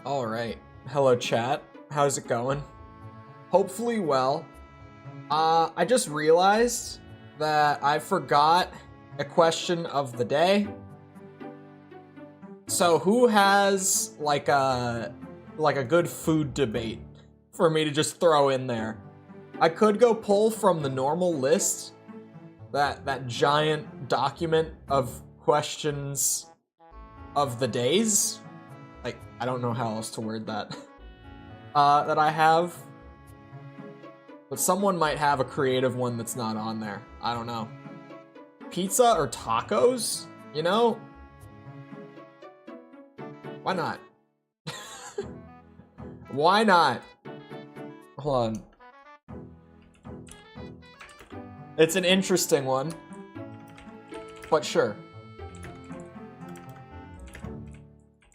All right. Hello, chat. How's it going? Hopefully well. I just realized that I forgot a question of the day. So who has like a good food debate for me to just throw in there? I could go pull from the normal list, that giant document of questions of the days. Like, I don't know how else to word that. That I have. But someone might have a creative one that's not on there. I don't know. Pizza or tacos? You know? Why not? Why not? Hold on. It's an interesting one. But sure.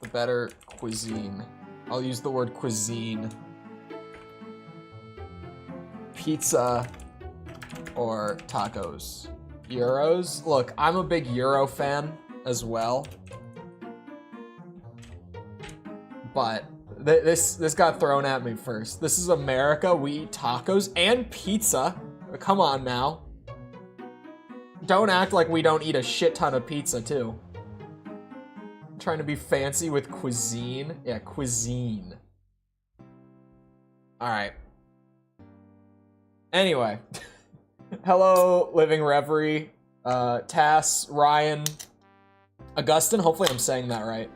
The better cuisine. I'll use the word cuisine. Pizza or tacos? Euros? Look, I'm a big Euro fan as well. But this got thrown at me first. This is America. We eat tacos and pizza. Come on now. Don't act like we don't eat a shit ton of pizza too. I'm trying to be fancy with cuisine. Yeah, cuisine. All right. Anyway. Hello, Living Reverie, Tass, Ryan, Augustin. Hopefully I'm saying that right.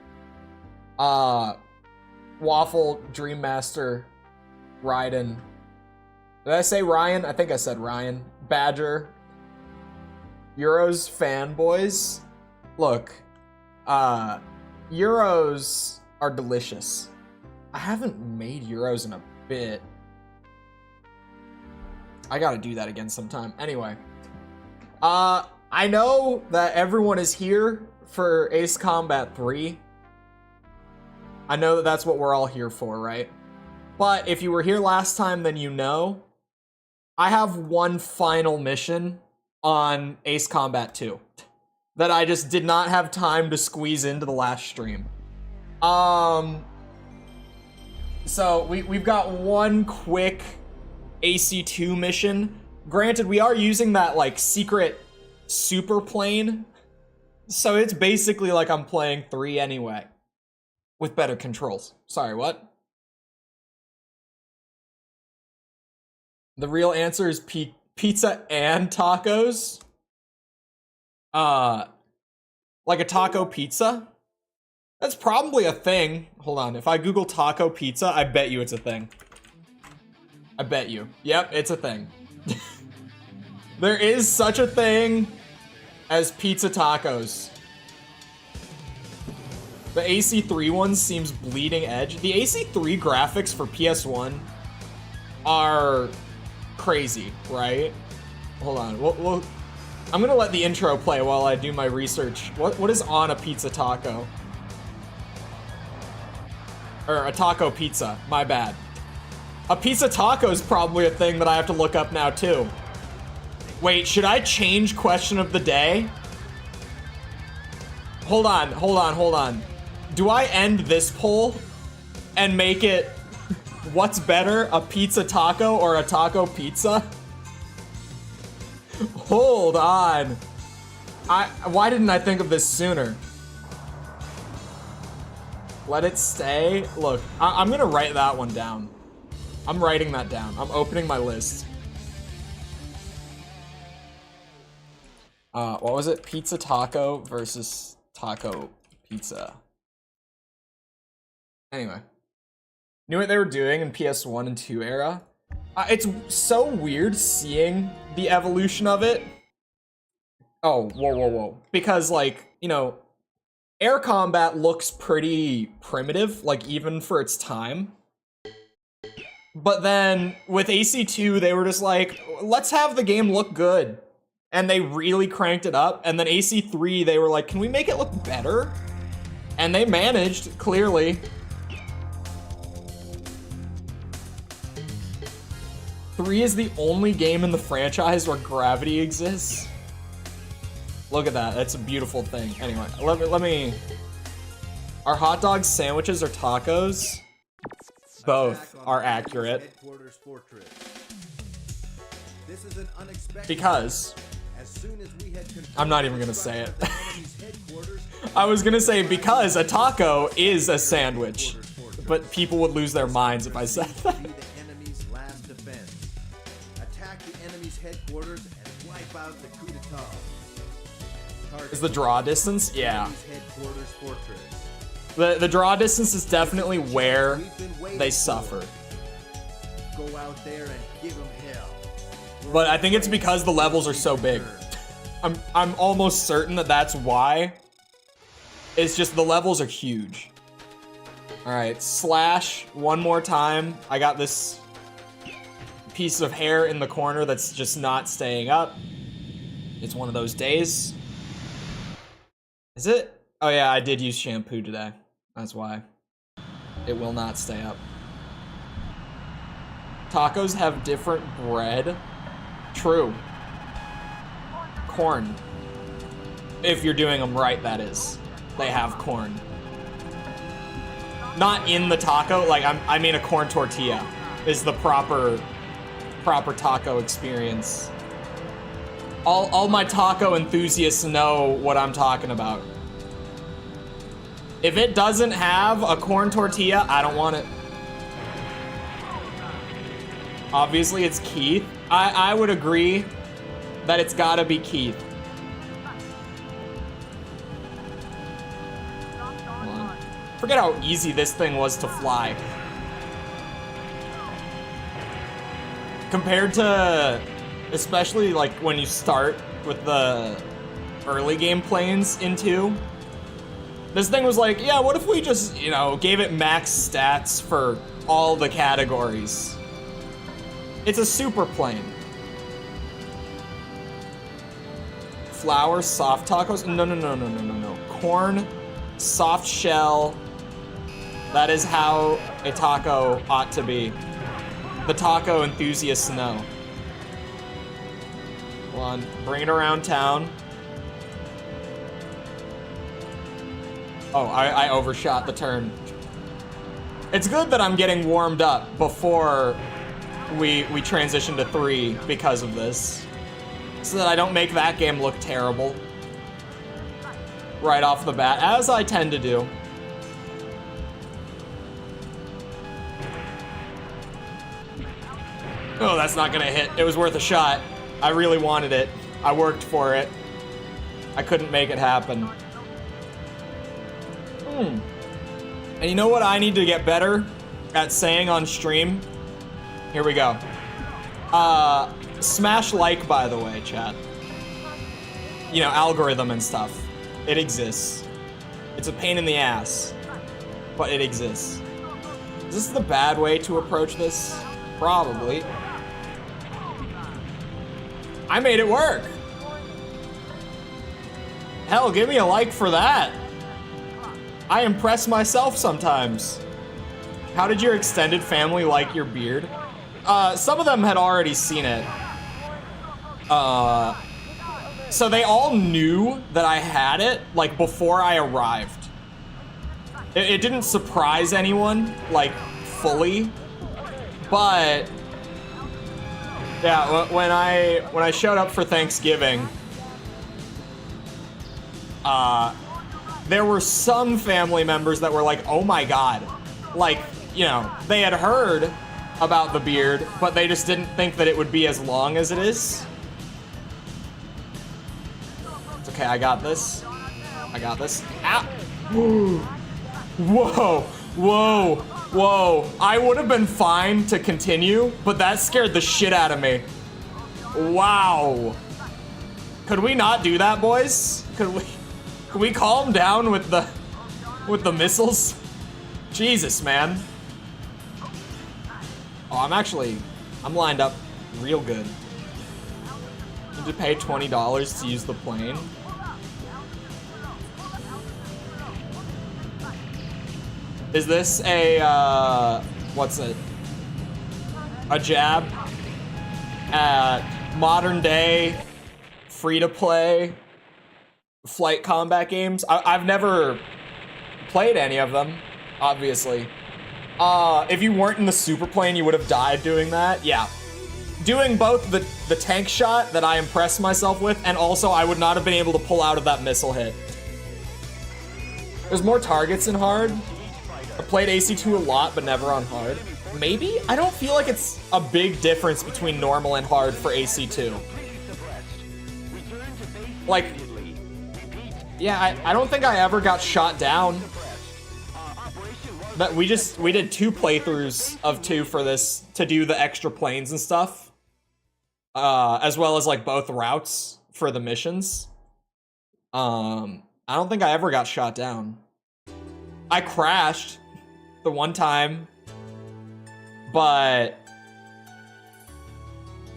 Waffle, Dream Master, Ryden. Did I say Ryan? I think I said Ryan. Badger. Euros fanboys. Look, Euros are delicious. I haven't made Euros in a bit. I gotta do that again sometime. Anyway. I know that everyone is here for Ace Combat 3. I know that that's what we're all here for, right? But if you were here last time, then you know. I have one final mission on Ace Combat 2 that I just did not have time to squeeze into the last stream. So we've got one quick AC2 mission. Granted, we are using that like secret super plane, so it's basically like I'm playing 3 anyway. With better controls. Sorry, what? The real answer is pizza and tacos. Like a taco pizza? That's probably a thing. Hold on, if I Google taco pizza, I bet you it's a thing. I bet you. Yep, it's a thing. There is such a thing as pizza tacos. The AC3 one seems bleeding edge. The AC3 graphics for PS1 are crazy, right? Hold on. I'm gonna let the intro play while I do my research. What is on a pizza taco? Or a taco pizza, my bad. A pizza taco is probably a thing that I have to look up now too. Wait, should I change question of the day? Hold on. Do I end this poll and make it what's better, a pizza taco or a taco pizza? Hold on. Why didn't I think of this sooner? Let it stay. Look, I'm gonna write that one down. I'm writing that down. I'm opening my list. What was it? Pizza taco versus taco pizza. Anyway. Knew what they were doing in PS1 and 2 era. It's so weird seeing the evolution of it. Oh, whoa. Because, like, you know, air combat looks pretty primitive, like, even for its time. But then, with AC2, they were just like, let's have the game look good. And they really cranked it up. And then AC3, they were like, can we make it look better? And they managed, clearly. 3 is the only game in the franchise where gravity exists. Look at that, that's a beautiful thing. Anyway, let me... Are hot dogs sandwiches or tacos? Both are accurate. Because I'm not even gonna say it. I was gonna say because a taco is a sandwich, but people would lose their minds if I said that. Attack the enemy's headquarters and wipe out the coup d'etat. Is the draw distance? Yeah. The draw distance is definitely where they suffer. Go out there and give them hell. But I think it's because the levels are so big. I'm almost certain that that's why. It's just the levels are huge. All right, slash one more time. I got this piece of hair in the corner that's just not staying up. It's one of those days. Is it? Oh yeah, I did use shampoo today. That's why. It will not stay up. Tacos have different bread. True. Corn. If you're doing them right, that is. They have corn. Not in the taco, like I mean a corn tortilla is the proper taco experience. All my taco enthusiasts know what I'm talking about. If it doesn't have a corn tortilla, I don't want it. Obviously it's Keith. I would agree that it's gotta be Keith. Forget how easy this thing was to fly. Compared to, especially like when you start with the early game planes in 2, this thing was like, yeah, what if we just, you know, gave it max stats for all the categories? It's a super plane. Flour, soft tacos? No. Corn, soft shell. That is how a taco ought to be. The taco enthusiasts know. Come on, bring it around town. Oh, I overshot the turn. It's good that I'm getting warmed up before we transition to 3 because of this. So that I don't make that game look terrible. Right off the bat, as I tend to do. Oh, that's not gonna hit. It was worth a shot. I really wanted it. I worked for it. I couldn't make it happen. And you know what I need to get better at saying on stream? Here we go. Smash like, by the way, chat. You know, algorithm and stuff. It exists. It's a pain in the ass, but it exists. Is this the bad way to approach this? Probably. I made it work. Hell, give me a like for that. I impress myself sometimes. How did your extended family like your beard? Some of them had already seen it. So they all knew that I had it, like, before I arrived. It didn't surprise anyone, like, fully. But yeah, when I showed up for Thanksgiving, there were some family members that were like, oh my god. Like, you know, they had heard about the beard, but they just didn't think that it would be as long as it is. It's okay, I got this. I got this. Ow! Whoa! Whoa! Whoa! I would have been fine to continue, but that scared the shit out of me. Wow! Could we not do that, boys? Could we calm down with the missiles? Jesus, man. Oh, I'm lined up real good. Need to pay $20 to use the plane. Is this a, what's it? A jab at modern day free-to-play flight combat games? I've never played any of them, obviously. If you weren't in the super plane, you would have died doing that. Yeah. Doing both the tank shot that I impressed myself with, and also I would not have been able to pull out of that missile hit. There's more targets in hard. I played AC2 a lot, but never on hard. Maybe? I don't feel like it's a big difference between normal and hard for AC2. Like, yeah, I don't think I ever got shot down. But we did 2 playthroughs of 2 for this to do the extra planes and stuff. As well as like both routes for the missions. I don't think I ever got shot down. I crashed the one time, but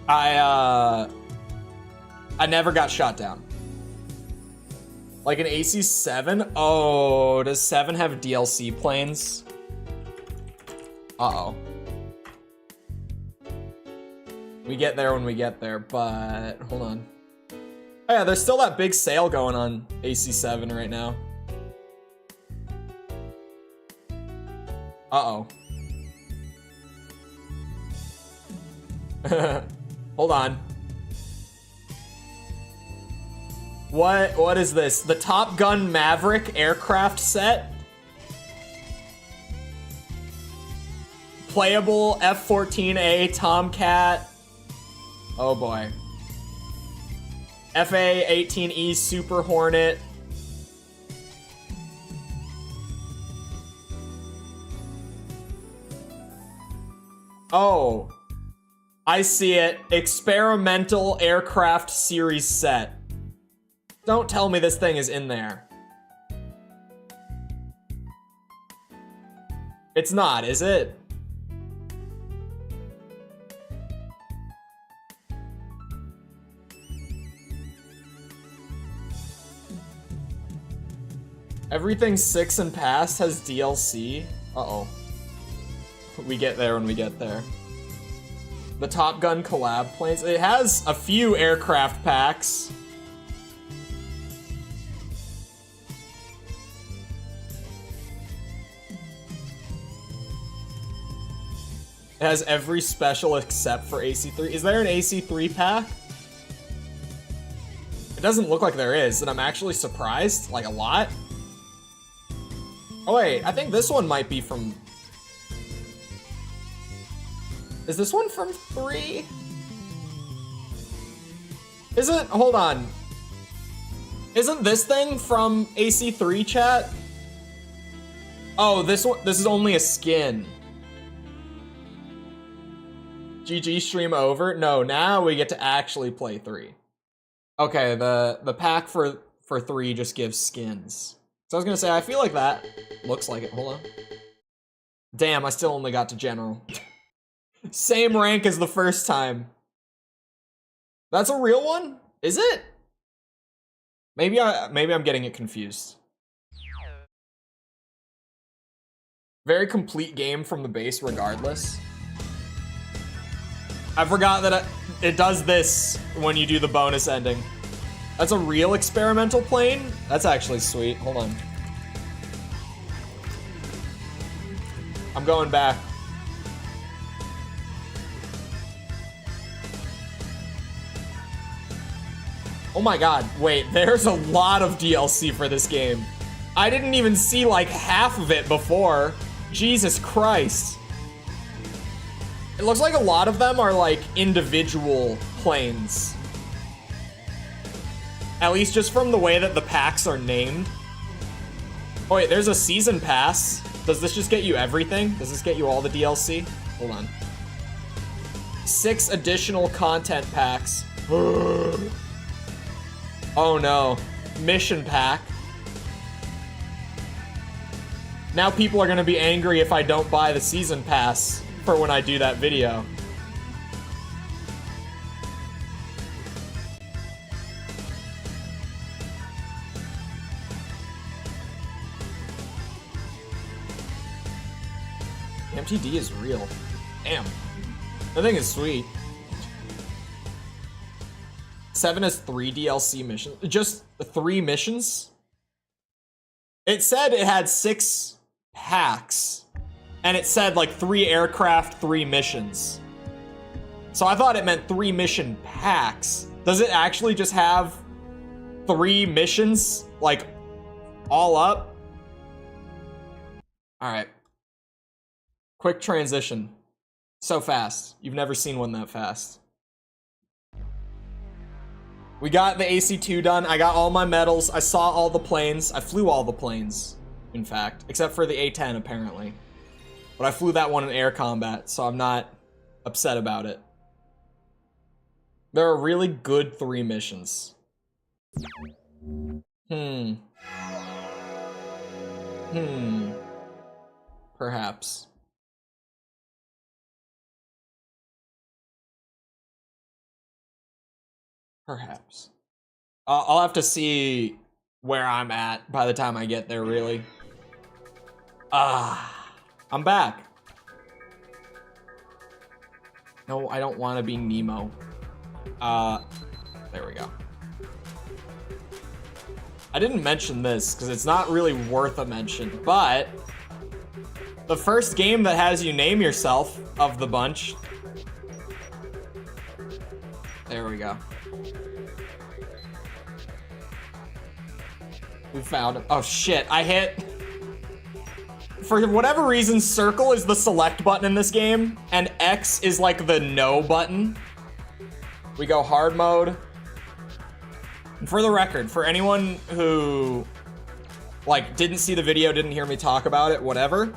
I never got shot down. Like an AC7? Oh, does 7 have DLC planes? Uh-oh. We get there when we get there, but hold on. Oh yeah, there's still that big sale going on AC7 right now. Uh-oh. Hold on. What is this? The Top Gun Maverick aircraft set? Playable F-14A Tomcat. Oh boy. FA-18E Super Hornet. Oh. I see it. Experimental Aircraft Series set. Don't tell me this thing is in there. It's not, is it? Everything 6 and past has DLC. Uh-oh. We get there when we get there. The Top Gun collab planes. It has a few aircraft packs. It has every special except for AC3. Is there an AC3 pack? It doesn't look like there is, and I'm actually surprised, like a lot. Oh wait, I think this one might be from... Is this one from 3? Is it? Hold on. Isn't this thing from AC3 chat? Oh, this is only a skin. GG stream over? No, now we get to actually play 3. Okay, the pack for 3 just gives skins. So I was gonna say, I feel like that looks like it. Hold on. Damn, I still only got to general. Same rank as the first time. That's a real one? Is it? Maybe I'm getting it confused. Very complete game from the base regardless. I forgot that it does this when you do the bonus ending. That's a real experimental plane? That's actually sweet. Hold on. I'm going back. Oh my god, wait, there's a lot of DLC for this game. I didn't even see like half of it before. Jesus Christ. It looks like a lot of them are like individual planes. At least just from the way that the packs are named. Oh wait, there's a season pass. Does this just get you everything? Does this get you all the DLC? Hold on. 6 additional content packs. Oh no. Mission pack. Now people are gonna be angry if I don't buy the season pass for when I do that video. MTD is real. Damn. That thing is sweet. 7 has 3 DLC missions. Just 3 missions? It said it had 6 packs. And it said like 3 aircraft, 3 missions. So I thought it meant 3 mission packs. Does it actually just have 3 missions, like, all up? All right. Quick transition. So fast. You've never seen one that fast. We got the AC2 done. I got all my medals. I saw all the planes. I flew all the planes, in fact, except for the A10, apparently. But I flew that one in air combat, so I'm not upset about it. There are really good 3 missions. Perhaps. Perhaps. I'll have to see where I'm at by the time I get there, really. I'm back. No, I don't want to be Nemo. There we go. I didn't mention this because it's not really worth a mention, but the first game that has you name yourself of the bunch. There we go. We found him. Oh shit, I hit. For whatever reason, circle is the select button in this game, and X is like the no button. We go hard mode. And for the record, for anyone who like didn't see the video, didn't hear me talk about it, whatever.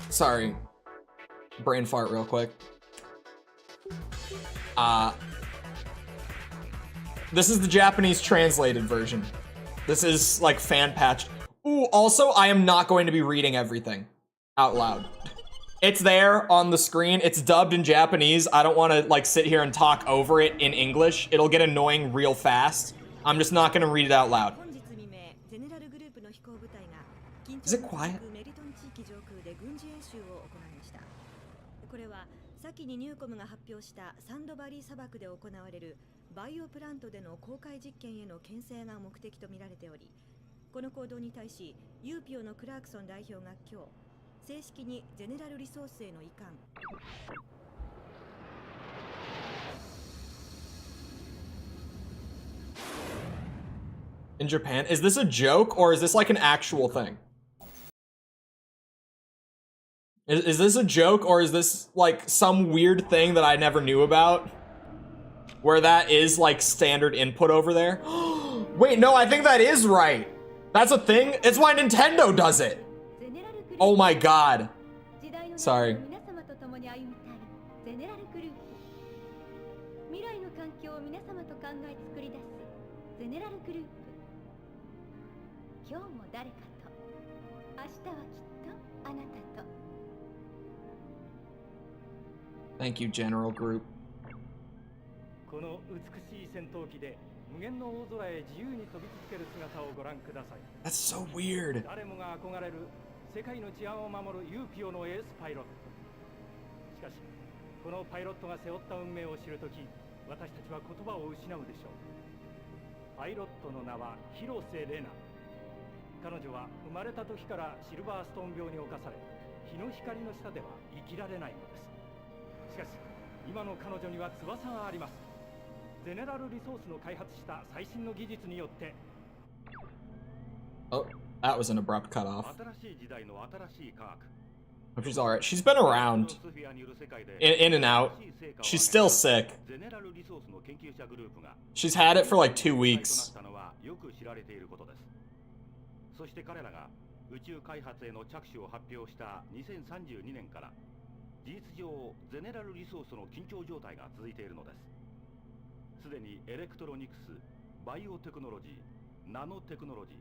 Sorry. Brain fart real quick. This is the Japanese translated version. This is like fan patched. Ooh, also, I am not going to be reading everything out loud. It's there on the screen. It's dubbed in Japanese. I don't want to like sit here and talk over it in English. It'll get annoying real fast. I'm just not going to read it out loud. Is it quiet? 先にニューコムが発表したサンドバリー砂漠で行われるバイオプラントでの公開実験への牽制が目的とみられており、この行動に対しユーピオのクラークソン代表が今日正式にゼネラルリソースへの移管。In Japan, is this a joke or is this like an actual thing? Is this a joke or is this like some weird thing that I never knew about? Where that is like standard input over there? Wait, no, I think that is right. That's a thing? It's why Nintendo does it. Oh my god. Sorry. Thank you, General Group. That's so weird. 世界の治安を守るユーピオのエースパイロット。しかし、このパイロットが背負った運命を知るとき、私たちは言葉を失うでしょう。パイロットの名は広瀬レナ。彼女は生まれた時からシルバーストーン病に侵され、日の光の下では生きられないのです。しかし、今の彼女には翼があります。ゼネラルリソースの開発した最新の技術によって。Oh. That was an abrupt cutoff. Which is alright. She's been around. In and out. She's still sick. She's had it for like 2 weeks. そして彼らが宇宙開発への着手を発表した2032年から事実上ゼネラルリソースの緊張状態が続いているのです。すでにエレクトロニクス、バイオテクノロジー、ナノテクノロジー、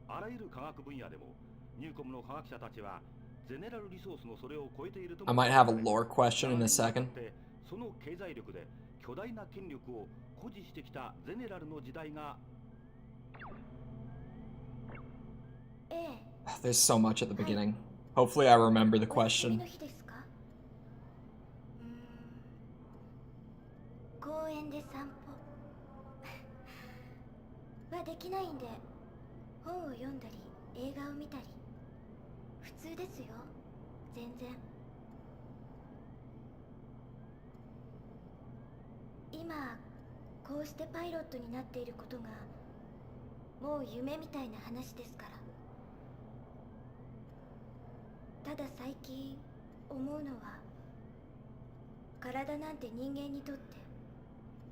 あらゆる科学分野でもニューコムの科学者たちはゼネラルリソースのそれを超えていると。I might have a lore question in a second. その経済力で巨大な権力を誇示してきたゼネラルの時代が。There's so much at the beginning. Hopefully I remember the question. 公園で散歩はできないんで本を読んだり映画を見たり普通ですよ、全然。今こうしてパイロットになっていることがもう夢みたいな話ですから。ただ最近思うのは、体なんて人間にとって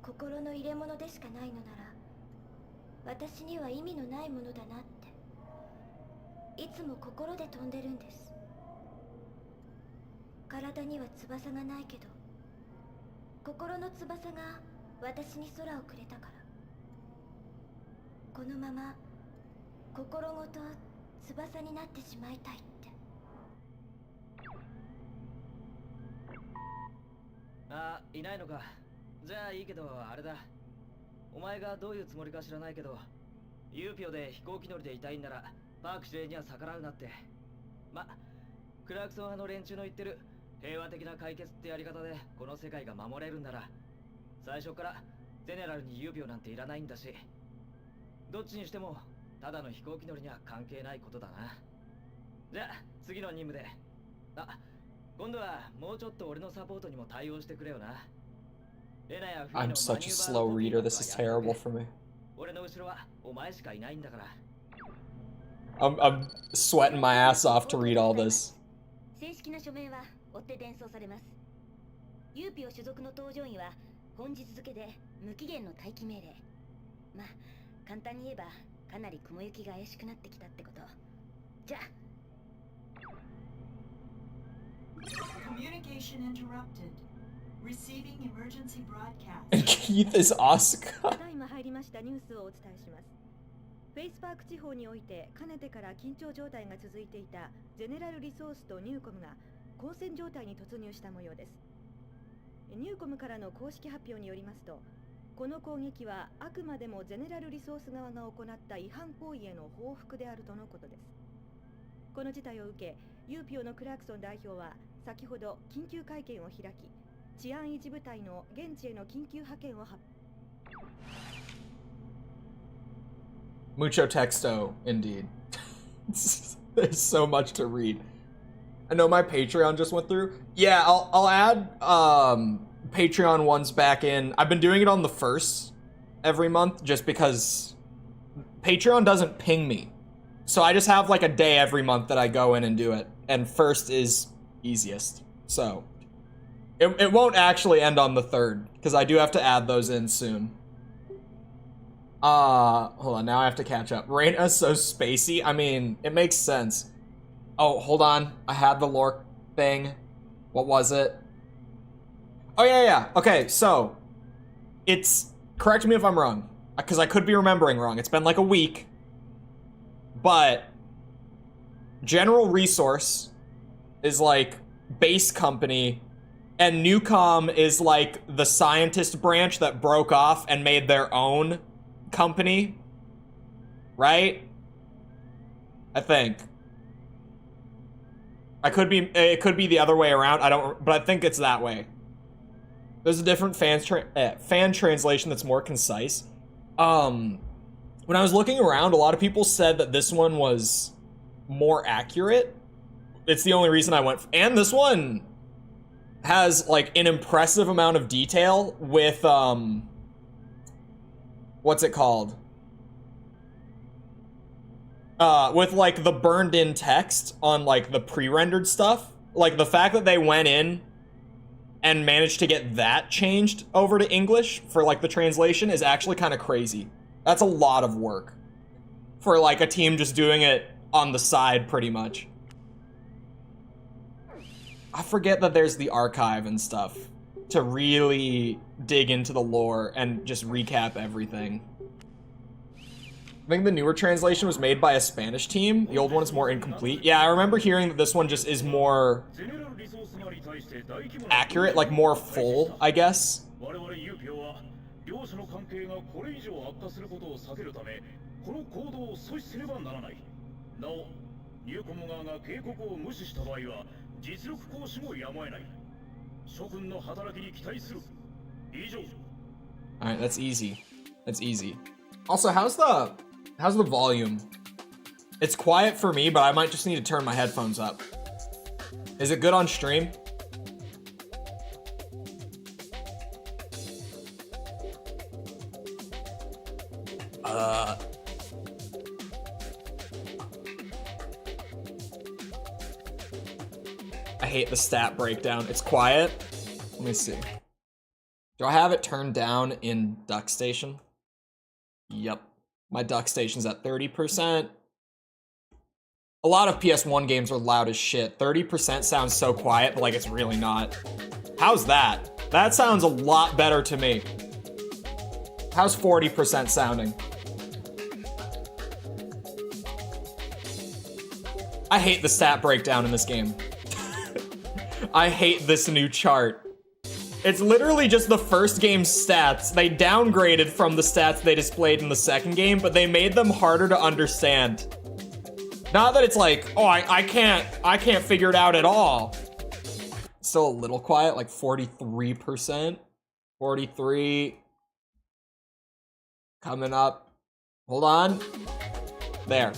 心の入れ物でしかないのなら、私には意味のないものだなって、いつも心で飛んでるんです。体には翼がないけど、心の翼が私に空をくれたから。このまま心ごと翼になってしまいたいって。あ、いないのか。じゃあいいけど、あれだ。お前がどういうつもりか知らないけど、ユーピオで飛行機乗りでいたいんならパーク指令には逆らうなって。ま、クラークソン派の連中の言ってる平和的な解決ってやり方でこの世界が守れるんなら、最初からゼネラルにユーピオなんていらないんだし、どっちにしてもただの飛行機乗りには関係ないことだな。じゃあ次の任務で。あ、今度はもうちょっと俺のサポートにも対応してくれよな。I'm such a slow reader, this is terrible for me. 俺の後ろはお前しかいないんだから。I'm sweating my ass off to read all this. 正式な書面は追って伝送されます。ユーピオ所属の搭乗員は本日付で無期限の待機命令。まあ簡単に言えばかなり雲行きが怪しくなってきたってこと。じゃあ。Communication interrupted. Receiving emergency broadcast. And Keith is Asuka. ただいま入りましたニュースをお伝えします。フェイスパーク地方においてかねてから緊張状態が続いていたゼネラルリソースとニューコムが交戦状態に突入した模様です。ニューコムからの公式発表によりますと、この攻撃はあくまでもゼネラルリソース側が行った違反行為への報復であるとのことです。この事態を受け、ユーピオのクラークソン代表は先ほど緊急会見を開き、治安維持部隊の現地への緊急派遣を発表。Mucho texto, indeed. There's so much to read. I know my Patreon just went through. Yeah, I'll add Patreon ones back in. I've been doing it on the 1st every month just because Patreon doesn't ping me. So I just have like a day every month that I go in and do it. And 1st is easiest. So it won't actually end on the 3rd because I do have to add those in soon. Hold on, now I have to catch up. Reina's so spacey. I mean, it makes sense. Oh, hold on. I had the lore thing. What was it? Oh, yeah. Okay, so it's, correct me if I'm wrong, because I could be remembering wrong. It's been like a week, but General Resource is like base company, and Newcom is like the scientist branch that broke off and made their own company, right? I think. It could be the other way around. But I think it's that way. There's a different fan translation that's more concise. When I was looking around, a lot of people said that this one was more accurate. It's the only reason I went. And this one has like an impressive amount of detail with what's it called? With like the burned in text on like the pre-rendered stuff. Like the fact that they went in and managed to get that changed over to English for like the translation is actually kind of crazy. That's a lot of work for like a team just doing it on the side pretty much. I forget that there's the archive and stuff to really dig into the lore and just recap everything. I think the newer translation was made by a Spanish team. The old one is more incomplete. Yeah, I remember hearing that this one just is more accurate, like more full, I guess. Alright, that's easy. That's easy. Also, how's the volume It's quiet for me, but I might just need to turn my headphones up. Is it good on stream? I hate the stat breakdown. It's quiet. Let me see. Do I have it turned down in Duck Station? Yep. My Duck Station's at 30%. A lot of PS1 games are loud as shit. 30% sounds so quiet, but like it's really not. How's that? That sounds a lot better to me. How's 40% sounding? I hate the stat breakdown in this game. I hate this new chart. It's literally just the first game's stats. They downgraded from the stats they displayed in the second game, but they made them harder to understand. Not that it's like, oh, I can't figure it out at all. Still a little quiet, like 43%. 43. Coming up. Hold on. There.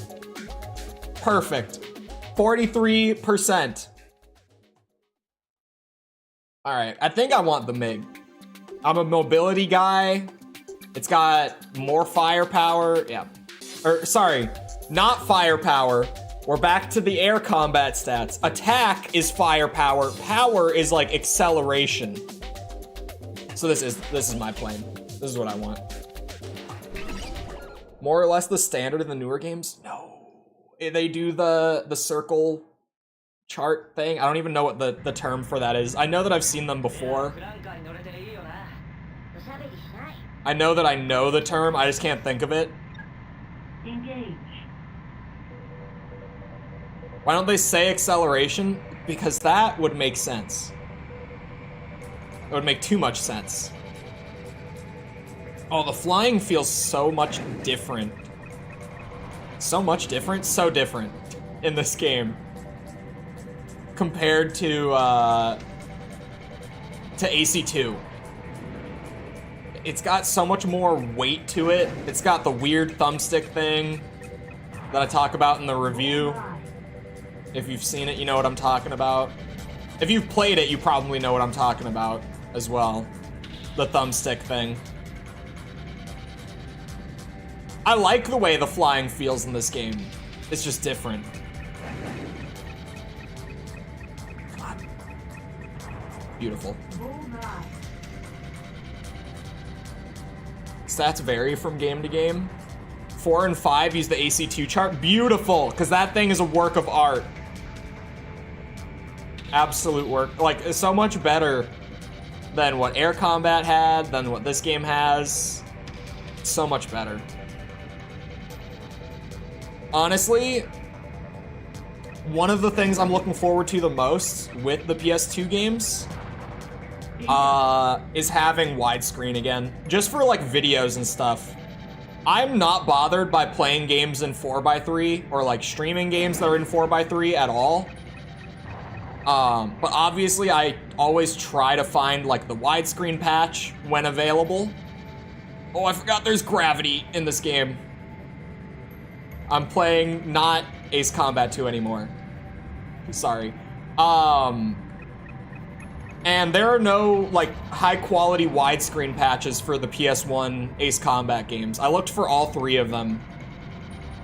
Perfect. 43%. All right, I think I want the MiG. I'm a mobility guy. It's got more firepower. Yeah. Or sorry, not firepower. We're back to the air combat stats. Attack is firepower. Power is like acceleration. So this is my plane. This is what I want. More or less the standard in the newer games? No. They do the circle chart thing. I don't even know what the term for that is. I know that I've seen them before. I know that I know the term, I just can't think of it. Engage. Why don't they say acceleration? Because that would make sense. It would make too much sense. Oh, the flying feels so much different. So much different? So different in this game. Compared to AC2. It's got so much more weight to it. It's got the weird thumbstick thing that I talk about in the review. If you've seen it, you know what I'm talking about. If you've played it, you probably know what I'm talking about as well. The thumbstick thing. I like the way the flying feels in this game. It's just different. Come on. Beautiful. Stats vary from game to game. 4 and 5 use the AC2 chart. Beautiful, because that thing is a work of art. Absolute work. Like, it's so much better than what Air Combat had, than what this game has. So much better. Honestly, one of the things I'm looking forward to the most with the PS2 games is having widescreen again. Just for like videos and stuff. I'm not bothered by playing games in 4x3 or like streaming games that are in 4x3 at all. But obviously I always try to find like the widescreen patch when available. Oh, I forgot there's gravity in this game. I'm playing not Ace Combat 2 anymore. Sorry. And there are no like high quality widescreen patches for the PS1 Ace Combat games. I looked for all 3 of them.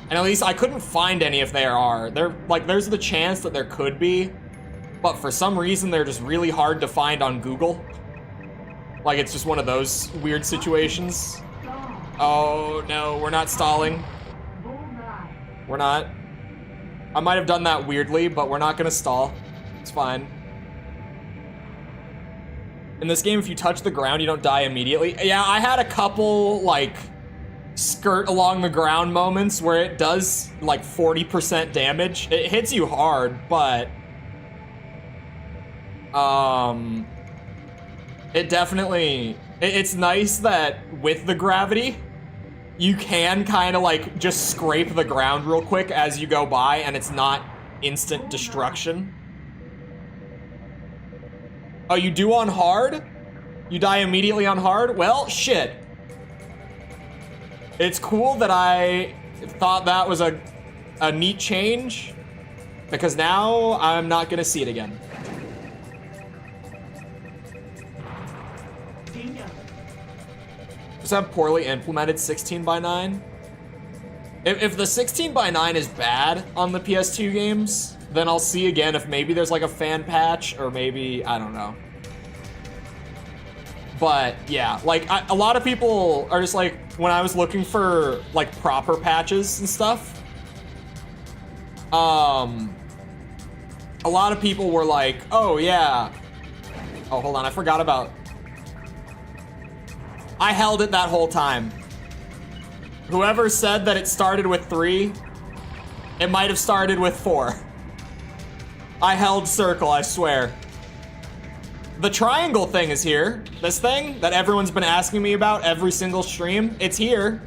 And at least I couldn't find any if there are. There's the chance that there could be, but for some reason they're just really hard to find on Google. Like it's just one of those weird situations. Oh no, we're not stalling. We're not. I might have done that weirdly, but we're not gonna stall. It's fine. In this game, if you touch the ground, you don't die immediately. Yeah, I had a couple, like, skirt along the ground moments where it does, like, 40% damage. It hits you hard, but... It definitely... It's nice that with the gravity, you can kind of, like, just scrape the ground real quick as you go by, and it's not instant destruction. Oh, you do on hard? You die immediately on hard? Well, shit. It's cool that I thought that was a a neat change, because now I'm not gonna see it again. Just have poorly implemented 16:9. If the 16:9 is bad on the PS2 games, then I'll see again if maybe there's like a fan patch, or maybe, I don't know. But yeah, like a lot of people are just like, when I was looking for like proper patches and stuff, a lot of people were like, oh yeah. Oh, hold on, I forgot about. I held it that whole time. Whoever said that it started with 3, it might have started with 4. I held circle, I swear. The triangle thing is here. This thing that everyone's been asking me about every single stream, it's here.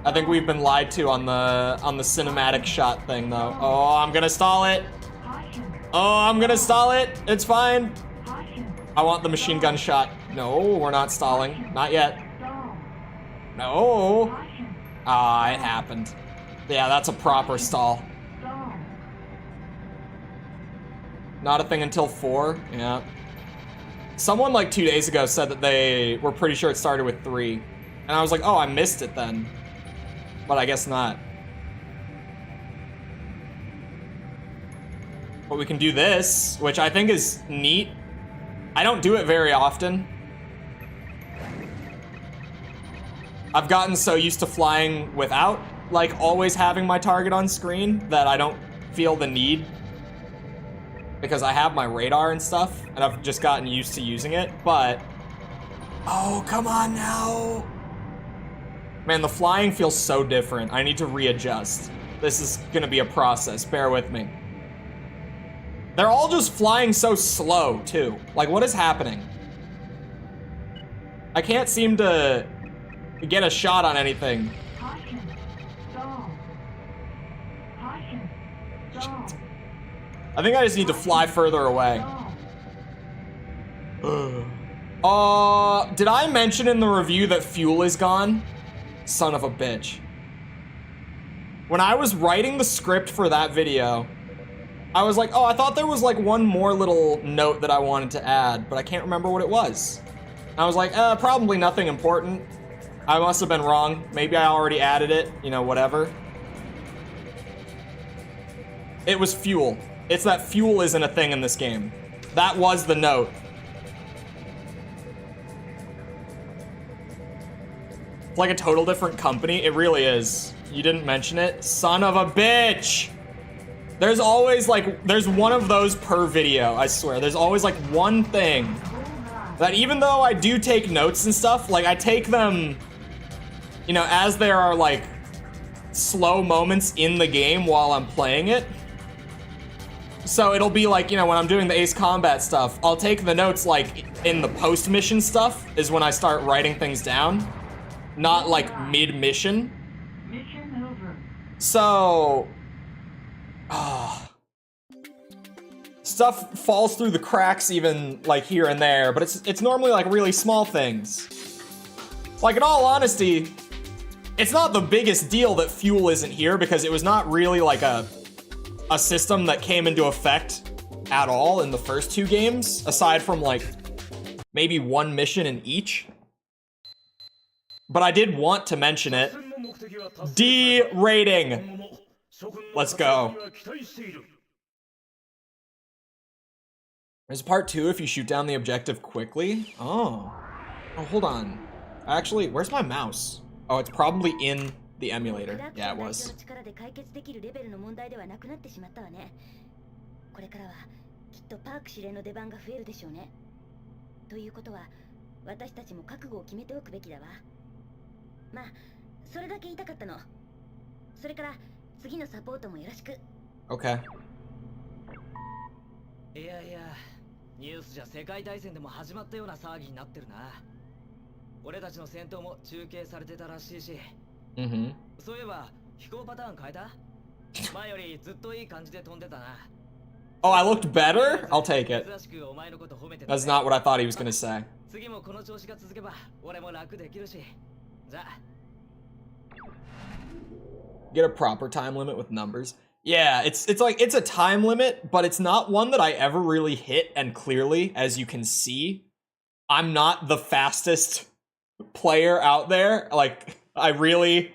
I think we've been lied to on the cinematic shot thing though. Oh, I'm gonna stall it. Oh, I'm gonna stall it. It's fine. I want the machine gun shot. No, we're not stalling. Not yet. No. Ah, it happened. Yeah, that's a proper stall. Not a thing until 4. Yeah. Someone like 2 days ago said that they were pretty sure it started with 3. And I was like, oh, I missed it then. But I guess not. But we can do this, which I think is neat. I don't do it very often. I've gotten so used to flying without, like, always having my target on screen that I don't feel the need, because I have my radar and stuff, and I've just gotten used to using it, but... Oh, come on now! Man, the flying feels so different. I need to readjust. This is gonna be a process, bear with me. They're all just flying so slow, too. Like, what is happening? I can't seem to get a shot on anything. I think I just need to fly further away. Did I mention in the review that fuel is gone? Son of a bitch. When I was writing the script for that video, I was like, oh, I thought there was like one more little note that I wanted to add, but I can't remember what it was. I was like, probably nothing important. I must have been wrong. Maybe I already added it, you know, whatever. It was fuel. It's that fuel isn't a thing in this game. That was the note. It's like a total different company. It really is. You didn't mention it? Son of a bitch! There's always like, there's one of those per video, I swear. There's always like one thing that even though I do take notes and stuff, like I take them, you know, as there are like slow moments in the game while I'm playing it. So it'll be like, you know, when I'm doing the Ace Combat stuff, I'll take the notes like in the post-mission stuff is when I start writing things down, not like mid-mission. Mission over. So, stuff falls through the cracks even like here and there, but it's normally like really small things. Like in all honesty, it's not the biggest deal that fuel isn't here because it was not really like a system that came into effect at all in the first 2 games, aside from like maybe one mission in each. But I did want to mention it. D rating. Let's go. There's part 2 if you shoot down the objective quickly. Oh, hold on. Actually, where's my mouse? Oh, it's probably in the emulator. Yeah, it was. これからはきっとパーク司令の出番が増えるでしょうね。ということは私たちも覚悟を決めておくべきだわ。まあそれだけ言いたかったの。それから次のサポートもよろしく。Okay. いやいや、ニュースじゃ世界大戦でも始まったような騒ぎになってるな。俺たちの戦闘も中継されてたらしいし。そういえば飛行パターン変えた？前よりずっといい感じで飛んでたな。Oh, I looked better? I'll take it. That's not what I thought he was gonna say. 次もこの調子が続けば俺も楽できるし。じゃあ。 Get a proper time limit with numbers. Yeah, it's like it's a time limit, but it's not one that I ever really hit, and clearly, as you can see, I'm not the fastest player out there. Like, I really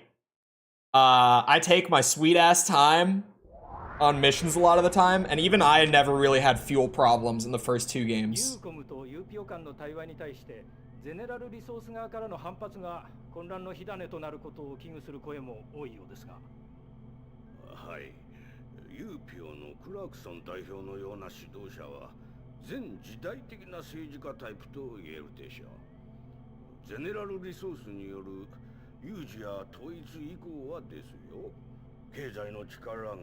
I take my sweet ass time on missions a lot of the time, and even I never really had fuel problems in the first 2 games. ゼネラルリソース側からの反発が混乱の火種となることを危惧する声も多いようですが。はい。ユーピオのクラークソン代表のような指導者は全時代的な政治家タイプと言えるでしょう。ゼネラルリソースによる有事や統一以降はですよ。経済の力が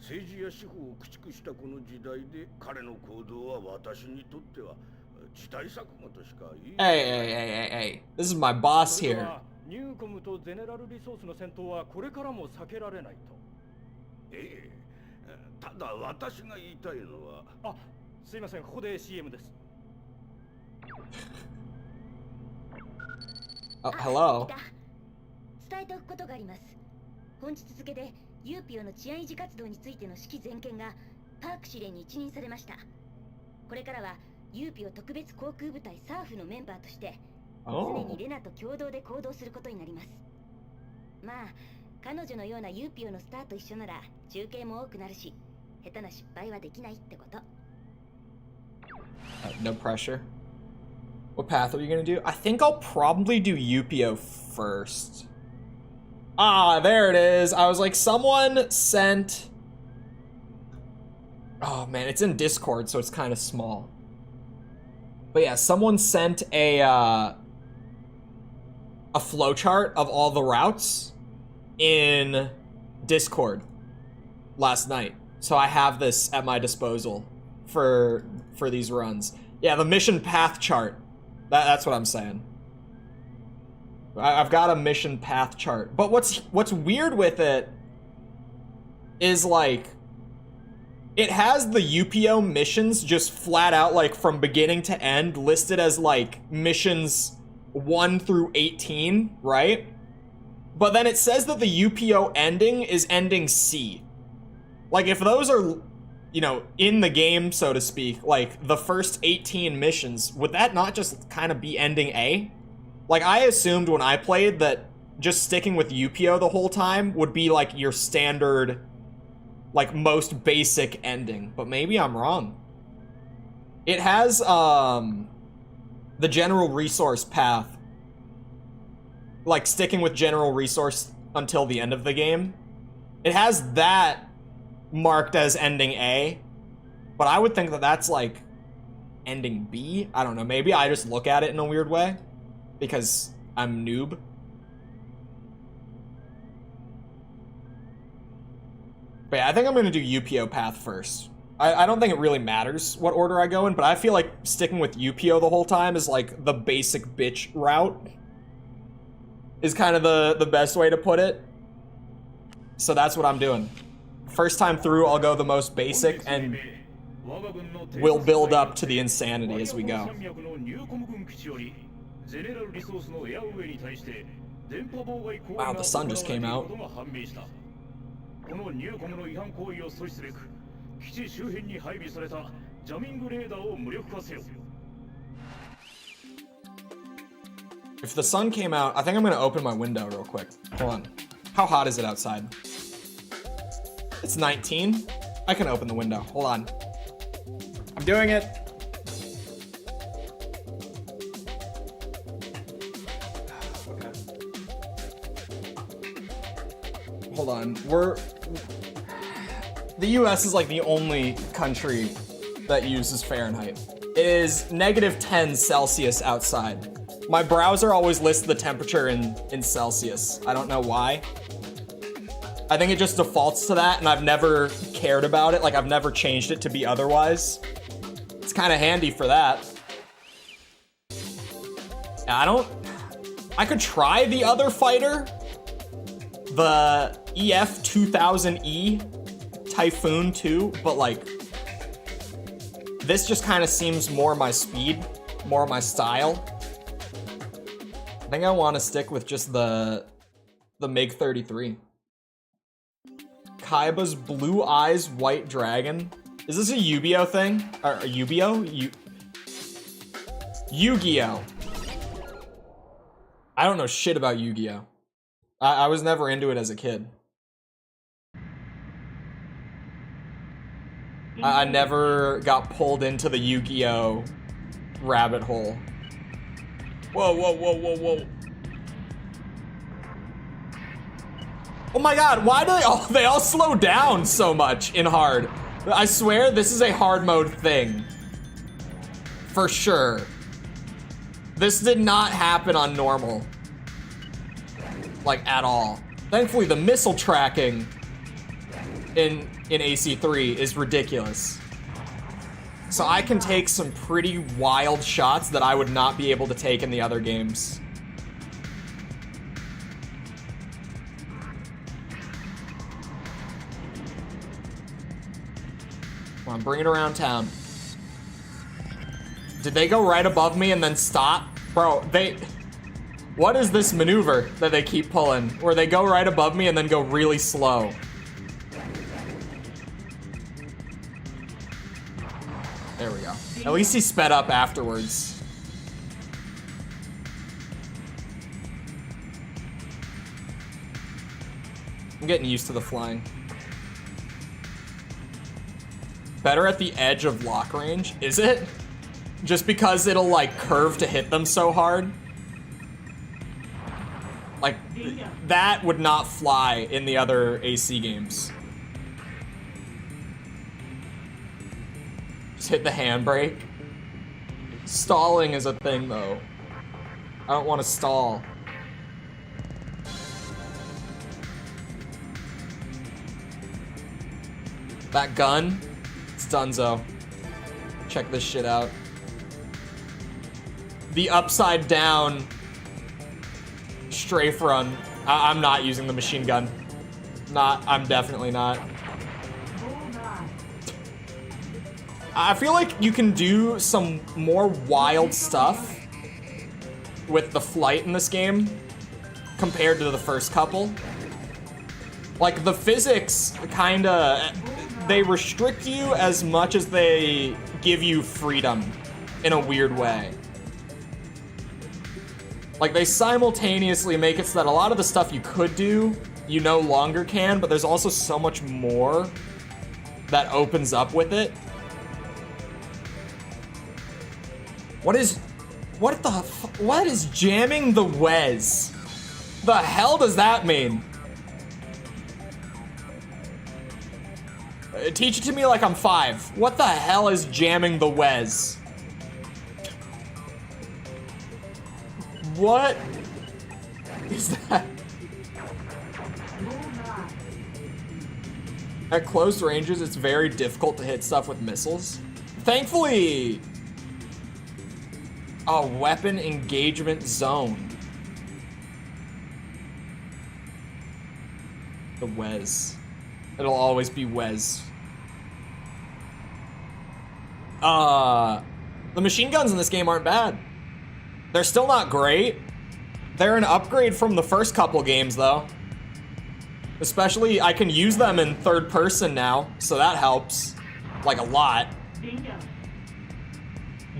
政治や司法を駆逐したこの時代で彼の行動は私にとっては Hey, this is my boss here. ニューコムとゼネラルリソースの戦闘はこれからも避けられないと。ええ、ただ私が言いたいのは、あ、すいません、ここで CM です。Hello. 伝えておくことがあります。本日付でユーピオの治安維持活動についての指揮全権がパーク司令に一任されました。これからは ユーピオ特別航空部隊サーフのメンバーとして常にレナと共同で行動することになります。まあ彼女のようなユーピオのスターと一緒なら中継も多くなるし下手な失敗はできないってこと。No pressure. What path are you gonna do? I think I'll probably do UPO first. Ah, there it is. I was like, someone sent... Oh man, it's in Discord, so it's kind of small. But yeah, someone sent a flowchart of all the routes in Discord last night. So I have this at my disposal for these runs. Yeah, the mission path chart. That's what I'm saying. I've got a mission path chart. But what's weird with it is like it has the UPO missions just flat out, like, from beginning to end, listed as, like, missions 1 through 18, right? But then it says that the UPO ending is ending C. Like, if those are, you know, in the game, so to speak, like, the first 18 missions, would that not just kind of be ending A? Like, I assumed when I played that just sticking with UPO the whole time would be, like, your standard... like most basic ending, but maybe I'm wrong. It has the general resource path, like sticking with general resource until the end of the game. It has that marked as ending A, but I would think that that's like ending B. I don't know, maybe I just look at it in a weird way because I'm noob. But yeah, I think I'm going to do UPO path first. I don't think it really matters what order I go in, but I feel like sticking with UPO the whole time is like the basic bitch route. Is kind of the best way to put it. So that's what I'm doing. First time through, I'll go the most basic, and we'll build up to the insanity as we go. Wow, the sun just came out. このニューコムの違反行為を阻止すべく基地周辺に配備されたジャミングレーダーを無力化せよ。 If the sun came out, I think I'm gonna open my window real quick. Hold on. How hot is it outside? It's 19. I can open the window. Hold on. I'm doing it. Hold on. The US is like the only country that uses Fahrenheit. It is -10 Celsius outside. My browser always lists the temperature in Celsius. I don't know why. I think it just defaults to that, and I've never cared about it. Like, I've never changed it to be otherwise. It's kind of handy for that. I could try the other fighter, the EF-2000E Typhoon 2, but like, this just kind of seems more my speed. more my style. I think I want to stick with just the MiG-33. Kaiba's Blue Eyes White Dragon. Is this a Yu-Gi-Oh thing? Or a Yu-Gi-Oh? Yu-Gi-Oh! I don't know shit about Yu-Gi-Oh! I was never into it as a kid. I never got pulled into the Yu-Gi-Oh! Rabbit hole. Whoa, whoa, whoa, whoa, whoa. Oh my god, why do they all slow down so much in hard? I swear this is a hard mode thing. For sure. This did not happen on normal. Like, at all. Thankfully, the missile tracking in AC3 is ridiculous. So I can take some pretty wild shots that I would not be able to take in the other games. Come on, bring it around town. Did they go right above me and then stop? Bro, what is this maneuver that they keep pulling? Where they go right above me and then go really slow? There we go. At least he sped up afterwards. I'm getting used to the flying. Better at the edge of lock range, is it? Just because it'll like curve to hit them so hard? Like, that would not fly in the other AC games. Just hit the handbrake. Stalling is a thing though. I don't want to stall. That gun, it's donezo. Check this shit out. The upside down strafe run. I'm not using the machine gun. I'm definitely not. I feel like you can do some more wild stuff with the flight in this game compared to the first couple. Like, the physics kinda, they restrict you as much as they give you freedom in a weird way. Like, they simultaneously make it so that a lot of the stuff you could do, you no longer can, but there's also so much more that opens up with it. What is jamming the Wes? The hell does that mean? Teach it to me like I'm 5. What the hell is jamming the Wes? What is that? At close ranges, it's very difficult to hit stuff with missiles. Thankfully, a weapon engagement zone. The Wes. It'll always be Wes. The machine guns in this game aren't bad. They're still not great. They're an upgrade from the first couple games, though. Especially, I can use them in third person now, so that helps. Like, a lot.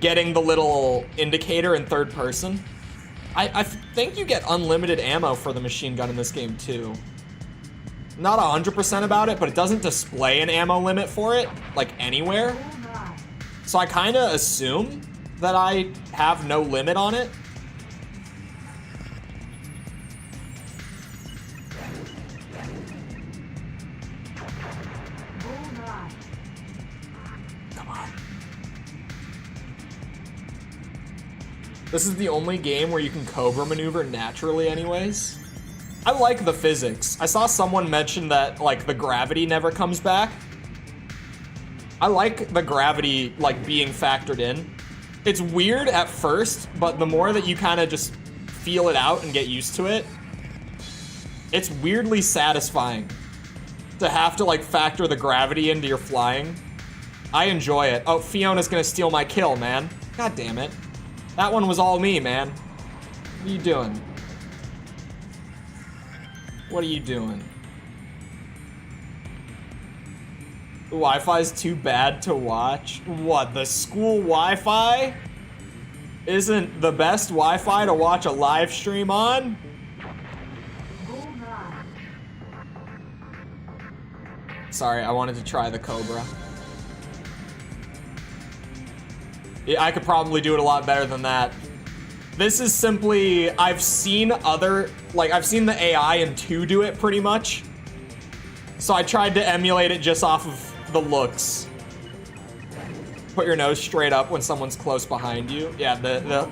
Getting the little indicator in third person. I think you get unlimited ammo for the machine gun in this game, too. Not 100% about it, but it doesn't display an ammo limit for it, like, anywhere. So I kind of assume that I have no limit on it. Come on. This is the only game where you can Cobra maneuver naturally anyways. I like the physics. I saw someone mention that, like, the gravity never comes back. I like the gravity, like, being factored in. It's weird at first, but the more that you kind of just feel it out and get used to it, it's weirdly satisfying to have to, like, factor the gravity into your flying. I enjoy it. Oh, Fiona's gonna steal my kill, man. God damn it. That one was all me, man. What are you doing? What are you doing? The Wi-Fi's too bad to watch. What, the school Wi-Fi isn't the best Wi-Fi to watch a live stream on? Sorry, I wanted to try the Cobra. Yeah, I could probably do it a lot better than that. This is simply, I've seen other, like, I've seen the AI in 2 do it pretty much. So I tried to emulate it just off of the looks. Put your nose straight up when someone's close behind you. Yeah, the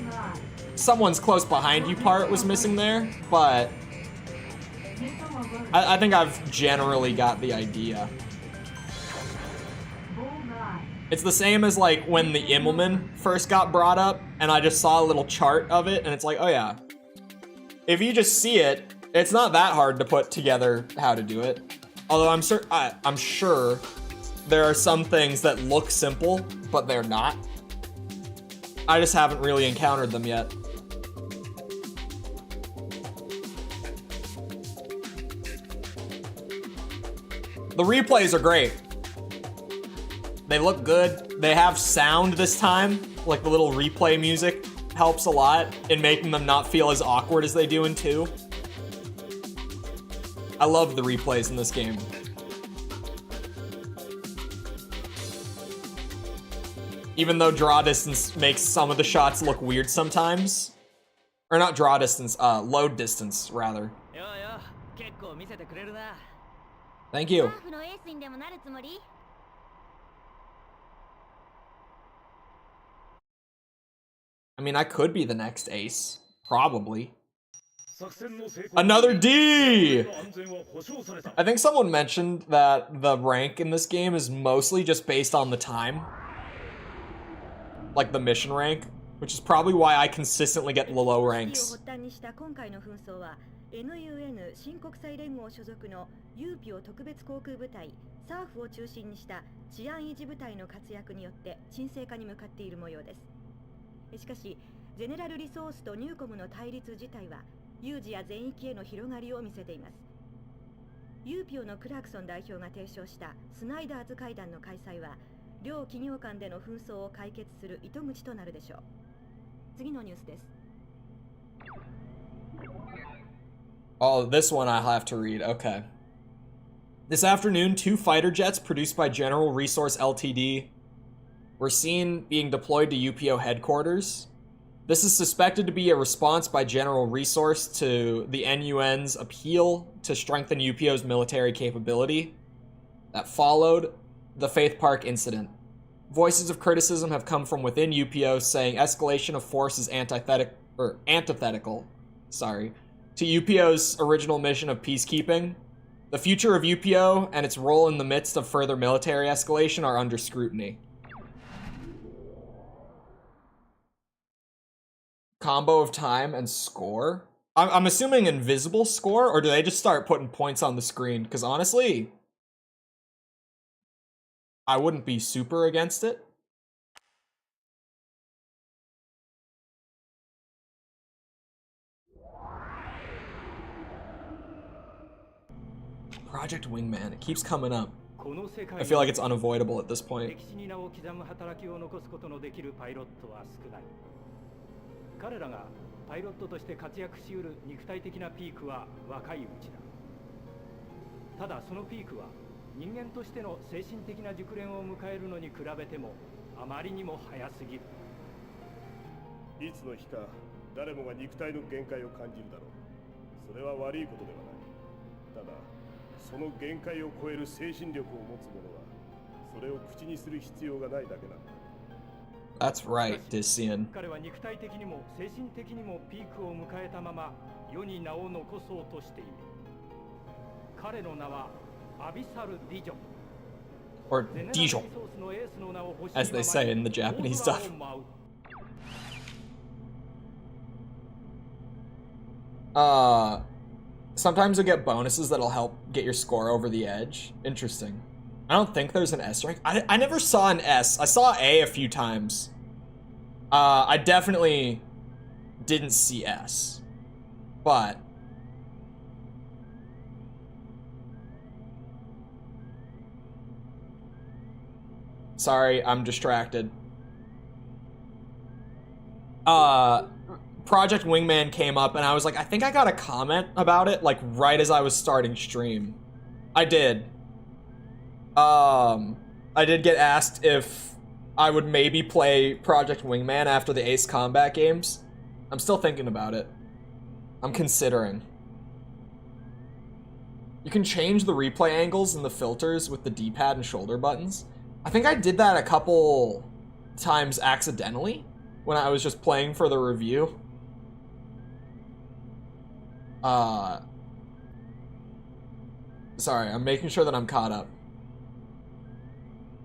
someone's close behind you part was missing there, but I think I've generally got the idea. It's the same as like when the Immelman first got brought up and I just saw a little chart of it and it's like, oh yeah. If you just see it, it's not that hard to put together how to do it. Although I'm sure there are some things that look simple, but they're not. I just haven't really encountered them yet. The replays are great. They look good. They have sound this time. Like the little replay music helps a lot in making them not feel as awkward as they do in 2. I love the replays in this game. Even though draw distance makes some of the shots look weird sometimes. Or not draw distance, load distance, rather. Thank you. I mean, I could be the next ace. Probably. Another D! I think someone mentioned that the rank in this game is mostly just based on the time. Like the mission rank, which is probably why I consistently get the low ranks. NUN 新国際連合所属のユーピオ特別航空部隊サーフを中心にした治安維持部隊の活躍によって沈静化に向かっている模様です。しかし、ゼネラルリソースとニューコムの対立自体は有事や全域への広がりを見せています。ユーピオのクラークソン代表が提唱したスナイダーズ会談の開催は両企業間での紛争を解決する糸口となるでしょう。次のニュースです。Oh, this one I'll have to read. Okay. This afternoon, 2 fighter jets produced by General Resource Ltd. were seen being deployed to UPO headquarters. This is suspected to be a response by General Resource to the NUN's appeal to strengthen UPO's military capability. That followed the Faith Park incident. Voices of criticism have come from within UPO saying escalation of force is antithetical, to UPO's original mission of peacekeeping. The future of UPO and its role in the midst of further military escalation are under scrutiny. Combo of time and score? I'm assuming invisible score, or do they just start putting points on the screen? Because honestly, I wouldn't be super against it. Project Wingman, it keeps coming up. I feel like it's unavoidable at this point. 彼らがパイロットとして活躍しうる肉体的なピークは若いうちだ。ただそのピークは人間としての精神的な熟練を迎えるのに比べてもあまりにも早すぎる。いつの日か誰もが肉体の限界を感じるだろう。それは悪いことではない。ただその限界を超える精神力を持つ者はそれを口にする必要がないだけなんだ。That's right, Disian. 彼は肉体的にも精神的にもピークを迎えたまま世に名を残そうとしている。彼の名はアビサル・ディジョン。Or Dijon, as they say in the Japanese dub. Sometimes you'll get bonuses that'll help get your score over the edge. Interesting. I don't think there's an S rank. I never saw an S. I saw A few times. I definitely didn't see S, but sorry, I'm distracted. Project Wingman came up and I was like, I think I got a comment about it like right as I was starting stream. I did. I did get asked if I would maybe play Project Wingman after the Ace Combat games. I'm still thinking about it. I'm considering. You can change the replay angles and the filters with the D-pad and shoulder buttons. I think I did that a couple times accidentally when I was just playing for the review. Sorry, I'm making sure that I'm caught up.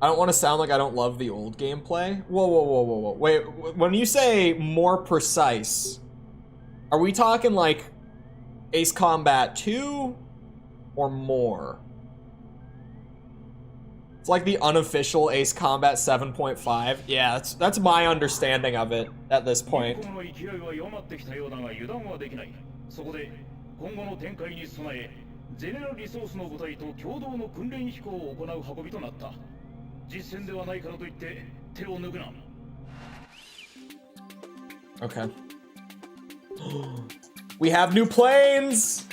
I don't want to sound like I don't love the old gameplay. Whoa, whoa, whoa, whoa, whoa. Wait, when you say more precise, are we talking like Ace Combat 2 or more? It's like the unofficial Ace Combat 7.5. Yeah, that's my understanding of it at this point. ゼネラルリソースの部隊と共同の訓練飛行を行う運びとなった。実戦ではないからといって手を抜くな。Okay. We have new planes!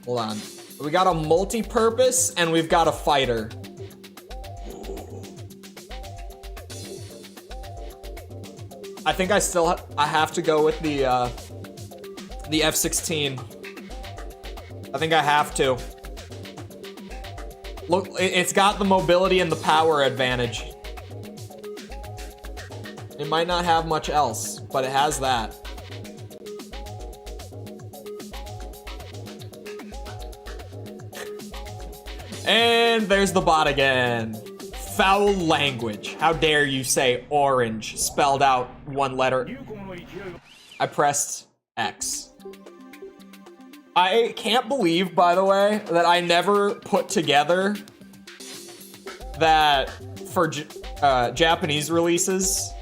Hold on. We got a multi-purpose and we've got a fighter. I think I have to go with the F-16. I think I have to. Look, it's got the mobility and the power advantage. It might not have much else, but it has that. And there's the bot again. Foul language. How dare you say orange spelled out one letter. I pressed X. I can't believe, by the way, that I never put together that for Japanese releases,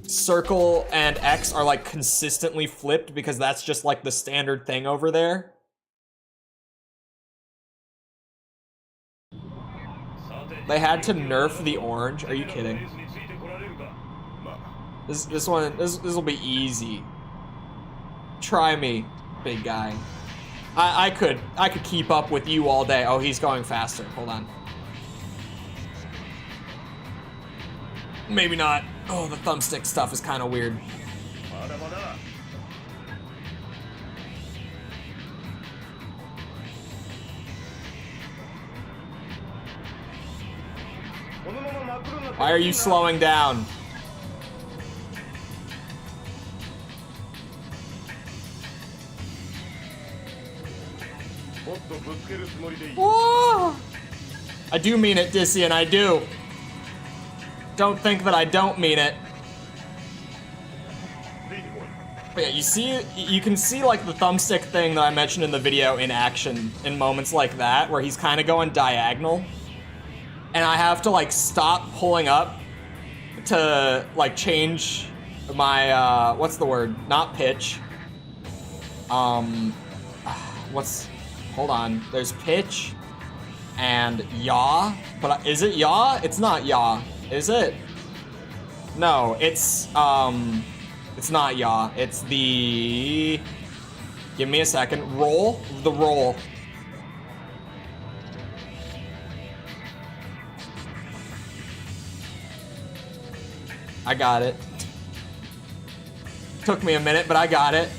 circle and X are like consistently flipped because that's just like the standard thing over there. They had to nerf the orange. Are you kidding? This will be easy. Try me, big guy. I could keep up with you all day. Oh, he's going faster. Hold on. Maybe not. Oh, the thumbstick stuff is kind of weird. Why are you slowing down? Whoa! I do mean it, Dissy, I do. Don't think that I don't mean it. But yeah, you can see like the thumbstick thing that I mentioned in the video in action in moments like that, where he's kind of going diagonal. And I have to like stop pulling up to like change my, what's the word? Not pitch. Hold on, there's pitch and yaw, but is it yaw? It's not yaw, is it? No, it's not yaw, it's the, give me a second, roll, the roll. I got it. Took me a minute, but I got it.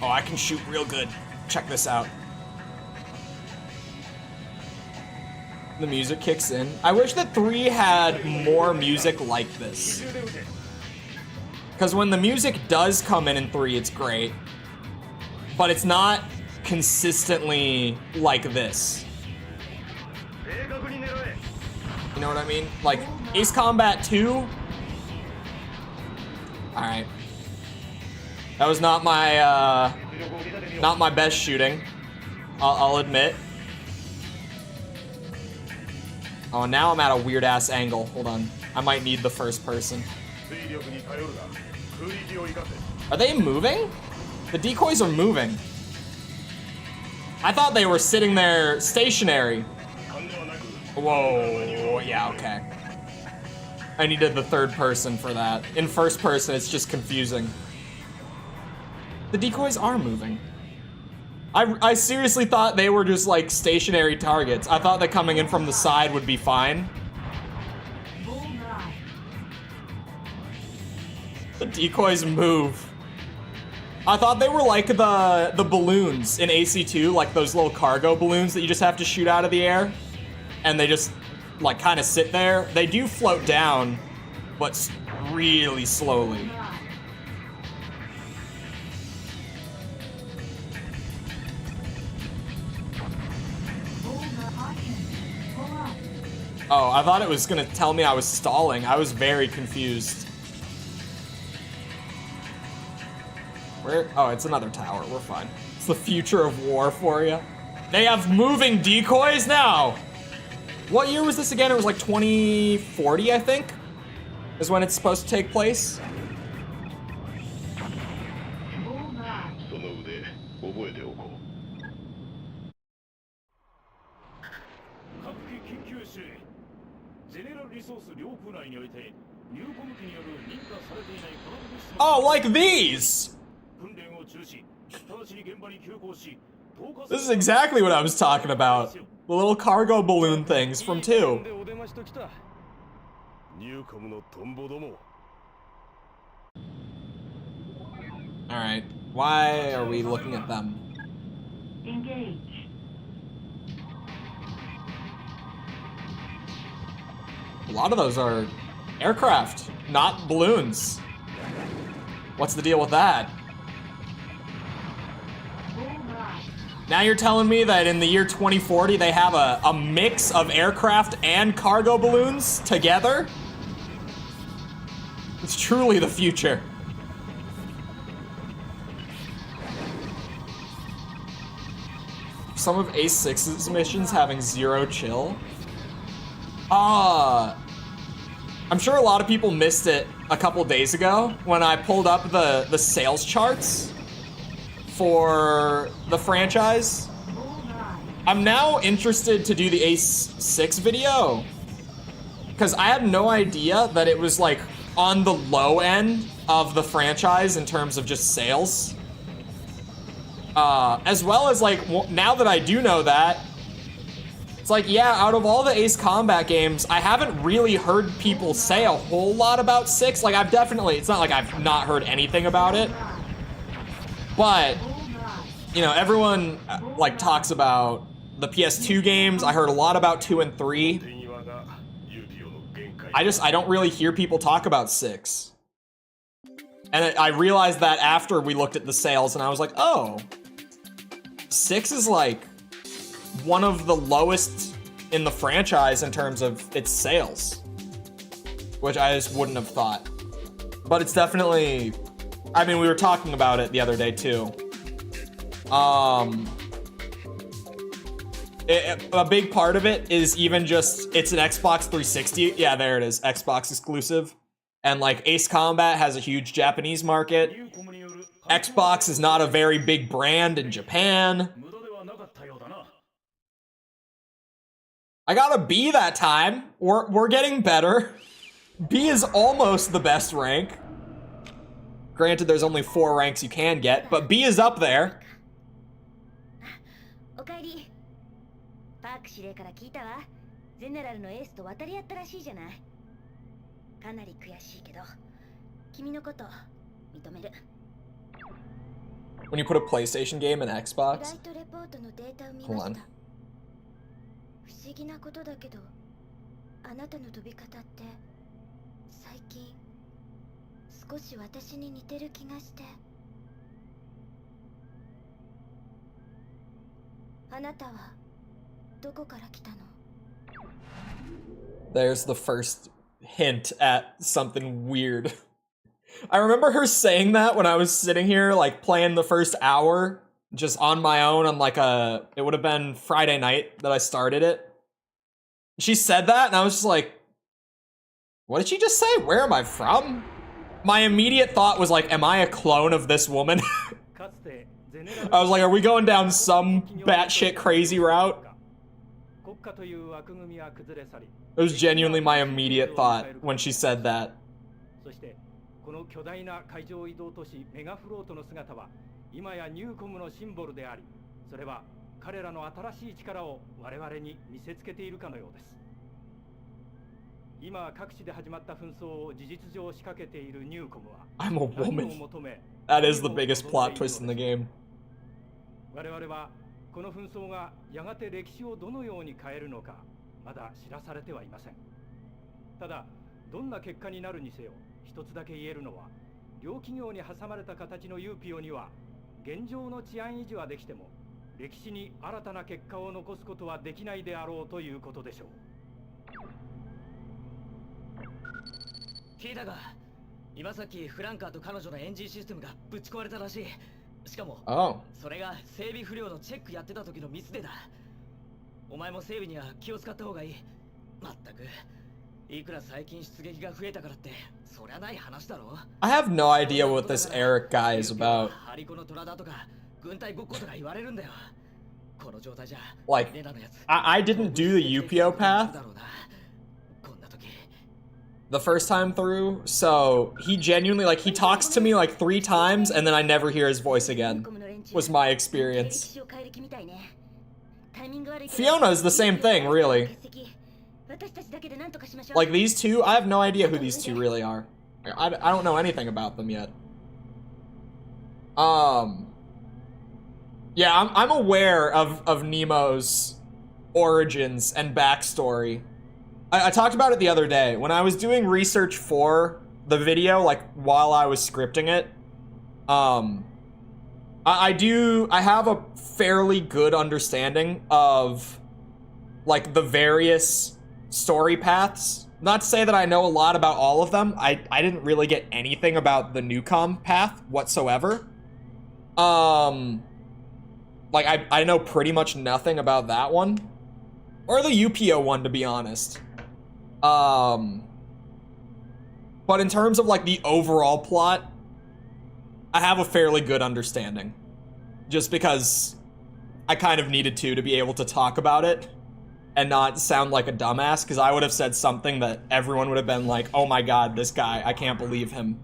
Oh, I can shoot real good. Check this out. The music kicks in. I wish that 3 had more music like this. Because when the music does come in 3, it's great. But it's not consistently like this. You know what I mean? Like, Ace Combat 2? Alright. That was not my best shooting. I'll admit. Oh, now I'm at a weird ass angle. Hold on. I might need the first person. Are they moving? The decoys are moving. I thought they were sitting there stationary. Whoa, yeah, okay. I needed the third person for that. In first person, it's just confusing. The decoys are moving. I seriously thought they were just like stationary targets. I thought that coming in from the side would be fine. The decoys move. I thought they were like the balloons in AC2, like those little cargo balloons that you just have to shoot out of the air. And they just like kind of sit there. They do float down, but really slowly. Oh, I thought it was gonna tell me I was stalling. I was very confused. Where? Oh, it's another tower. We're fine. It's the future of war for you. They have moving decoys now. What year was this again? It was like 2040, I think, is when it's supposed to take place. Oh, like these! This is exactly what I was talking about. The little cargo balloon things from 2. Alright, why are we looking at them? Engage. A lot of those are aircraft, not balloons. What's the deal with that? Now you're telling me that in the year 2040 they have a mix of aircraft and cargo balloons together? It's truly the future. Some of Ace 6's missions having 0 chill. I'm sure a lot of people missed it a couple days ago when I pulled up the sales charts for the franchise. I'm now interested to do the Ace 6 video because I had no idea that it was like on the low end of the franchise in terms of just sales. As well as like, now that I do know that, it's like, yeah, out of all the Ace Combat games, I haven't really heard people say a whole lot about 6. Like, I've definitely, it's not like I've not heard anything about it. But, you know, everyone, like, talks about the PS2 games. I heard a lot about 2 and 3. I don't really hear people talk about 6. And I realized that after we looked at the sales, and I was like, oh, 6 is like one of the lowest in the franchise in terms of its sales, which I just wouldn't have thought. But it's definitely, I mean, we were talking about it the other day too. A big part of it is even just, it's an Xbox 360. Yeah, there it is, Xbox exclusive. And like Ace Combat has a huge Japanese market. Xbox is not a very big brand in Japan. I got a B that time. We're getting better. B is almost the best rank. Granted, there's only 4 ranks you can get, but B is up there. おかえり。パーク司令から聞いたわ。ゼネラルのエースと渡り合ったらしいじゃない。かなり悔しいけど、君のこと認める。When you put a PlayStation game in Xbox? フライトレポートのデータを見 Hold まし on. た。不思議なことだけど、あなたの飛び方って最近少し私に似てる気がして。あなたはどこから来たの？ There's the first hint at something weird. I remember her saying that when I was sitting here, like, playing the first hour, just on my own on, like, it would have been Friday night that I started it. She said that, and I was just like, what did she just say? Where am I from? My immediate thought was like, am I a clone of this woman? I was like, are we going down some batshit crazy route? It was genuinely my immediate thought when she said that. そしてこの巨大な海上移動都市メガフロートの姿は今やニューコムのシンボルであり、それは彼らの新しい力を我々に見せつけているかのようです。今各地で始まった紛争を事実上仕掛けているニューコムは I'm a woman. That is the biggest plot twist in the game. 我々はこの紛争がやがて歴史をどのように変えるのかまだ知らされてはいません。ただどんな結果になるにせよ一つだけ言えるのは両企業に挟まれた形のユーピオには現状の治安維持はできても歴史に新たな結果を残すことはできないであろうということでしょう。聞いたが、今さっきフランカーと彼女のエンジンシステムがぶち壊れたらしい。しかも、それが整備不良のチェックやってた時のミスでだ。お前も整備には気を使った方がいい。まったく、いくら最近出撃が増えたからって、そりゃない話だろ。I have no idea what this Eric guy is about. ハリコの虎だとか、軍隊ごっことか言われるんだよ。この状態じゃ、 Like, I didn't do the UPO path the first time through, so he genuinely, like, he talks to me like 3 times and then I never hear his voice again, was my experience. Fiona is the same thing, really. Like, these two, I have no idea who these two really are. I don't know anything about them yet. Yeah, I'm aware of Nemo's origins and backstory. I talked about it the other day. When I was doing research for the video, like, while I was scripting it, I have a fairly good understanding of, like, the various story paths. Not to say that I know a lot about all of them. I didn't really get anything about the Newcom path whatsoever. Like, I know pretty much nothing about that one. Or the UPO one, to be honest. But in terms of, like, the overall plot, I have a fairly good understanding. Just because I kind of needed to be able to talk about it and not sound like a dumbass, because I would have said something that everyone would have been like, oh my god, this guy, I can't believe him.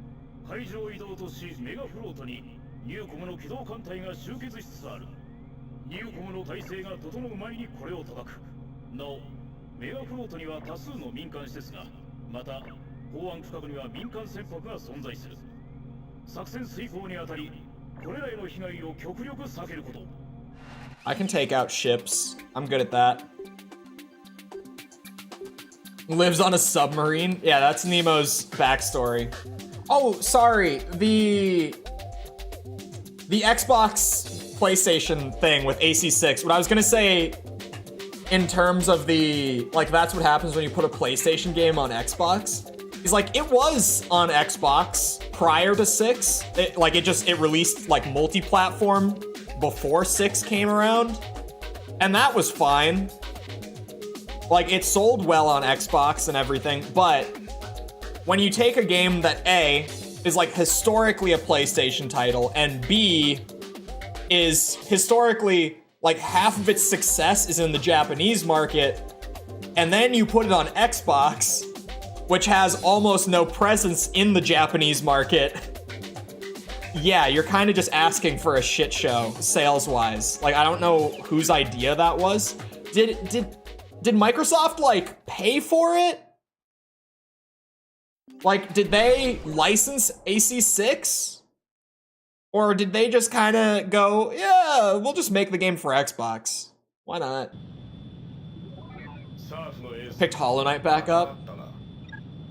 メガフロートには多数の民間施設が、また港湾区画には民間船舶が存在する。作戦遂行にあたり、これらへの被害を極力避けること。I can take out ships. I'm good at that. Lives on a submarine? Yeah, that's Nemo's backstory. Oh, sorry. The Xbox PlayStation thing with AC6. What I was gonna say, in terms of the, like, that's what happens when you put a PlayStation game on Xbox, is, like, it was on Xbox prior to 6. It released, like, multi-platform before 6 came around, and that was fine. Like, it sold well on Xbox and everything, but when you take a game that A, is, like, historically a PlayStation title, and B, is historically, like, half of its success is in the Japanese market, and then you put it on Xbox, which has almost no presence in the Japanese market, yeah, you're kind of just asking for a shit show, sales-wise. Like, I don't know whose idea that was. Did Microsoft, like, pay for it? Like, did they license AC6? Or did they just kind of go, yeah, we'll just make the game for Xbox. Why not? Picked Hollow Knight back up.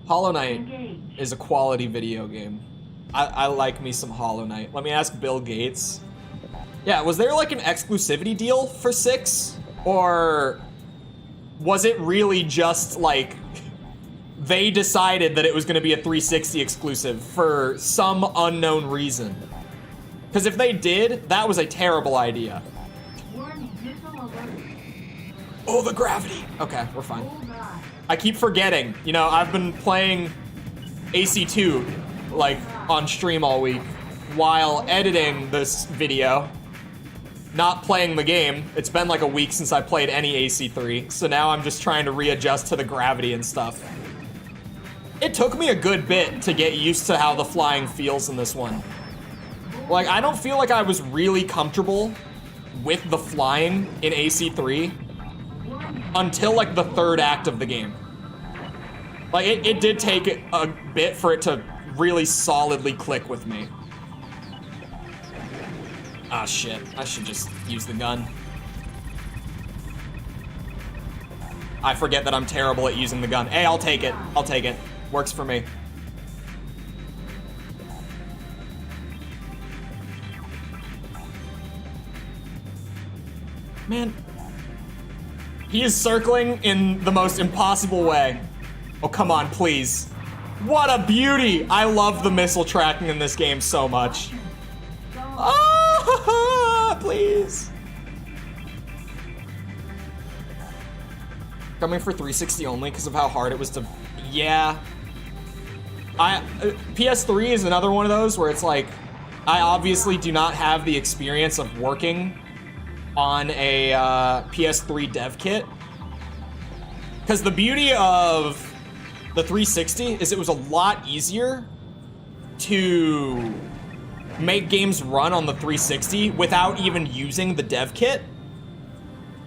Hollow Knight is a quality video game. I like me some Hollow Knight. Let me ask Bill Gates. Yeah, was there like an exclusivity deal for 6? Or was it really just like they decided that it was going to be a 360 exclusive for some unknown reason? Because if they did, that was a terrible idea. Oh, the gravity. Okay, we're fine. I keep forgetting. You know, I've been playing AC2 like on stream all week while editing this video, not playing the game. It's been like a week since I played any AC3, so now I'm just trying to readjust to the gravity and stuff. It took me a good bit to get used to how the flying feels in this one. Like, I don't feel like I was really comfortable with the flying in AC3 until like the third act of the game. Like, it did take a bit for it to really solidly click with me. Ah, shit. I should just use the gun. I forget that I'm terrible at using the gun. Hey, I'll take it. I'll take it. Works for me. Man. He is circling in the most impossible way. Oh, come on, please. What a beauty! I love the missile tracking in this game so much. Ah, please. Coming for 360 only because of how hard it was to... Yeah. PS3 is another one of those where it's like, I obviously do not have the experience of working on a PS3 dev kit. Because the beauty of the 360 is it was a lot easier to make games run on the 360 without even using the dev kit.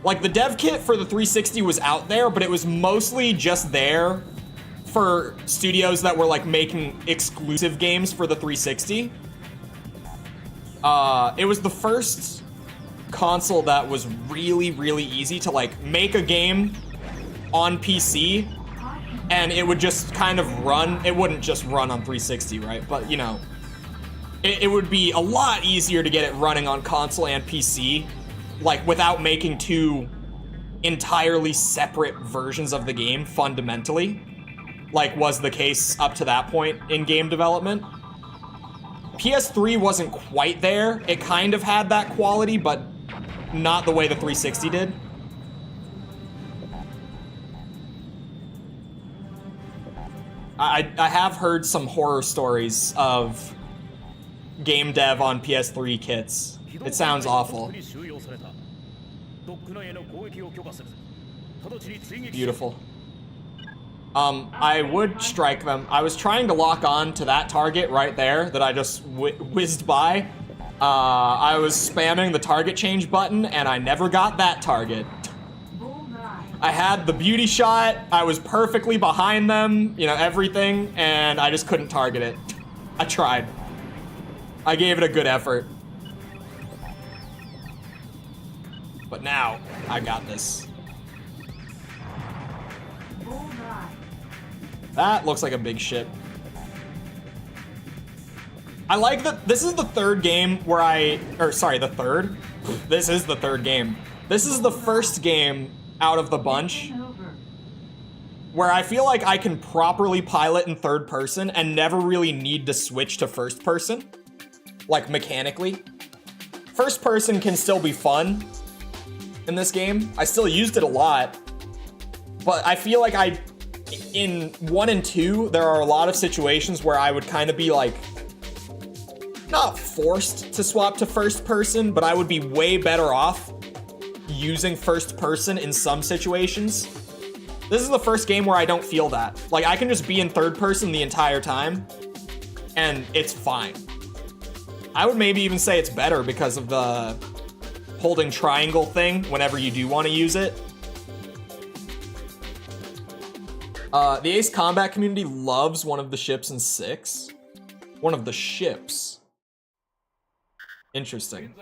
Like, the dev kit for the 360 was out there, but it was mostly just there for studios that were like making exclusive games for the 360. It was the first console that was really, really easy to like make a game on PC and it would just kind of run. It wouldn't just run on 360, right? But you know, it would be a lot easier to get it running on console and PC, like without making two entirely separate versions of the game fundamentally, like was the case up to that point in game development. PS3 wasn't quite there. It kind of had that quality, but not the way the 360 did. I have heard some horror stories of game dev on PS3 kits. It sounds awful. Beautiful. I would strike them. I was trying to lock on to that target right there that I just whizzed by. I was spamming the target change button and I never got that target. I had the beauty shot, I was perfectly behind them, you know, everything, and I just couldn't target it. I tried. I gave it a good effort. But now, I got this. That looks like a big ship. I like that this is the third game where This is the third game. This is the first game out of the bunch where I feel like I can properly pilot in third person and never really need to switch to first person, like mechanically. First person can still be fun in this game. I still used it a lot, but I feel like in 1 and 2, there are a lot of situations where I would kind of be like, not forced to swap to first person, but I would be way better off using first person in some situations. This is the first game where I don't feel that. Like, I can just be in third person the entire time, and it's fine. I would maybe even say it's better because of the holding triangle thing whenever you do want to use it. The Ace Combat community loves one of the ships in 6. One of the ships. Interesting.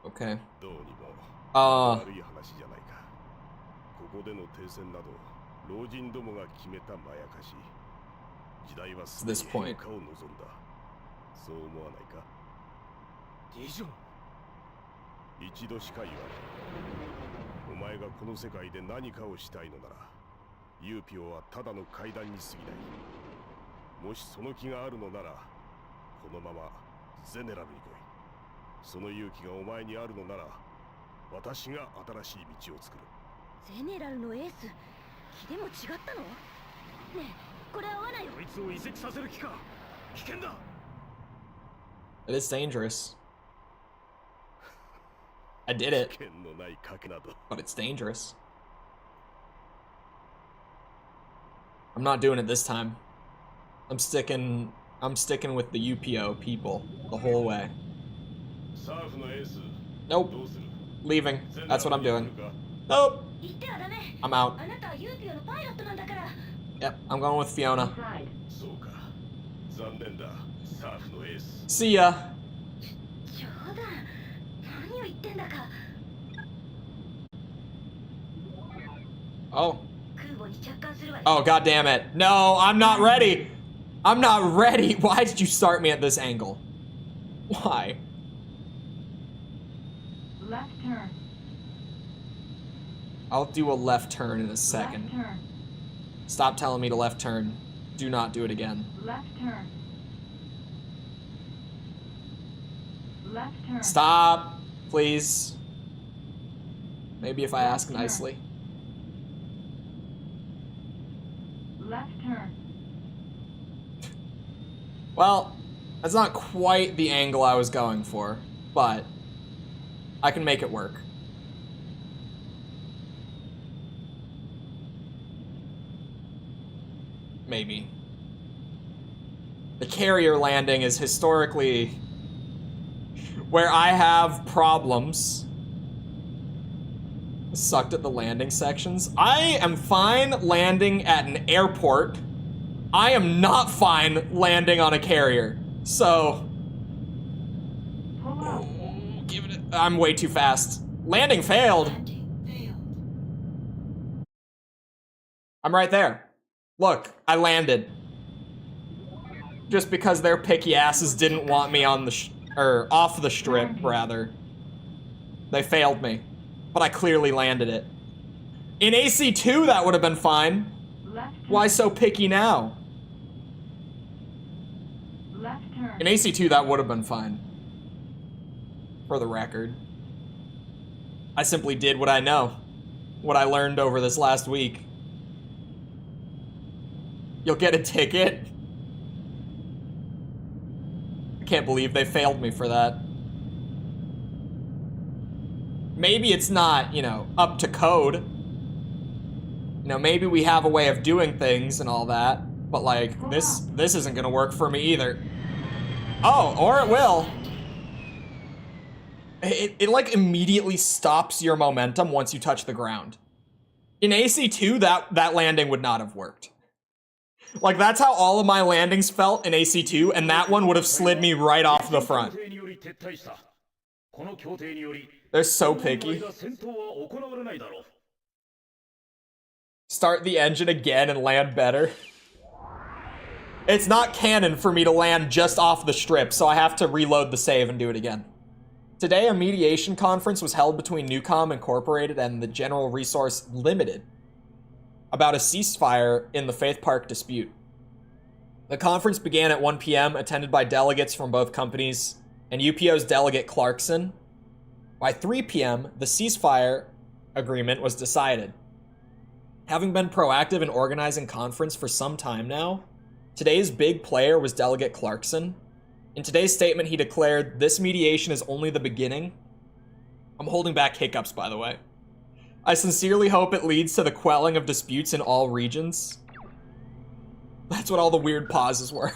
Okay. To this point. お前がこの世界で何かをしたいのなら、ユーピオはただの階段に過ぎない。もしその気があるのなら、このままゼネラルに来い。その勇気がお前にあるのなら、私が新しい道を作る。ゼネラルのエース、気でも違ったの？ねえ、これ合わないよ。こいつを移籍させる気か。危険だ。It is dangerous. I did it, 危険のない賭けなど。 but it's dangerous. I'm not doing it this time. I'm sticking with the UPO people the whole way. サーフのエース、 Nope. どうする？ Leaving. That's what I'm doing. ゼネラルに来るか？ Nope. 言ってはダメ。 I'm out. あなたはユーピオのパイロットなんだから。 Yep, I'm going with Fiona. Side. そうか。残念だ。サーフのエース。 See ya. 冗談。何を言ってんだか。 Oh. 空母に着艦するわよ。 Oh, god damn it. No, I'm not ready. I'm not ready. Why did you start me at this angle? Why? Left turn. I'll do a left turn in a second. Left turn. Stop telling me to left turn. Do not do it again. Left turn. Left turn. Stop, please. Maybe if I ask nicely. Left turn. Well, that's not quite the angle I was going for, but I can make it work. Maybe. The carrier landing is historically where I have problems. Sucked at the landing sections. I am fine landing at an airport. I am not fine landing on a carrier. So, Pull out. give it. I'm way too fast. Landing failed. I'm right there. Look, I landed. Just because their picky asses didn't want me on the or off the strip, rather. They failed me, but I clearly landed it. In AC2, that would have been fine. Left turn. Why so picky now? Left turn. In AC2, that would have been fine. For the record. I simply did what I know. What I learned over this last week. You'll get a ticket. I can't believe they failed me for that. Maybe it's not, you know, up to code. You know, maybe we have a way of doing things and all that, but like, this isn't gonna work for me either. Oh, or it will. It like immediately stops your momentum once you touch the ground. In AC2, that landing would not have worked. Like, that's how all of my landings felt in AC2, and that one would have slid me right off the front. They're so picky. Start the engine again and land better. It's not canon for me to land just off the strip, so I have to reload the save and do it again. Today, a mediation conference was held between Newcom Incorporated and the General Resource Limited about a ceasefire in the Faith Park dispute. The conference began at 1 p.m., attended by delegates from both companies and UPO's delegate Clarkson. By 3 p.m., the ceasefire agreement was decided. Having been proactive in organizing conference for some time now, today's big player was Delegate Clarkson. In today's statement, he declared, "This mediation is only the beginning." I'm holding back hiccups, by the way. "I sincerely hope it leads to the quelling of disputes in all regions." That's what all the weird pauses were.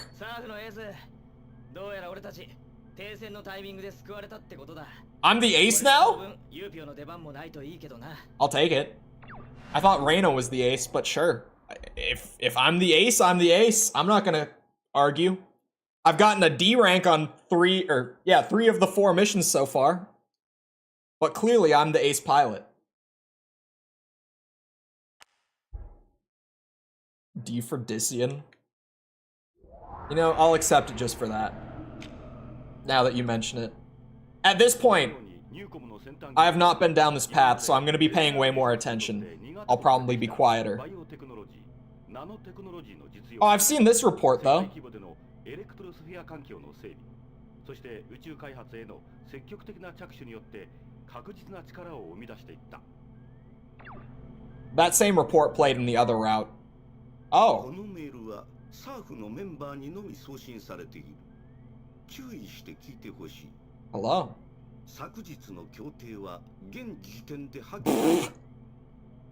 I'm the ace now? I'll take it. I thought Reyna was the ace, but sure. If I'm the ace, I'm the ace. I'm not gonna argue. I've gotten a D rank on 3 of the 4 missions so far. But clearly I'm the ace pilot. D for Dissian. You know, I'll accept it just for that. Now that you mention it. At this point, I have not been down this path, so I'm going to be paying way more attention. I'll probably be quieter. Oh, I've seen this report, though. エレクトロスフィア環境の整備、そして宇宙開発への積極的な着手によって確実な力を生み出していった。 That same report played in the other route. こ Oh. のメールはサーフのメンバーにのみ送信されている。注意して聞いてほしい。 Hello. 昨日の協定は現時点で破棄。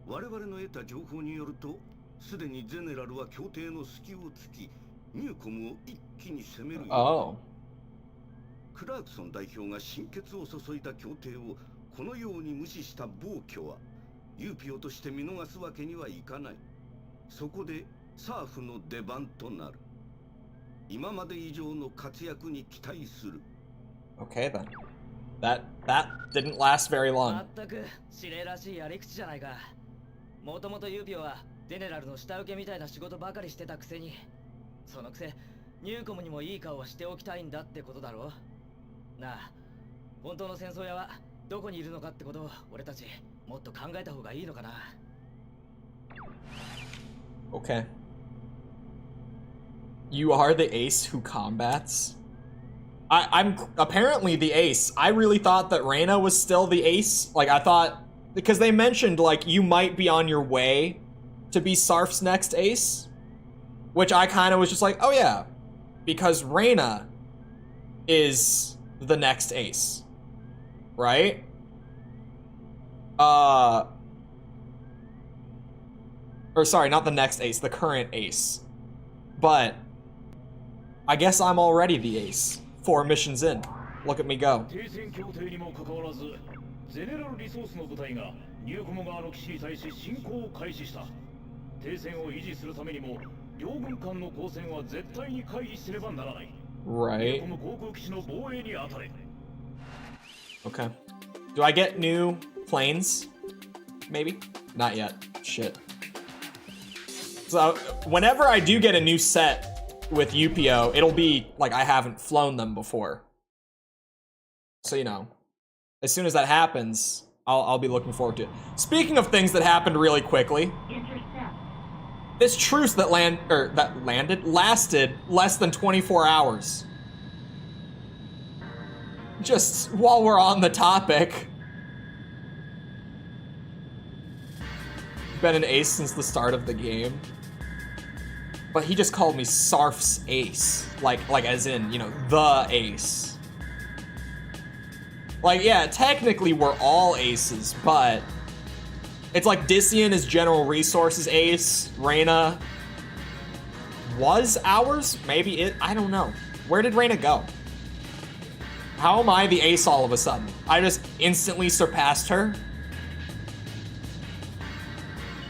我々の得た情報によると、すでにゼネラルは協定の隙を突き、ニューコムを一気に攻めるようだ。 Oh. クラークソン代表が心血を注いだ協定をこのように無視した暴挙は、ユーピオとして見逃すわけにはいかない。そこでサーフの出番となる。今まで以上の活躍に期待する。 Okay then. That didn't last very long. 全く指令らしいやり口じゃないか。もともとユーピオはゼネラルの下請けみたいな仕事ばかりしてたくせに、そのくせニューコムにもいい顔をしておきたいんだってことだろ。なあ、本当の戦争屋はどこにいるのかってことを俺たちもっと考えた方がいいのかな。 Okay. You are the ace who combats? I'm apparently the ace. I really thought that Reina was still the ace. Like, I thought... Because they mentioned, like, you might be on your way to be Sarf's next ace. Which I kind of was just like, oh yeah. Because Reina is the next ace. Right? Or sorry, not the next ace, the current ace. But I guess I'm already the ace. 4 missions in. Look at me go. 停戦協定にもかかわらず、ゼネラルリソースの部隊がニューコム側の基地に対し侵攻を開始した。停戦を維持するためにも、両軍間の交戦は絶対に回避すればならない。ニュ Right. ーコム航空基地の防衛に当たれ。 Okay. Do I get new planes? Maybe? Not yet. Shit. So, whenever I do get a new set with UPO, it'll be like I haven't flown them before. So, you know, as soon as that happens, I'll be looking forward to it. Speaking of things that happened really quickly, this truce that lasted less than 24 hours. Just while we're on the topic. Been an ace since the start of the game. But he just called me Sarf's ace. Like as in, you know, the ace. Like, yeah, technically we're all aces, but it's like Dissian is General Resources ace. Reina was ours? Maybe it, I don't know. Where did Reina go? How am I the ace all of a sudden? I just instantly surpassed her?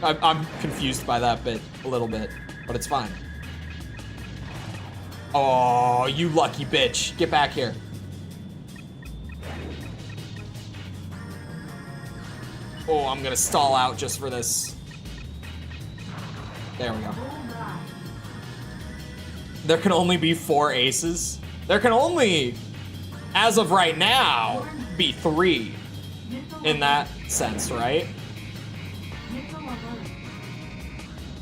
I'm confused by that bit, a little bit, but it's fine. Oh, you lucky bitch. Get back here. Oh, I'm gonna stall out just for this. There we go. There can only be 4 aces. There can only, as of right now, be 3 in that sense, right?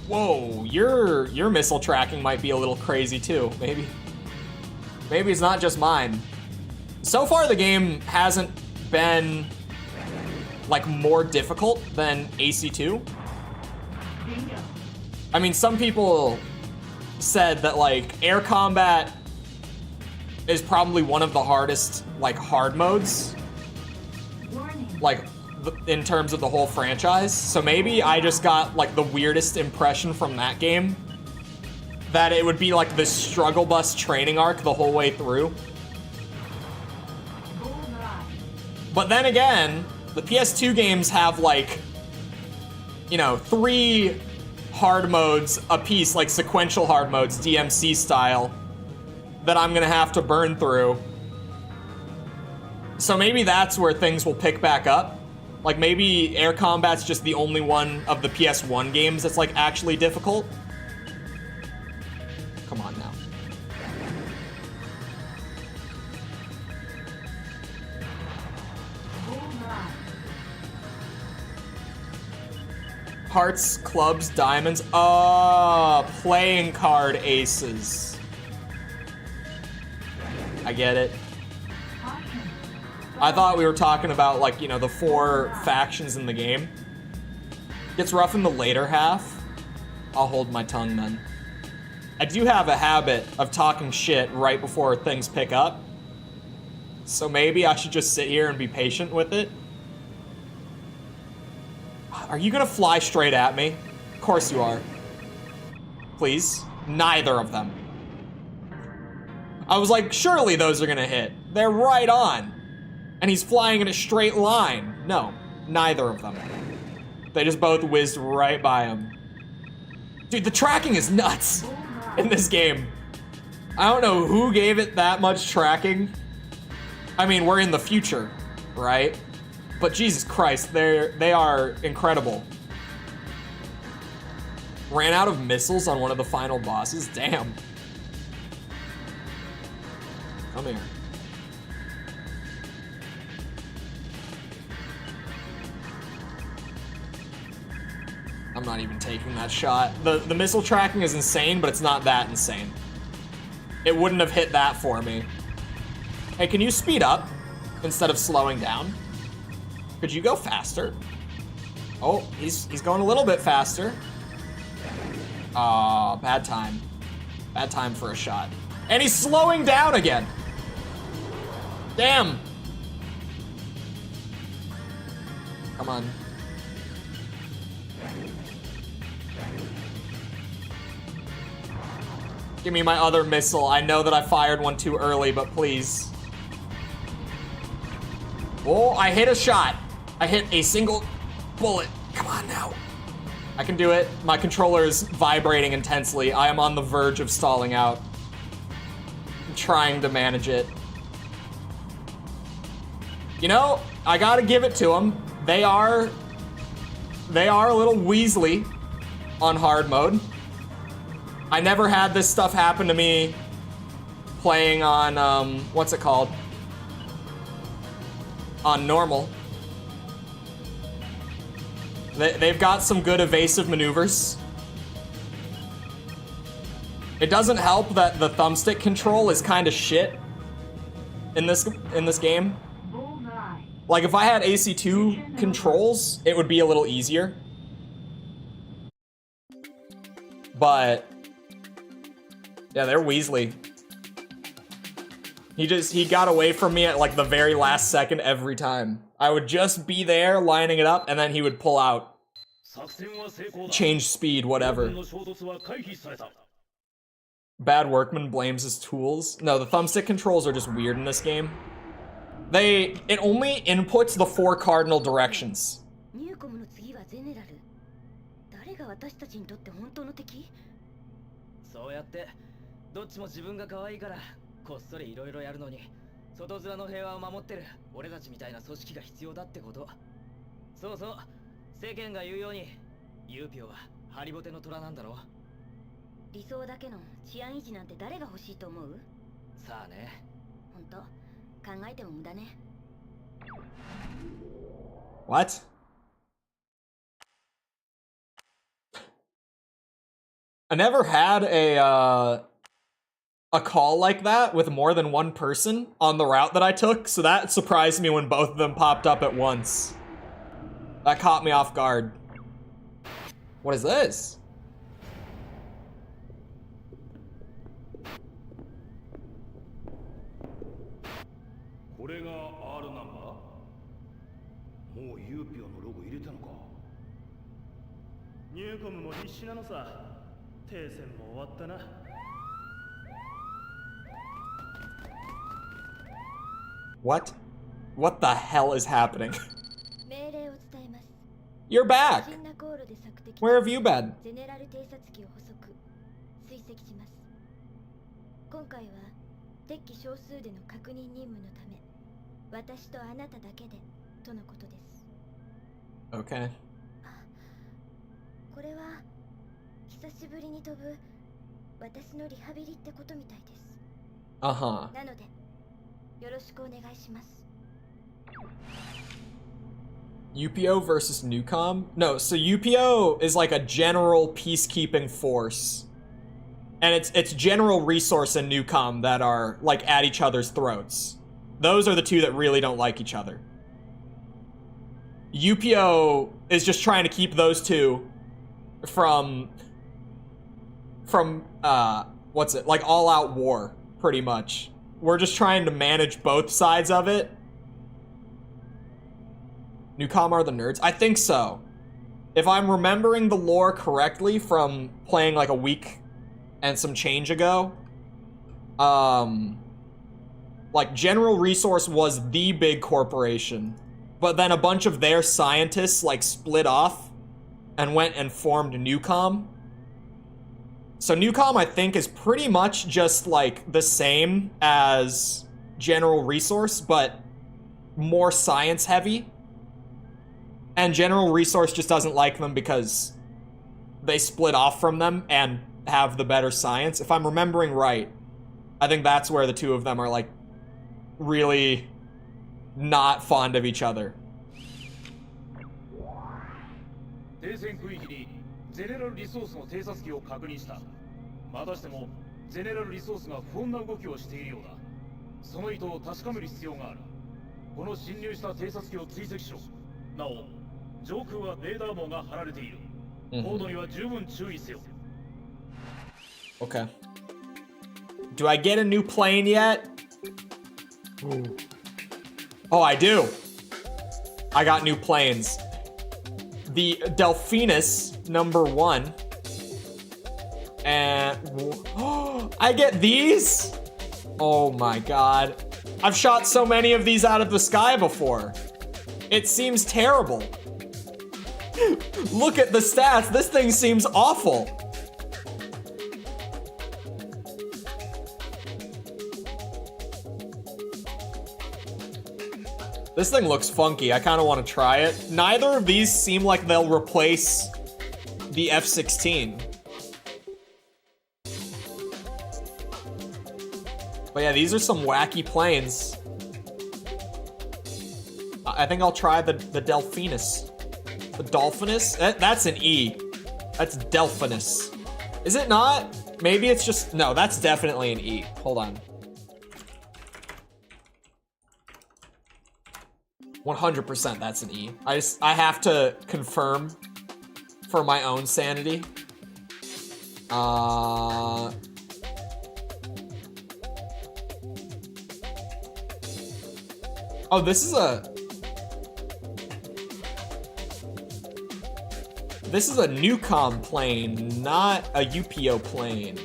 Whoa, your missile tracking might be a little crazy too. Maybe it's not just mine. So far the game hasn't been like more difficult than AC2. I mean, some people said that like air combat is probably one of the hardest like hard modes, like in terms of the whole franchise. So maybe I just got like the weirdest impression from that game, that it would be like this struggle bus training arc the whole way through. But then again, the PS2 games have like, you know, 3 hard modes a piece, like sequential hard modes, DMC style, that I'm gonna have to burn through. So maybe that's where things will pick back up. Like maybe air combat's just the only one of the PS1 games that's like actually difficult. Come on now. Hearts, clubs, diamonds. Playing card aces. I get it. I thought we were talking about, like, you know, the 4 factions in the game. Gets rough in the later half. I'll hold my tongue then. I do have a habit of talking shit right before things pick up. So maybe I should just sit here and be patient with it. Are you gonna fly straight at me? Of course you are. Please. Neither of them. I was like, surely those are gonna hit. They're right on. And he's flying in a straight line. No, neither of them. They just both whizzed right by him. Dude, the tracking is nuts in this game. I don't know who gave it that much tracking. I mean, we're in the future, right? But Jesus Christ, they are incredible. Ran out of missiles on one of the final bosses? Damn. Come here. I'm not even taking that shot. The missile tracking is insane, but it's not that insane. It wouldn't have hit that for me. Hey, can you speed up instead of slowing down? Could you go faster? Oh, he's going a little bit faster. Aw, bad time. Bad time for a shot. And he's slowing down again. Damn. Come on. Give me my other missile. I know that I fired one too early, but please. Oh, I hit a shot. I hit a single bullet. Come on now. I can do it. My controller is vibrating intensely. I am on the verge of stalling out. I'm trying to manage it. You know, I gotta give it to them. They are a little Weasley on hard mode. I never had this stuff happen to me playing on, what's it called? On normal. They've got some good evasive maneuvers. It doesn't help that the thumbstick control is kind of shit in this game. Like, if I had AC2 controls, it would be a little easier. But yeah, they're Weasley. He got away from me at like the very last second every time. I would just be there lining it up and then he would pull out. Change speed, whatever. Bad workman blames his tools. No, the thumbstick controls are just weird in this game. It only inputs the 4 cardinal directions.そうやってどっちも自分が可愛いからこっそりいろいろやるのに外面の平和を守ってる俺たちみたいな組織が必要だってこと。そうそう、世間が言うようにユーピオはハリボテの虎なんだろ。理想だけの治安維持なんて誰が欲しいと思う？さあね。本当考えても無駄ね。What? I never had a call like that with more than one person on the route that I took, so that surprised me when both of them popped up at once. That caught me off guard. What is this? What? What the hell is happening? You're back! Where have you been? 今回は敵機少数での確認任務のため私とあなただけでとのことです。 Okay. これは久しぶりに飛ぶ私のリハビリってことみたいです。なのでよろしくお願いします。UPO versus Newcom? No, so UPO is like a general peacekeeping force. And it's General Resource and Newcom that are like at each other's throats. Those are the two that really don't like each other. UPO is just trying to keep those two from what's it? Like all-out war, pretty much. We're just trying to manage both sides of it. Newcom are the nerds? I think so. If I'm remembering the lore correctly from playing like a week and some change ago, like General Resource was the big corporation, but then a bunch of their scientists like split off and went and formed Newcom. So Newcom, I think, is pretty much just like the same as General Resource, but more science heavy. And General Resource just doesn't like them because they split off from them and have the better science. If I'm remembering right, I think that's where the two of them are like really not fond of each other. 停戦区域にゼネラルリソースの偵察機を確認した。またしてもゼネラルリソースが不穏な動きをしているようだ。その意図を確かめる必要がある。この侵入した偵察機を追跡しろ。なお、上空はレーダー網が張られている。高度には十分注意せよ。Okay. Do I get a new plane yet? Oh, I do. I got new planes. The Delphinus #1. And I get these? Oh my god. I've shot so many of these out of the sky before. It seems terrible. Look at the stats. This thing seems awful. This thing looks funky. I kind of want to try it. Neither of these seem like they'll replace the F-16. But yeah, these are some wacky planes. I think I'll try the Delphinus. The Dolphinus? That's an E. That's Delphinus. Is it not? Maybe it's just... No, that's definitely an E. Hold on. 100% that's an E. I have to confirm for my own sanity. Oh, this is a Newcom plane, not a UPO plane.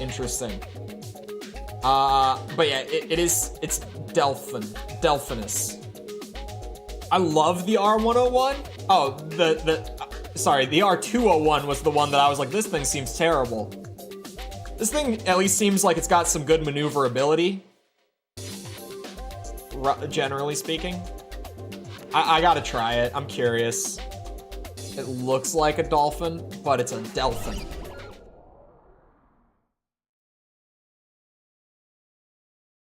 Interesting. But yeah, it's Delphinus. I love the R101. Oh, sorry, the R201 was the one that I was like, this thing seems terrible. This thing at least seems like it's got some good maneuverability, generally speaking. I gotta try it, I'm curious. It looks like a dolphin, but it's a Delphin.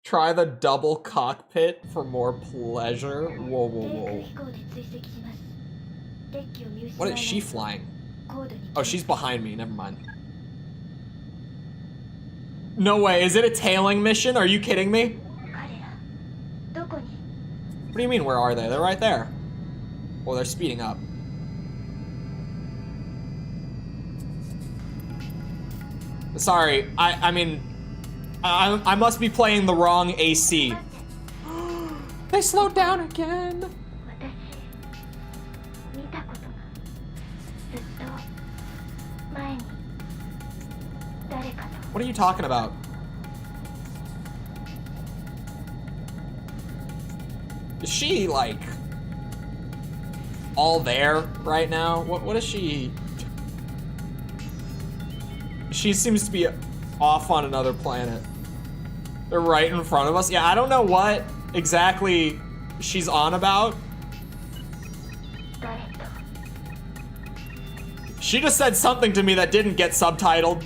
Try the double cockpit for more pleasure. Whoa, whoa, whoa. What is she flying? Oh, she's behind me. Never mind. No way. Is it a tailing mission? Are you kidding me? What do you mean, where are they? They're right there. Oh, they're speeding up. Sorry. I mean... I must be playing the wrong AC. They slowed down again. What are you talking about? Is she, like, all there right now? What is she? She seems to be off on another planet. They're right in front of us. Yeah, I don't know what exactly she's on about. She just said something to me that didn't get subtitled.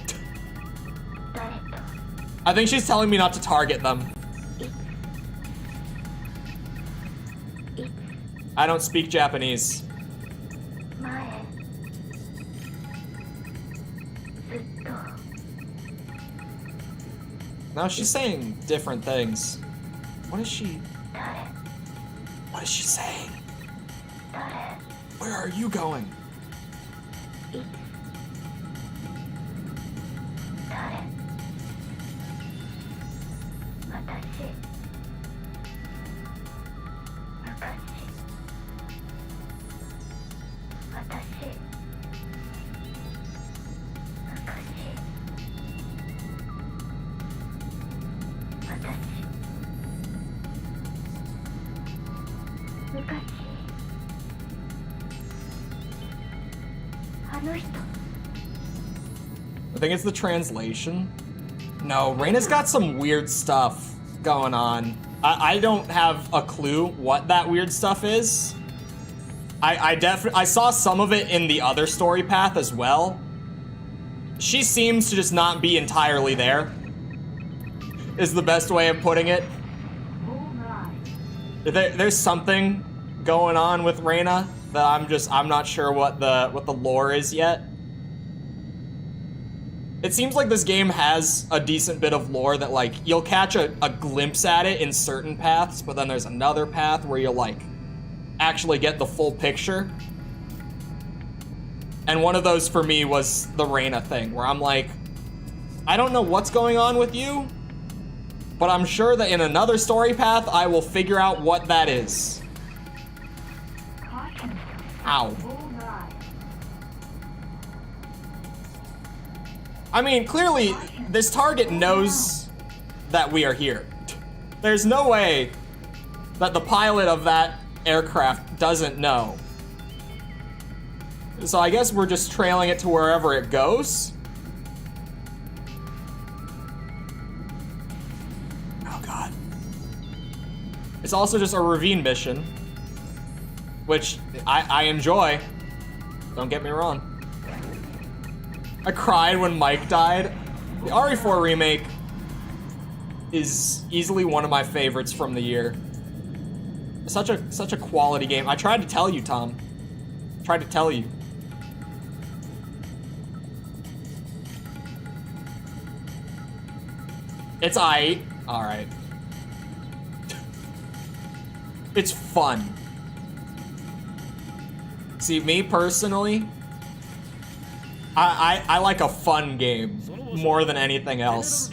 I think she's telling me not to target them. I don't speak Japanese. 前ずっと No, she's saying different things. What is she? What is she saying? Where are you going? あの人 I think it's the translation. No, Reina's got some weird stuff going on. I don't have a clue what that weird stuff is. I saw some of it in the other story path as well. She seems to just not be entirely there, is the best way of putting it. There's something going on with Reina that I'm not sure what the lore is yet. It seems like this game has a decent bit of lore that, like, you'll catch a glimpse at it in certain paths, but then there's another path where you'll, like, actually get the full picture. And one of those for me was the Reina thing, where I'm like, I don't know what's going on with you, but I'm sure that in another story path, I will figure out what that is. Ow. I mean, clearly, this target knows that we are here. There's no way that the pilot of that aircraft doesn't know. So I guess we're just trailing it to wherever it goes. Oh god. It's also just a ravine mission, which I enjoy. Don't get me wrong. I cried when Mike died. The RE4 remake is easily one of my favorites from the year. Such a quality game. I tried to tell you, Tom. Tried to tell you. It's aight. Alright. It's fun. See, me personally, I like a fun game more than anything else.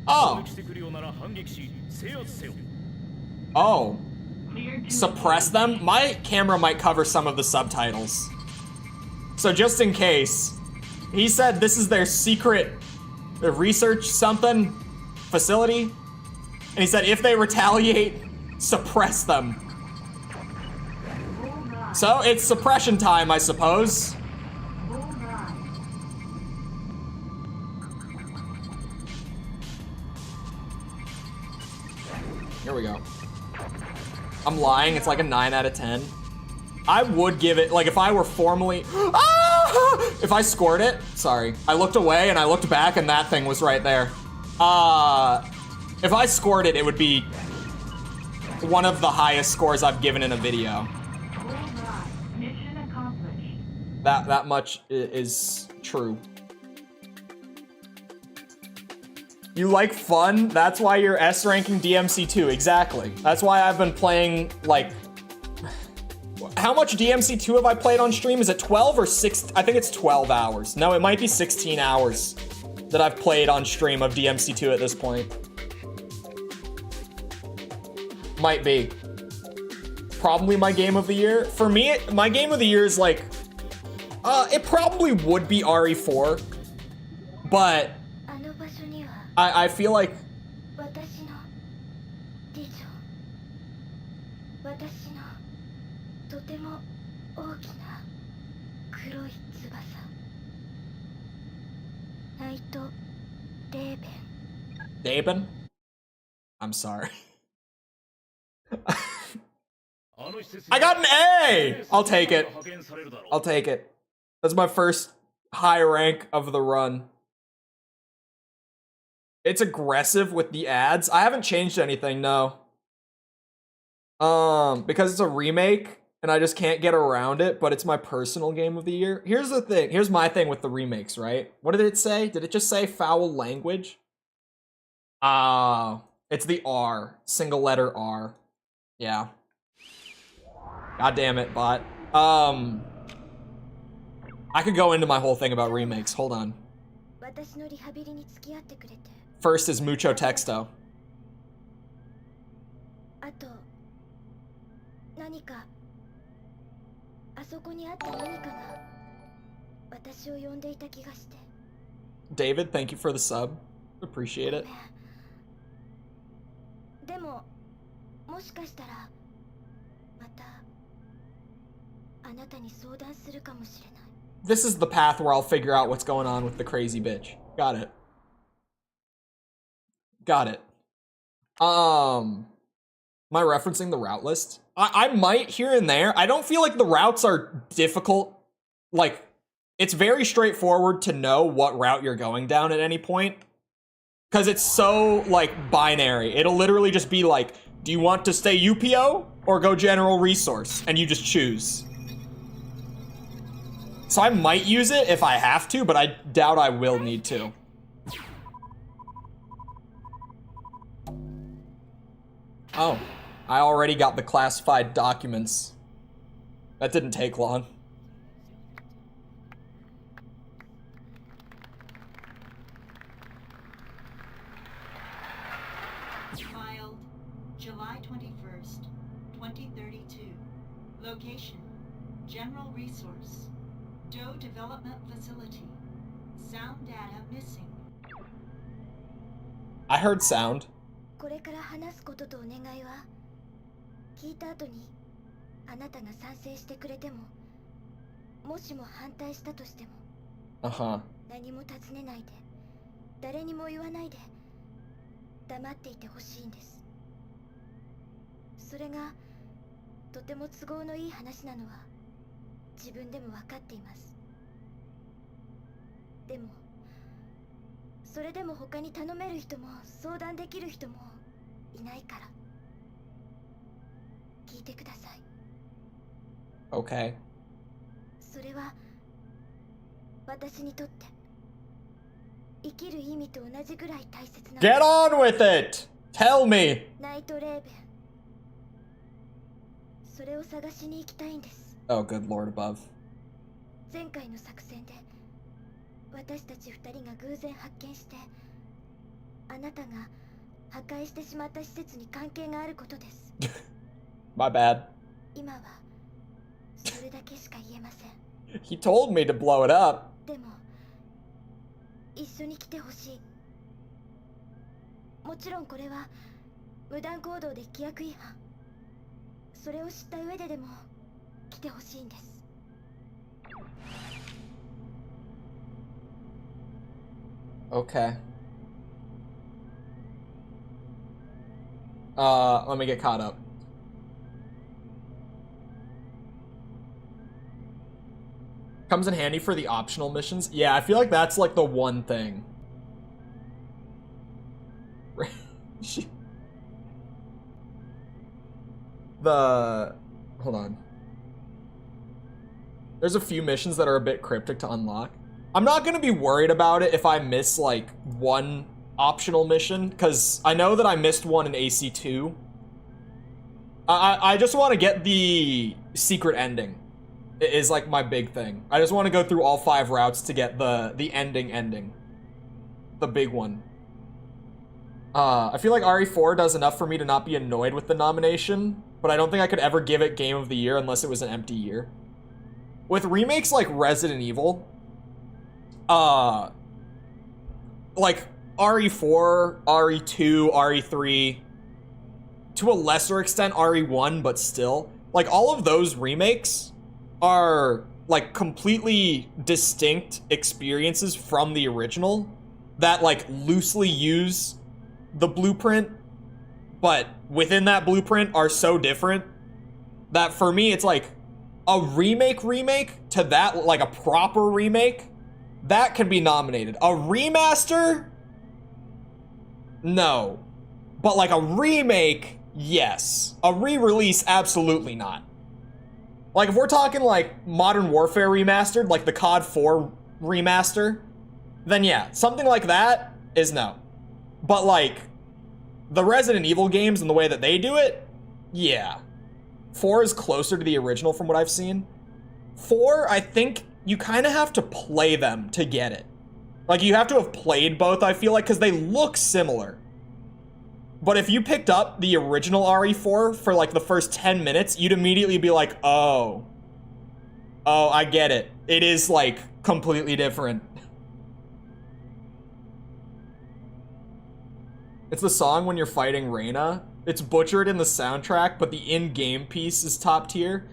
Oh. Oh. Suppress them? My camera might cover some of the subtitles. So just in case, he said this is their secret research something facility. And he said if they retaliate, suppress them. So it's suppression time, I suppose. Here we go. I'm lying, it's like a 9 out of 10. I would give it, like if I were formally, if I scored it, sorry. I looked away and I looked back and that thing was right there. If I scored it, it would be one of the highest scores I've given in a video. That much is true. You like fun? That's why you're S ranking DMC2, exactly. That's why I've been playing, like, how much DMC2 have I played on stream? Is it 12 or 6? I think it's 12 hours. No, it might be 16 hours that I've played on stream of DMC2 at this point. Might be. Probably my game of the year. For me, my game of the year is like, it probably would be RE4, but I feel like Daben? I'm sorry. I got an A! I'll take it. I'll take it. That's my first high rank of the run. It's aggressive with the ads. I haven't changed anything, no. Because it's a remake and I just can't get around it, but it's my personal game of the year. Here's the thing. Here's my thing with the remakes, right? What did it say? Did it just say foul language? It's the R. Single letter R. Yeah. God damn it, bot. I could go into my whole thing about remakes. Hold on. First is mucho texto. あと何かあそこにあった何かが私を呼んでいた気がして。 David, thank you for the sub. Appreciate it. でももしかしたらまたあなたに相談するかもしれない。 This is the path where I'll figure out what's going on with the crazy bitch. Got it. Got it. Am I referencing the route list? I might here and there. I don't feel like the routes are difficult. Like, it's very straightforward to know what route you're going down at any point. Because it's so, like, binary. It'll literally just be like, do you want to stay UPO or go general resource? And you just choose. So I might use it if I have to, but I doubt I will need to. Oh, I already got the classified documents. That didn't take long. Filed July 21st, 2032. Location, General Resource. Doe Development Facility. Sound data missing. I heard sound. これから話すこととお願いは聞いた後にあなたが賛成してくれてももしも反対したとしても何も尋ねないで誰にも言わないで黙っていてほしいんです。それがとても都合のいい話なのは自分でも分かっています。でもそれでも他に頼める人も相談できる人もいないから聞いてください。 Okay. それは私にとって生きる意味と同じぐらい大切な Get on with it! Tell me! ナイトレーベン。それを探しに行きたいんです。 Oh, good lord above. 前回の作戦で私たち二人が偶然発見してあなたが破壊してしまった施設に関係があることです。 My bad. 今はそれだけしか言えません。 He told me to blow it up. でも一緒に来てほしい。もちろんこれは無断行動で規約違反。それを知った上ででも来てほしいんです。 Okay. Let me get caught up. Comes in handy for the optional missions. Yeah, I feel like that's like the one thing. Hold on. There's a few missions that are a bit cryptic to unlock. I'm not gonna be worried about it if I miss like one optional mission, because I know that I missed one in AC2. I just want to get the secret ending. It is like my big thing. I just want to go through all 5 routes to get the ending. The big one. I feel like RE4 does enough for me to not be annoyed with the nomination, but I don't think I could ever give it Game of the Year unless it was an empty year. With remakes like Resident Evil, like RE4, RE2, RE3, to a lesser extent RE1, but still, like all of those remakes are like completely distinct experiences from the original that like loosely use the blueprint, but within that blueprint are so different that for me it's like a remake to that, like a proper remake, that can be nominated. A remaster? No. But like a remake, yes. A re-release, absolutely not. Like, if we're talking, like, Modern Warfare remastered, like the COD 4 remaster, then yeah, something like that is no. But, like, the Resident Evil games and the way that they do it, yeah. 4 is closer to the original from what I've seen. 4, I think you kind of have to play them to get it. Like, you have to have played both, I feel like, because they look similar. But if you picked up the original RE4 for, like, the first 10 minutes, you'd immediately be like, oh. Oh, I get it. It is, like, completely different. It's the song when you're fighting Reyna. It's butchered in the soundtrack, but the in-game piece is top tier.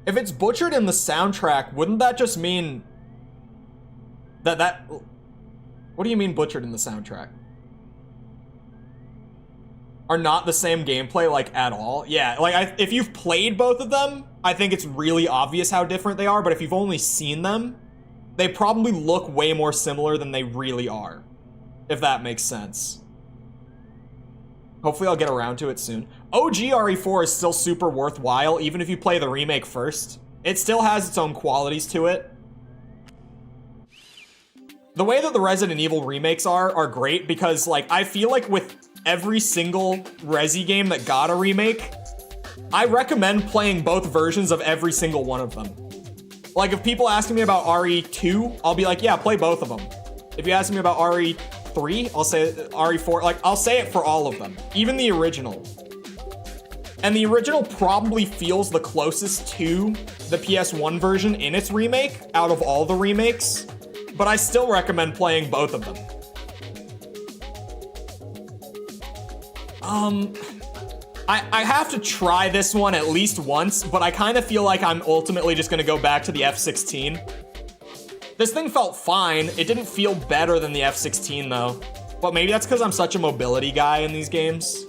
If it's butchered in the soundtrack, wouldn't that just mean that... What do you mean butchered in the soundtrack? Are not the same gameplay, like, at all? Yeah, like, if you've played both of them, I think it's really obvious how different they are, but if you've only seen them, they probably look way more similar than they really are. If that makes sense. Hopefully I'll get around to it soon. OG RE4 is still super worthwhile, even if you play the remake first. It still has its own qualities to it. The way that the Resident Evil remakes are great because, like, I feel like with every single Resi game that got a remake, I recommend playing both versions of every single one of them. Like, if people ask me about RE2, I'll be like, yeah, play both of them. If you ask me about RE3, I'll say RE4. Like, I'll say it for all of them, even the original. And the original probably feels the closest to the PS1 version in its remake out of all the remakes, but I still recommend playing both of them. I have to try this one at least once, but I kind of feel like I'm ultimately just gonna go back to the F16. This thing felt fine. It didn't feel better than the F16 though. But maybe that's because I'm such a mobility guy in these games.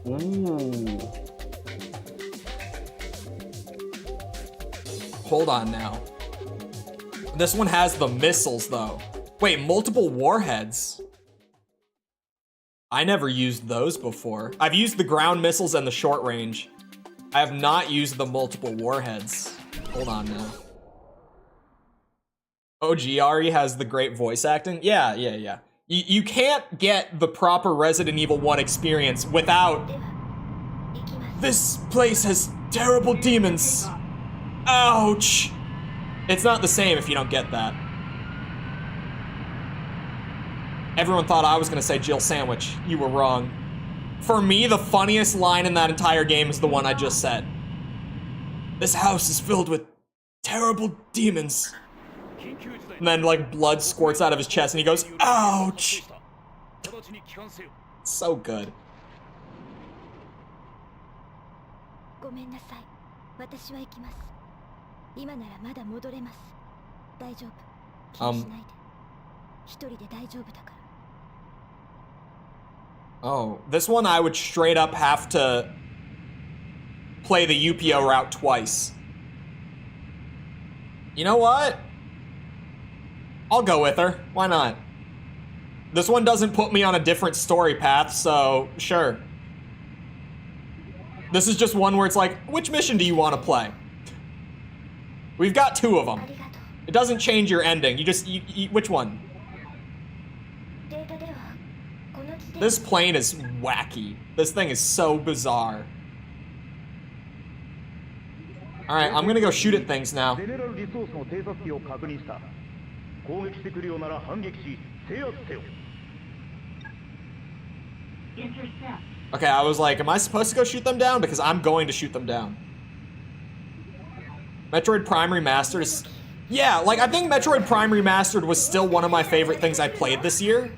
Ooh. Hold on now. This one has the missiles though. Wait, multiple warheads. I never used those before. I've used the ground missiles and the short range. I have not used the multiple warheads. Hold on now. OG RE has the great voice acting. Yeah. You can't get the proper Resident Evil 1 experience without... This place has terrible demons. Ouch. It's not the same if you don't get that. Everyone thought I was gonna say Jill Sandwich. You were wrong. For me, the funniest line in that entire game is the one I just said. This house is filled with terrible demons. And then, like, blood squirts out of his chest and he goes, ouch! So good. Oh, this one I would straight up have to play the UPO route twice. You know what? I'll go with her. Why not? This one doesn't put me on a different story path, so sure. This is just one where it's like, which mission do you want to play? We've got 2 of them. It doesn't change your ending. You just, which one? This plane is wacky. This thing is so bizarre. Alright, I'm gonna go shoot at things now. Okay, I was like, am I supposed to go shoot them down? Because I'm going to shoot them down. Metroid Prime Remastered is... Yeah, like, I think Metroid Prime Remastered was still one of my favorite things I played this year.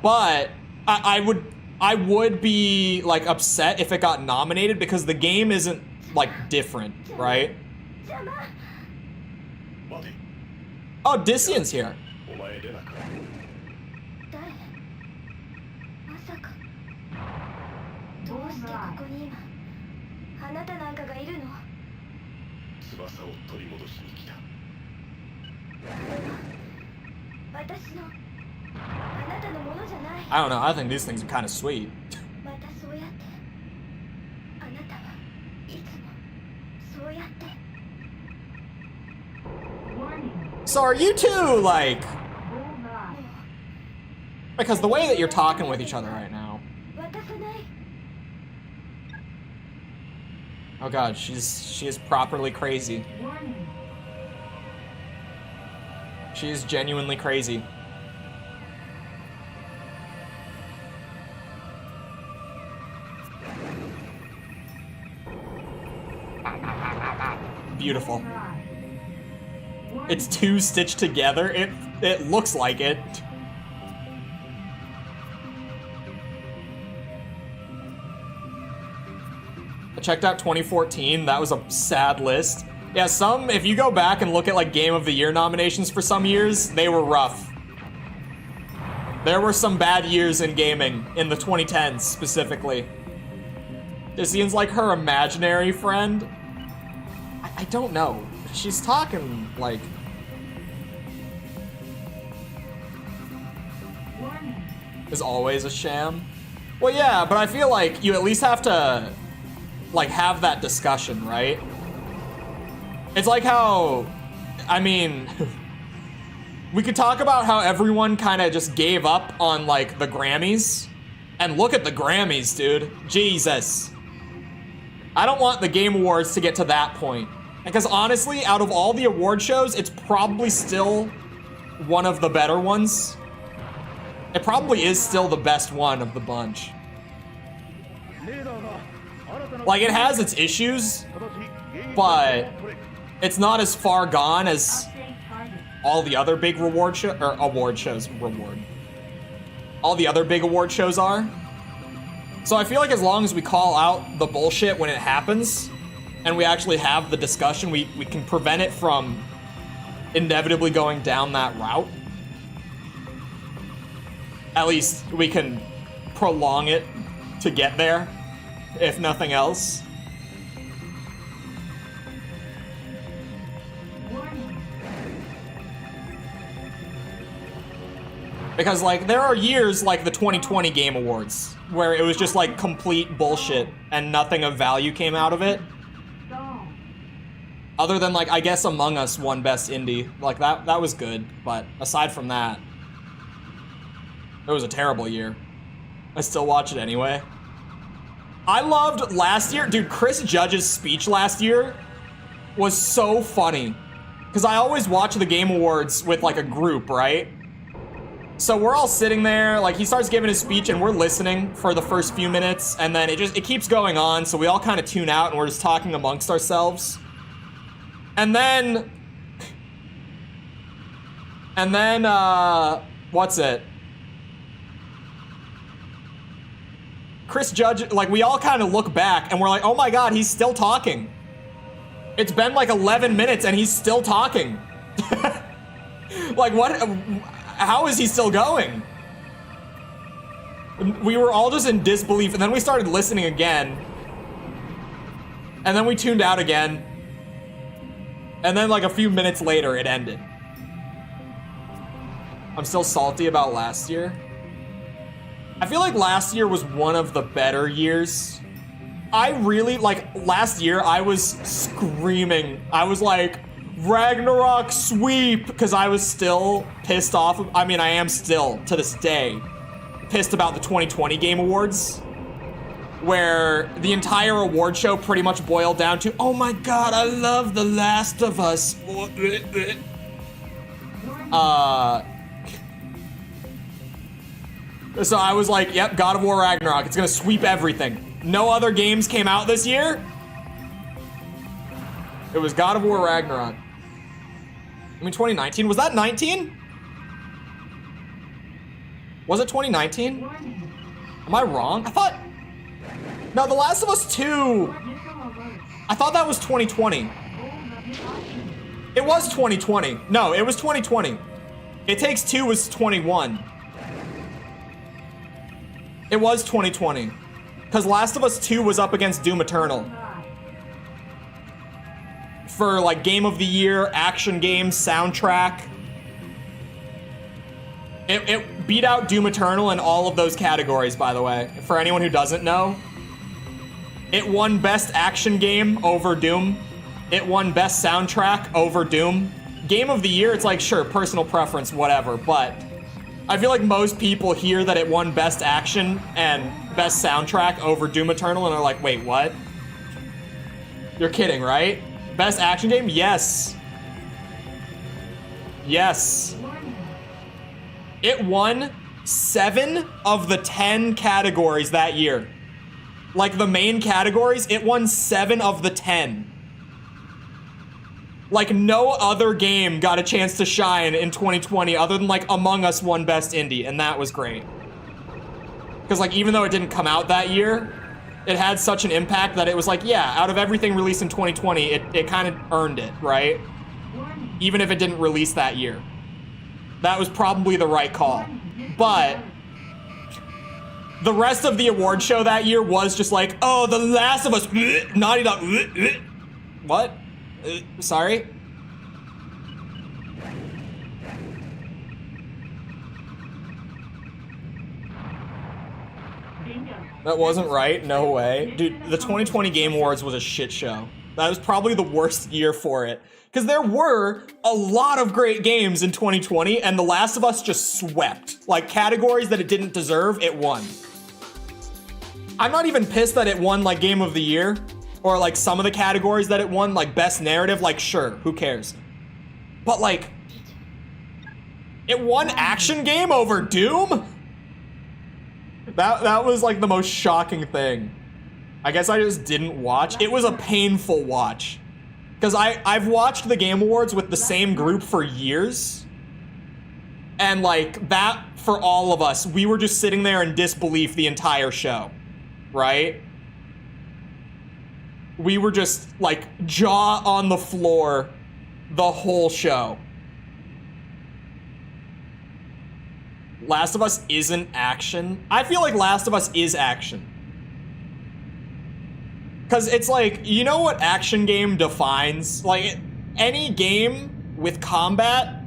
But I would be, like, upset if it got nominated because the game isn't, like, different, right? Oh, Disian's here. たのものじゃない。 I don't know, I think these things are kind of sweet. またそうやってあなたはいつもそうやって Warning. So are you two, like... Bullseye. Because the way that you're talking with each other right now... 渡さない。 Oh god, she is properly crazy. Warning. She is genuinely crazy. Beautiful. It's two stitched together. It looks like it. I checked out 2014. That was a sad list. Yeah, if you go back and look at like Game of the Year nominations for some years, they were rough. There were some bad years in gaming in the 2010s specifically. This seems like her imaginary friend. I don't know. She's talking like... Warning. Is always a sham. Well, yeah, but I feel like you at least have to like have that discussion, right? It's like how, I mean, we could talk about how everyone kind of just gave up on like the Grammys. And look at the Grammys, dude. Jesus. I don't want the Game Awards to get to that point. Because honestly, out of all the award shows, it's probably still one of the better ones. It probably is still the best one of the bunch. Like, it has its issues, but it's not as far gone as Update target. all the other big all the other big award shows are. So I feel like as long as we call out the bullshit when it happens, and we actually have the discussion, we can prevent it from inevitably going down that route. At least we can prolong it to get there, if nothing else. Warning. Because, like, there are years like the 2020 Game Awards where it was just, like, complete bullshit and nothing of value came out of it. Stall. Other than, like, I guess Among Us won Best Indie. Like, that was good. But aside from that, it was a terrible year. I still watch it anyway. I loved last year. Dude, Chris Judge's speech last year was so funny. Because I always watch the Game Awards with, like, a group, right? So we're all sitting there, like, he starts giving his speech and we're listening for the first few minutes, and then it keeps going on, so we all kind of tune out and we're just talking amongst ourselves. And then, what's it? Chris Judge, like, we all kind of look back and we're like, oh my god, he's still talking. It's been like 11 minutes and he's still talking. Like, what? How is he still going? We were all just in disbelief, and then we started listening again. And then we tuned out again. And then, like, a few minutes later, it ended. I'm still salty about last year. I feel like last year was one of the better years. I really, like, last year, I was screaming. I was like, Ragnarok sweep, because I was still pissed off. I mean, I am still, to this day, pissed about the 2020 Game Awards, where the entire award show pretty much boiled down to, oh my god, I love The Last of Us. So I was like, yep, God of War Ragnarok, it's gonna sweep everything. No other games came out this year. It was God of War Ragnarok. I mean, 2019, was that 19? Was it 2019? Warning. Am I wrong? I thought, no, The Last of Us 2, Missile alert. I thought that was 2020. Hold the option. It was 2020. No, it was 2020. It Takes Two was 21. It was 2020. Because Last of Us 2 was up against Doom Eternal. For, like, Game of the Year, action game, soundtrack. It beat out Doom Eternal in all of those categories, by the way. For anyone who doesn't know. It won Best Action Game over Doom. It won Best Soundtrack over Doom. Game of the Year, it's like, sure, personal preference, whatever, but I feel like most people hear that it won Best Action and Best Soundtrack over Doom Eternal and are like, wait, what? You're kidding, right? Best Action Game? Yes. Yes. It won 7 of the 10 categories that year. Like the main categories, it won 7 of the 10. Like no other game got a chance to shine in 2020 other than like Among Us won Best Indie, and that was great. Because like even though it didn't come out that year, it had such an impact that it was like, yeah, out of everything released in 2020, it kind of earned it, right? Even if it didn't release that year. That was probably the right call. But the rest of the award show that year was just like, oh, The Last of Us, Naughty Dog, what? Sorry? That wasn't right, no way. Dude, the 2020 Game Awards was a shit show. That was probably the worst year for it. Because there were a lot of great games in 2020, and The Last of Us just swept. Like, categories that it didn't deserve, it won. I'm not even pissed that it won, like, Game of the Year. Or, like, some of the categories that it won, like, Best Narrative, like, sure, who cares? But, like, it won Action Game over Doom? That was, like, the most shocking thing. I guess I just didn't watch. It was a painful watch. Because I've watched the Game Awards with the same group for years. And, like, that, for all of us, we were just sitting there in disbelief the entire show. Right? We were just, like, jaw on the floor the whole show. Last of Us isn't action. I feel like Last of Us is action. Because it's like, you know what action game defines? Like, any game with combat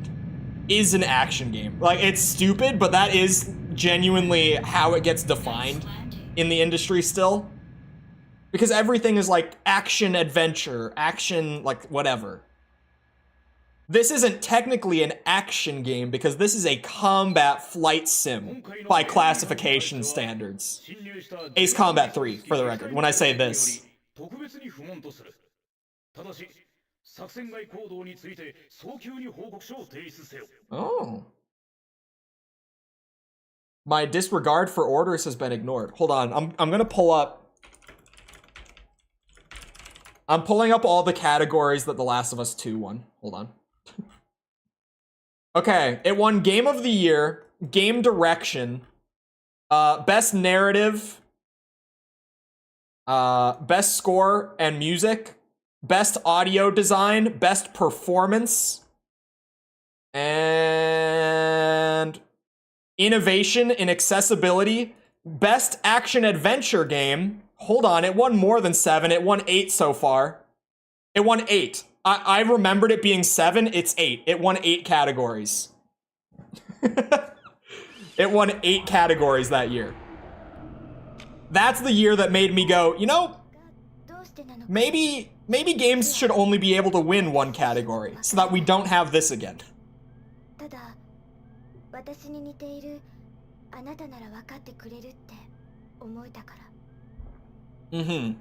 is an action game. Like, it's stupid, but that is genuinely how it gets defined in the industry still. Because everything is like action adventure, action, like, whatever. This isn't technically an action game because this is a combat flight sim by classification standards. Ace Combat 3, for the record, when I say this. Oh. My disregard for orders has been ignored. Hold on, I'm gonna pull up. I'm pulling up all the categories that The Last of Us 2 won. Hold on. Okay, it won Game of the Year, Game Direction, Best Narrative, Best Score and Music, Best Audio Design, Best Performance, and Innovation in Accessibility, Best Action Adventure Game. Hold on, it won more than 7. It won 8 so far. It won 8. I remembered it being 7. It's 8. It won 8 categories. It won 8 categories that year. That's the year that made me go, you know, maybe games should only be able to win 1 category so that we don't have this again. Mm-hmm.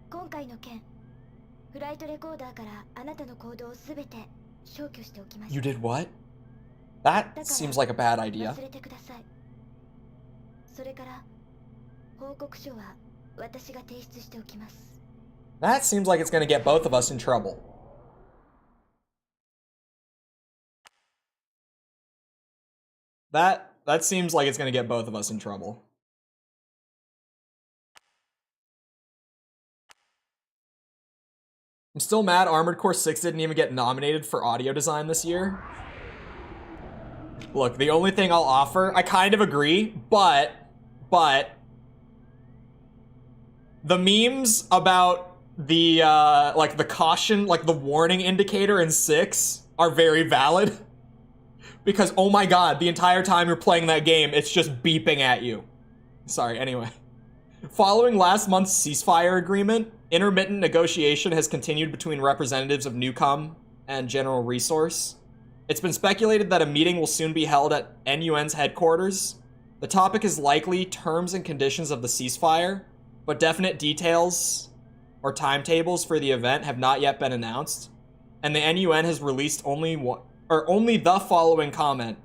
今回の件、フライトレコーダーからあなたの行動をすべて消去しておきました。 You did what? That seems like a bad idea. 忘れてください。それから報告書は私が提出しておきます。 That seems like it's gonna get both of us in trouble. That seems like it's gonna get both of us in trouble. I'm still mad Armored Core 6 didn't even get nominated for audio design this year. Look, the only thing I'll offer, I kind of agree, but the memes about the like the caution, like the warning indicator in 6 are very valid. Because, oh my god, the entire time you're playing that game, it's just beeping at you. Sorry, anyway. Following last month's ceasefire agreement, intermittent negotiation has continued between representatives of Newcom and General Resource. It's been speculated that a meeting will soon be held at NUN's headquarters. The topic is likely terms and conditions of the ceasefire, but definite details or timetables for the event have not yet been announced. And the NUN has released only the following comment.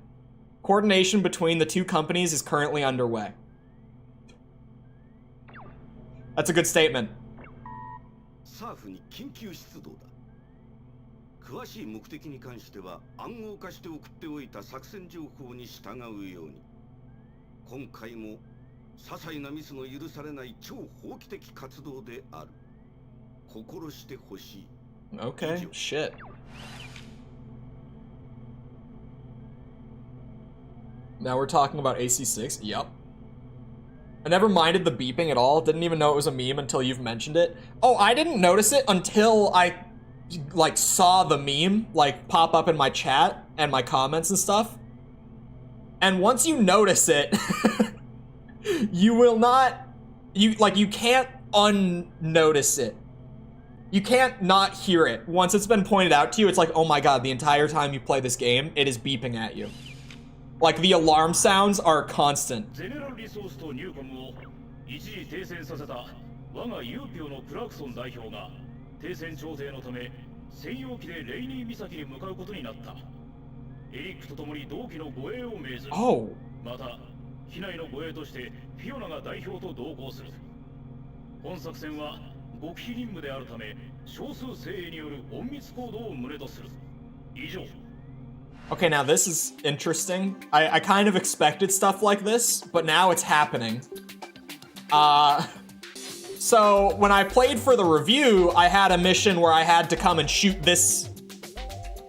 Coordination between the two companies is currently underway. That's a good statement. サーフに緊急出動だ。詳しい目的に関しては暗号化して送っておいた作戦情報に従うように。今回も些細なミスの許されない超法規的活動である。心してほしい。Okay, shit. Now we're talking about AC6. Yep. I never minded the beeping at all. Didn't even know it was a meme until you've mentioned it. Oh, I didn't notice it until I, like, saw the meme, like, pop up in my chat and my comments and stuff. And once you notice it, you will not, you can't unnotice it. You can't not hear it. Once it's been pointed out to you, it's like, oh my god, the entire time you play this game, it is beeping at you. Like, the alarm sounds are constant. ゼネラルリソースとニューコムを一時停戦させた我がユーピオのクラクソン代表が停戦調整のため専用機でレイニー岬に向かうことになった。エリックと共に同期の護衛を命ずる。Oh. また、機内の護衛としてフィオナが代表と同行する。本作戦は極秘任務であるため少数精鋭による隠密行動を旨とする。以上。Okay, now this is interesting. I kind of expected stuff like this, but now it's happening. So when I played for the review, I had a mission where I had to come and shoot this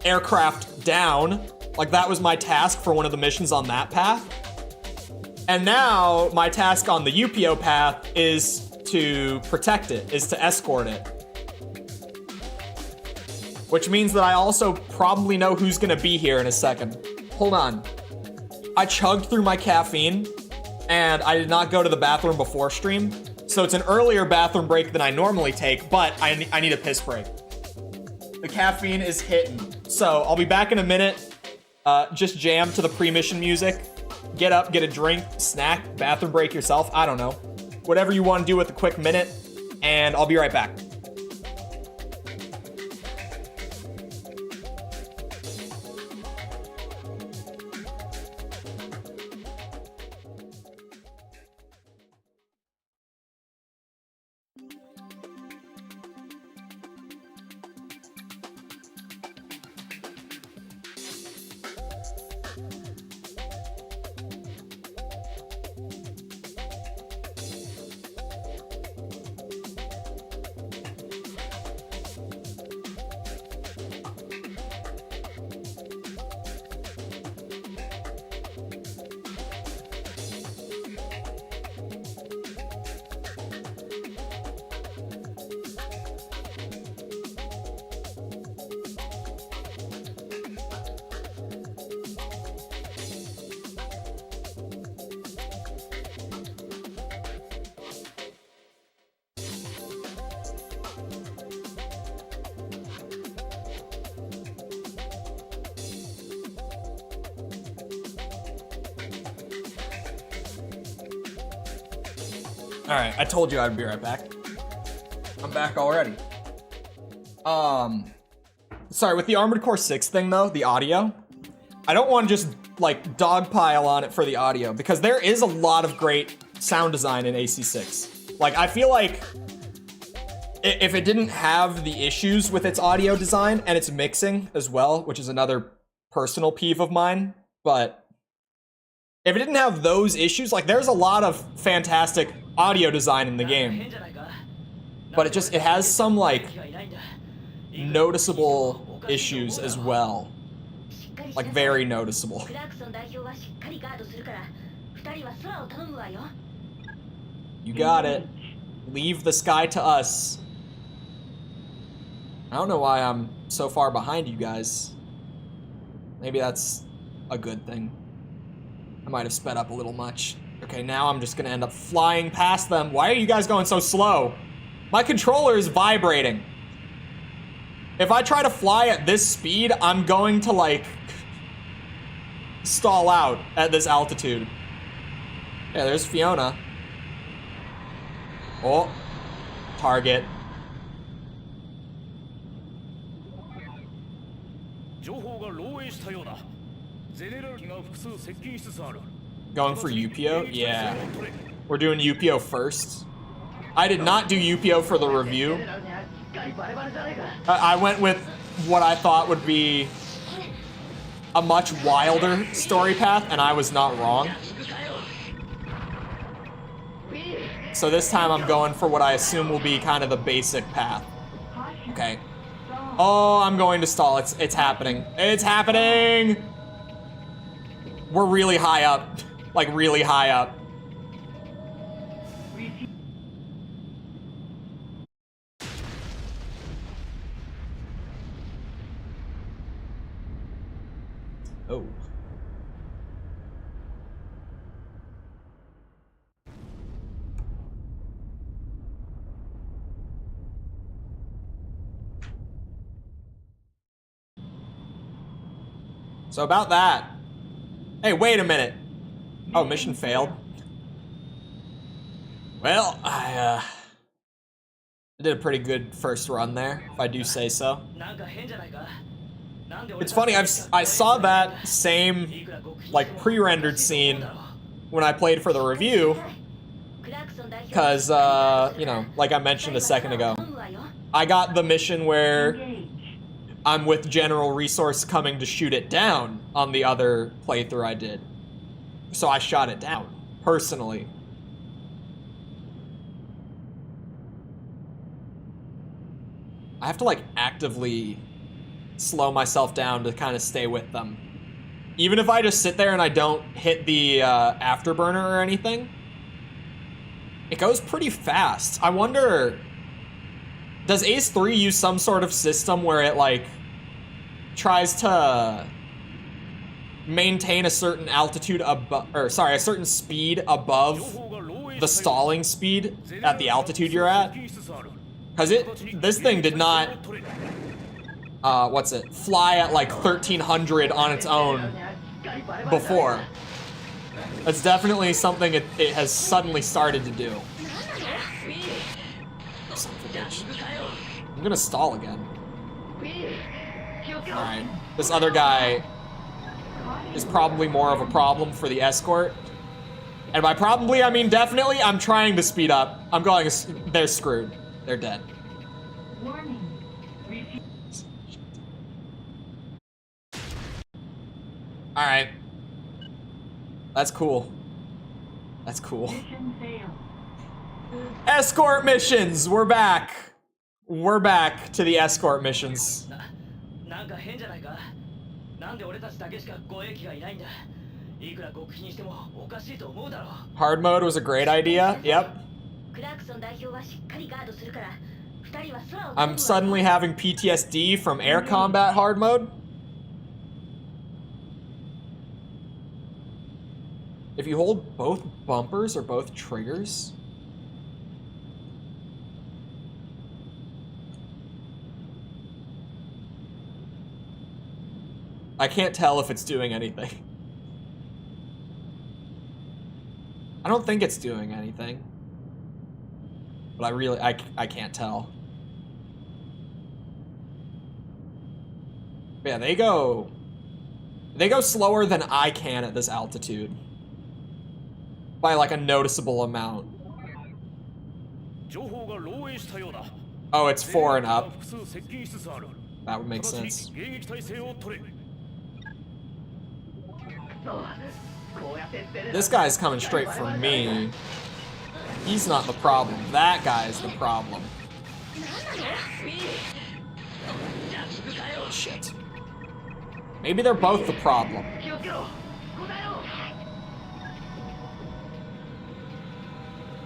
aircraft down. Like, that was my task for one of the missions on that path. And now my task on the UPO path is to protect it, is to escort it. Which means that I also probably know who's gonna be here in a second. Hold on. I chugged through my caffeine, and I did not go to the bathroom before stream, so it's an earlier bathroom break than I normally take, but I need a piss break. The caffeine is hitting. So I'll be back in a minute. Just jam to the pre-mission music. Get up, get a drink, snack, bathroom break yourself, I don't know. Whatever you want to do with a quick minute, and I'll be right back. Alright, I told you I'd be right back. I'm back already. Sorry, with the Armored Core 6 thing though, the audio, I don't want to just, like, dogpile on it for the audio, because there is a lot of great sound design in AC6. Like, I feel like if it didn't have the issues with its audio design and its mixing as well, which is another personal peeve of mine, but if it didn't have those issues, like, there's a lot of fantastic audio design in the game, but it has some, like, noticeable issues as well, like, very noticeable. You got it. Leave the sky to us. I don't know why I'm so far behind you guys. Maybe that's a good thing. I might have sped up a little much. Okay, now I'm just gonna end up flying past them. Why are you guys going so slow? My controller is vibrating. If I try to fly at this speed, I'm going to, like, stall out at this altitude. Yeah, there's Fiona. Oh, target. Going for Yupio? Yeah. We're doing Yupio first. I did not do Yupio for the review. I went with what I thought would be a much wilder story path, and I was not wrong. So this time I'm going for what I assume will be kind of the basic path. Okay. Oh, I'm going to stall. It's happening. It's happening! We're really high up. Like, really high up. Oh. So about that. Hey, wait a minute. Oh, mission failed. Well, I did a pretty good first run there, if I do say so. It's funny, I saw that same, like, pre-rendered scene when I played for the review, because, you know, like I mentioned a second ago, I got the mission where I'm with General Resource coming to shoot it down on the other playthrough I did. So I shot it down, personally. I have to, like, actively slow myself down to kind of stay with them. Even if I just sit there and I don't hit the afterburner or anything, it goes pretty fast. I wonder, does Ace 3 use some sort of system where it, like, tries to maintain a certain altitude above, or sorry, a certain speed above the stalling speed at the altitude you're at? Because this thing did not, fly at like 1300 on its own before. That's definitely something it has suddenly started to do. Son of a bitch. I'm gonna stall again. Alright, this other guy is probably more of a problem for the escort. And by probably, I mean definitely, I'm trying to speed up. I'm going, they're screwed. They're dead. Alright. That's cool. That's cool. Escort missions! We're back. We're back to the escort missions. Hard mode was a great idea. Yep. I'm suddenly having PTSD from air combat hard mode. If you hold both bumpers or both triggers. I can't tell if it's doing anything. I don't think it's doing anything. But I can't tell. But yeah, they go slower than I can at this altitude. By like a noticeable amount. Oh, it's 4 and up. That would make sense. This guy's coming straight for me. He's not the problem. That guy's the problem. Oh, shit. Maybe they're both the problem.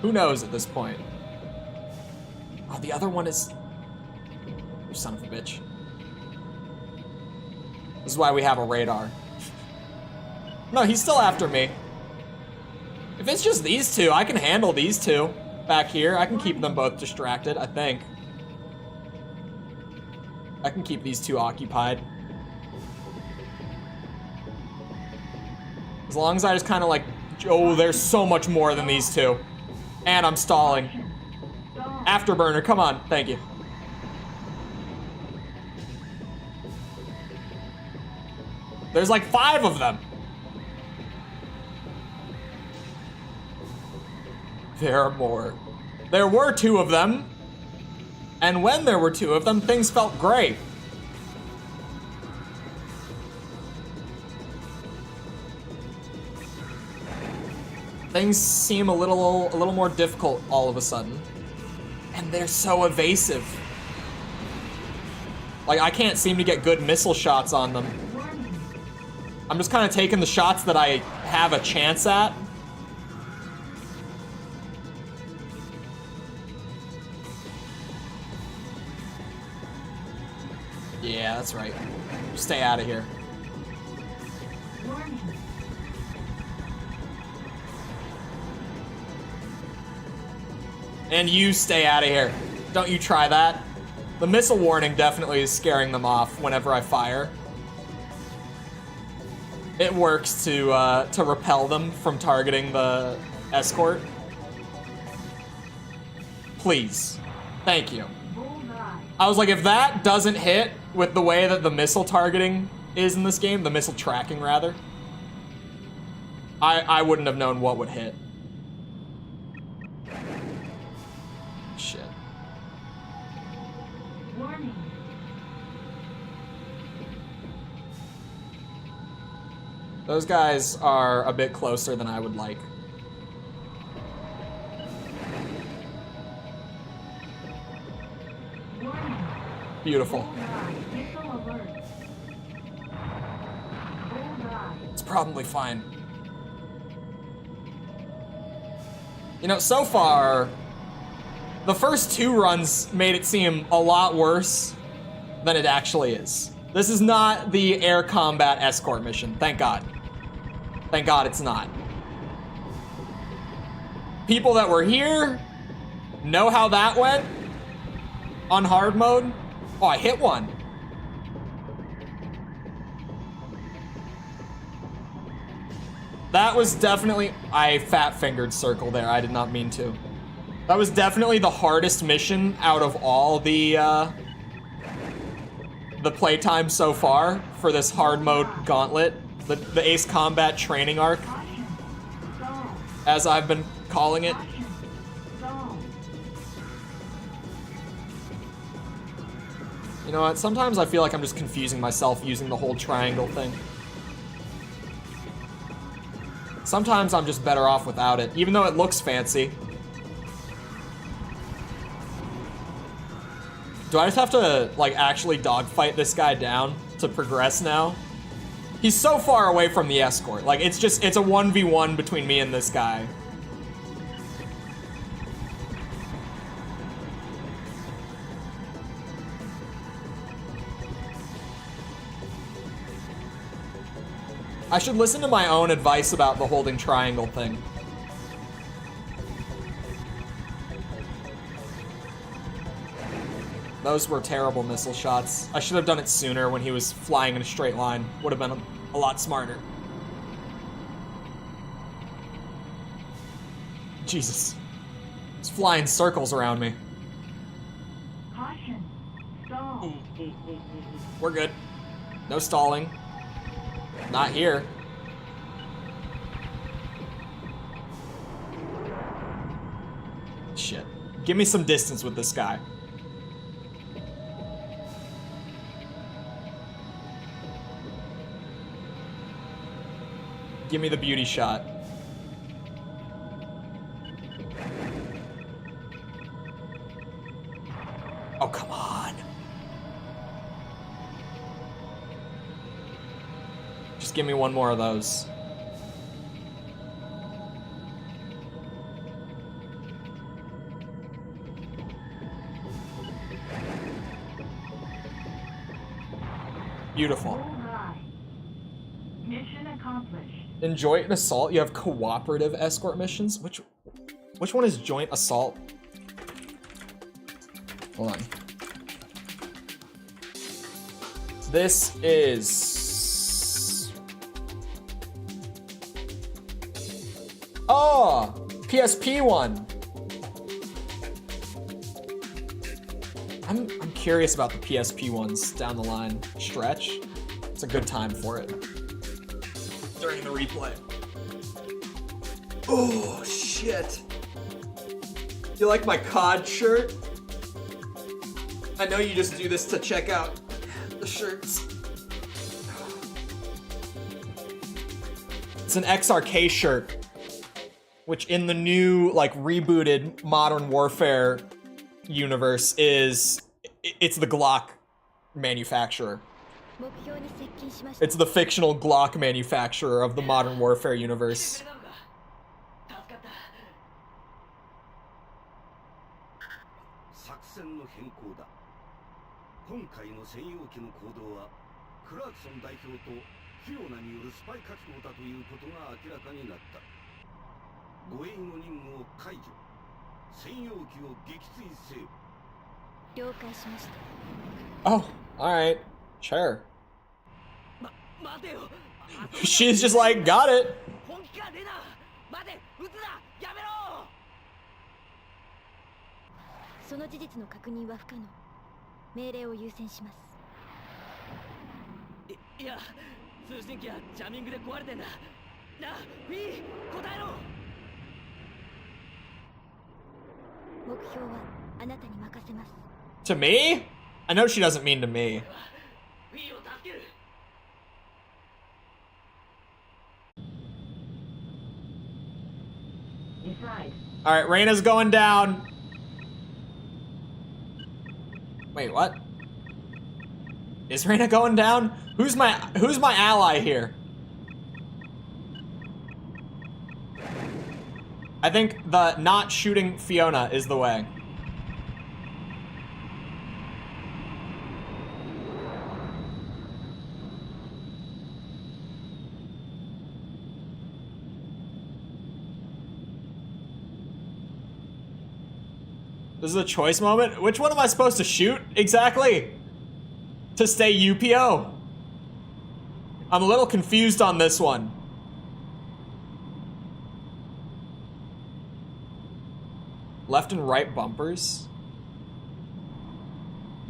Who knows at this point? Oh, the other one is... You son of a bitch. This is why we have a radar. No, he's still after me. If it's just these two, I can handle these two back here. I can keep them both distracted, I think. I can keep these two occupied. As long as I just kind of like, oh, there's so much more than these two. And I'm stalling. Afterburner, come on, thank you. There's like 5 of them. There are more. There were 2 of them. And when there were 2 of them, things felt great. Things seem a little more difficult all of a sudden. And they're so evasive. Like, I can't seem to get good missile shots on them. I'm just kind of taking the shots that I have a chance at. Yeah, that's right. Stay out of here. And you stay out of here. Don't you try that. The missile warning definitely is scaring them off whenever I fire. It works to repel them from targeting the escort. Please. Thank you. I was like, if that doesn't hit with the way that the missile targeting is in this game, the missile tracking rather, I wouldn't have known what would hit. Shit. Warning. Those guys are a bit closer than I would like. Warning. Beautiful. Bullseye. Missile alert. Bullseye. It's probably fine. You know, so far, the first 2 runs made it seem a lot worse than it actually is. This is not the air combat escort mission, thank God. Thank God it's not. People that were here know how that went on hard mode. Oh, I hit one. That was definitely, I fat-fingered circle there, I did not mean to. That was definitely the hardest mission out of all the playtime so far for this hard mode gauntlet, the Ace Combat training arc, as I've been calling it. You know what, sometimes I feel like I'm just confusing myself using the whole triangle thing. Sometimes I'm just better off without it, even though it looks fancy. Do I just have to, like, actually dogfight this guy down to progress now? He's so far away from the escort. Like, it's a 1v1 between me and this guy. I should listen to my own advice about the holding triangle thing. Those were terrible missile shots. I should have done it sooner when he was flying in a straight line. Would have been a lot smarter. Jesus. He's flying circles around me. Caution. Stall. We're good. No stalling. Not here. Shit. Give me some distance with this guy. Give me the beauty shot. Oh, come on. Just give me one more of those. Beautiful. Bullseye. Mission accomplished. In joint assault, you have cooperative escort missions. Which one is joint assault? Hold on. This is... Oh! PSP one. I'm curious about the PSP ones down the line. Stretch. It's a good time for it. During the replay. Oh, shit. You like my COD shirt? I know you just do this to check out the shirts. It's an XRK shirt, which in the new, like, rebooted Modern Warfare universe it's the Glock manufacturer. It's the fictional Glock manufacturer of the Modern Warfare universe. 今回の専用機の行動はクラークソン代表とフィオナによるスパイ活動だということが明らかになった。護衛の任務を解除。専用機を撃墜せよ。了解しました。 Oh, alright. Sure. She's just like, got it. 本気かレナ。待て、撃つな。やめろ。その事実の確認は不可能。命令を優先します。いや、通信機はジャミングで壊れてんだ。なあ、フィー、答えろ。目標はあなたに任せます。 To me? I know she doesn't mean to me. フィーを助ける。Alright, Reyna's going down. Wait, what? Is Reyna going down? Who's my ally here? I think the not shooting Fiona is the way. This is a choice moment? Which one am I supposed to shoot exactly? To stay UPO? I'm a little confused on this one. Left and right bumpers?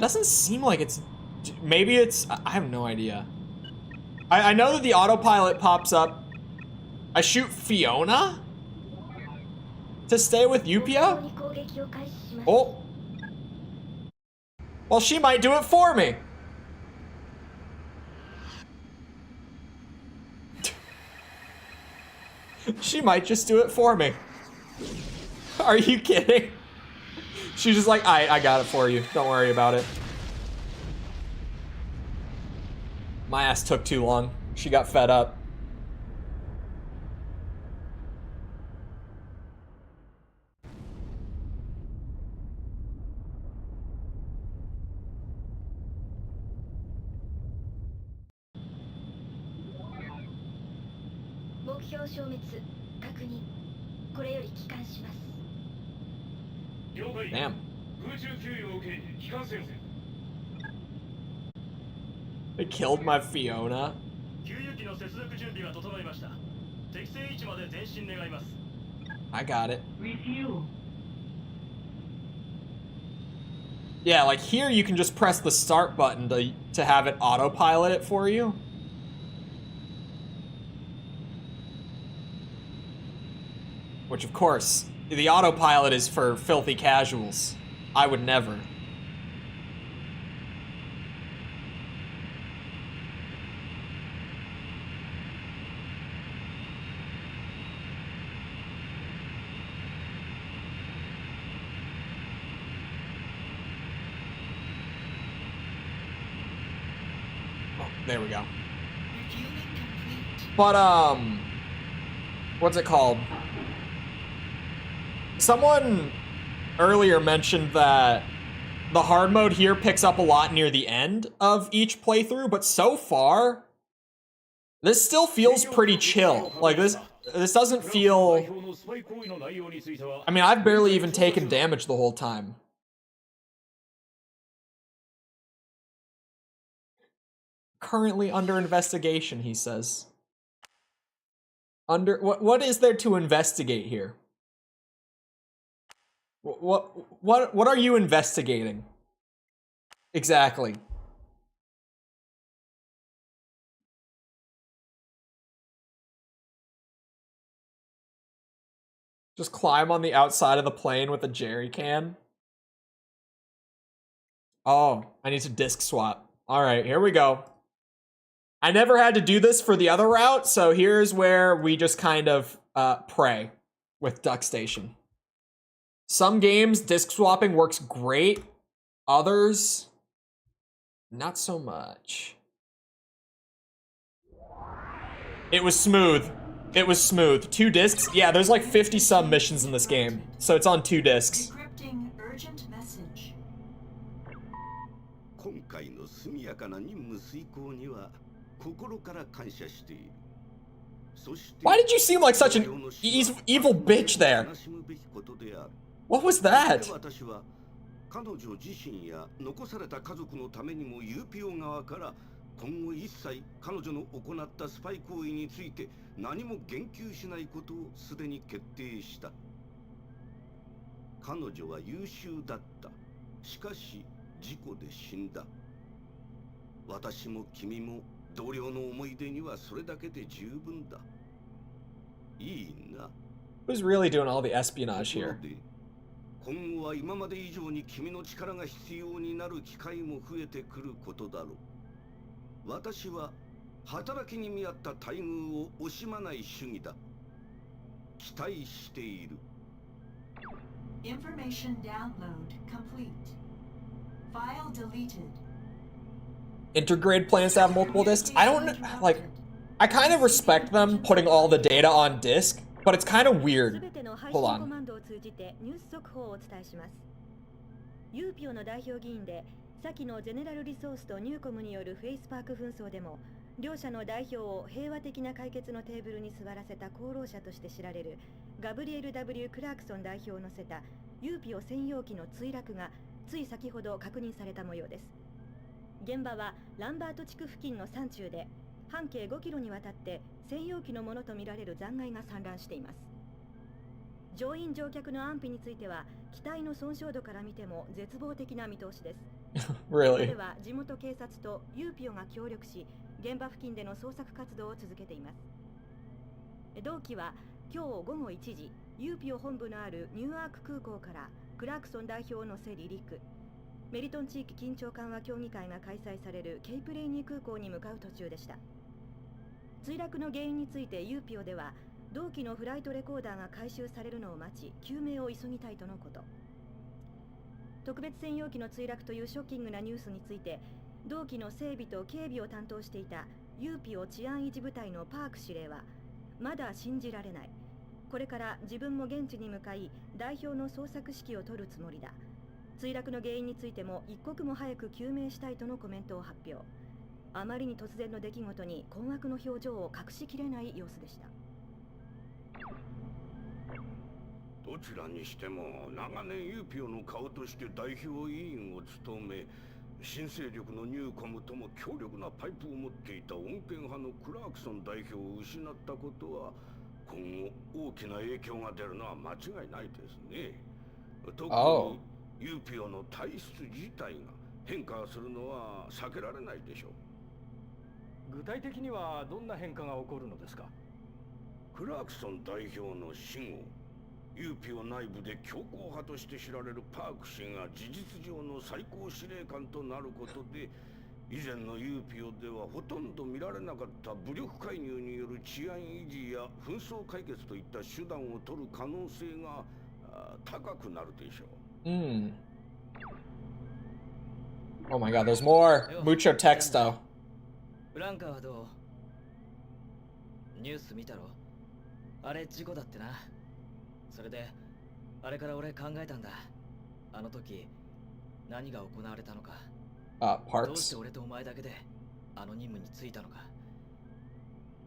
Doesn't seem like it's... Maybe it's... I have no idea. I know that the autopilot pops up. I shoot Fiona? To stay with UPO? Oh. Well, she might do it for me. She might just do it for me. Are you kidding? She's just like, I got it for you. Don't worry about it. My ass took too long. She got fed up. Damn. They killed my Fiona. I got it. Refuel. Yeah, like here you can just press the start button to have it autopilot it for you. Which of course, the autopilot is for filthy casuals. I would never. Oh, there we go. But, what's it called? Someone earlier mentioned that the hard mode here picks up a lot near the end of each playthrough, but so far, This still feels pretty chill. Like, this doesn't feel... I mean, I've barely even taken damage the whole time. Currently under investigation, he says. What is there to investigate here? What are you investigating? Exactly. Just climb on the outside of the plane with a jerry can. Oh, I need to disc swap. All right, here we go. I never had to do this for the other route, so here's where we just kind of pray with Duck Station. Some games, disc swapping works great. Others, not so much. It was smooth. It was smooth. 2 discs? Yeah, there's like 50 some missions in this game, so it's on 2 discs. Decrypting urgent message. 今回の速やかな任務遂行には心から感謝している。 Why did you seem like such an evil bitch there? What was that? 私は彼女自身や残された家族のためにも UPO 側から今後一切彼女の行ったスパイ行為について何も言及しないことをすでに決定した。彼女は優秀だった。しかし事故で死んだ。私も君も同僚の思い出にはそれだけで十分だ。いいな。Who's really doing all the espionage here? 今後は今まで以上に君の力が必要になる機会も増えてくることだろう。私は働きに見合った待遇を惜しまない主義だ。期待している。Information download complete. File deleted. Intergrade plans to have multiple discs? I don't like. I kind of respect them putting all the data on disk, but it's kind of weird. Hold on. ユーピオの代表議員で先のゼネラルリソースとニューコムによるフェイスパーク紛争でも両者の代表を平和的な解決のテーブルに座らせた功労者として知られるガブリエル・ W ・クラークソン代表を乗せたユーピオ専用機の墜落がつい先ほど確認された模様です。現場はランバート地区付近の山中で半径5キロにわたって専用機のものとみられる残骸が散乱しています。乗員乗客の安否については機体の損傷度から見ても絶望的な見通しです。Really? では地元警察とユーピオが協力し現場付近での捜索活動を続けています。同機は今日午後1時ユーピオ本部のあるニューアーク空港からクラークソン代表を乗せ離陸メリトン地域緊張緩和協議会が開催されるケイプレイニー空港に向かう途中でした。墜落の原因についてユーピオでは同機のフライトレコーダーが回収されるのを待ち究明を急ぎたいとのこと。特別専用機の墜落というショッキングなニュースについて同機の整備と警備を担当していたユーピオ治安維持部隊のパーク司令はまだ信じられない、これから自分も現地に向かい代表の捜索指揮を取るつもりだ、墜落の原因についても一刻も早く究明したいとのコメントを発表。あまりに突然の出来事に困惑の表情を隠しきれない様子でした。どちらにしても長年ユーピオの顔として代表委員を務め新勢力のニューコムとも強力なパイプを持っていた穏健派のクラークソン代表を失ったことは今後大きな影響が出るのは間違いないですね。特にユーピオの体質自体が変化するのは避けられないでしょう。具体的にはどんな変化が起こるのですか？クラークソン代表の死後ユーピオ内部で強硬派として知られるパーク氏が事実上の最高司令官となることで以前のユーピオではほとんど見られなかった武力介入による治安維持や紛争解決といった手段を取る可能性が高くなるでしょう。Oh my god, there's more. Mucho texto. フランカーはどう？ニュース見たろ？あれ事故だってな。それであれから俺考えたんだ。あの時何が行われたのか。どうして俺とお前だけであの任務に就いたのか。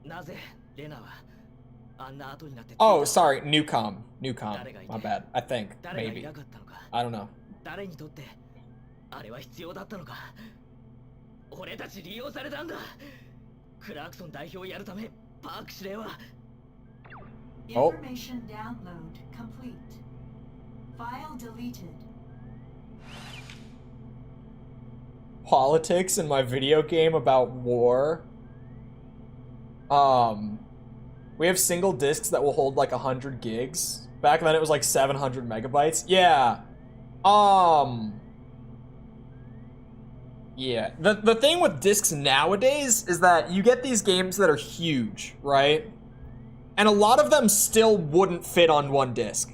なぜレナはあんな後になって Oh, sorry, Newcom. My bad. I think 誰がい maybe. なかったのか I don't know. 誰にとってあれは必要だったのか俺たち利用されたんだクラークソン代表をやるためパーク司令は Oh. Information download complete. File deleted. Politics in my video game about war. We have single discs that will hold like 100 gigs. Back then it was like 700 megabytes. Yeah. Yeah. The thing with discs nowadays is that you get these games that are huge, right? And a lot of them still wouldn't fit on one disc.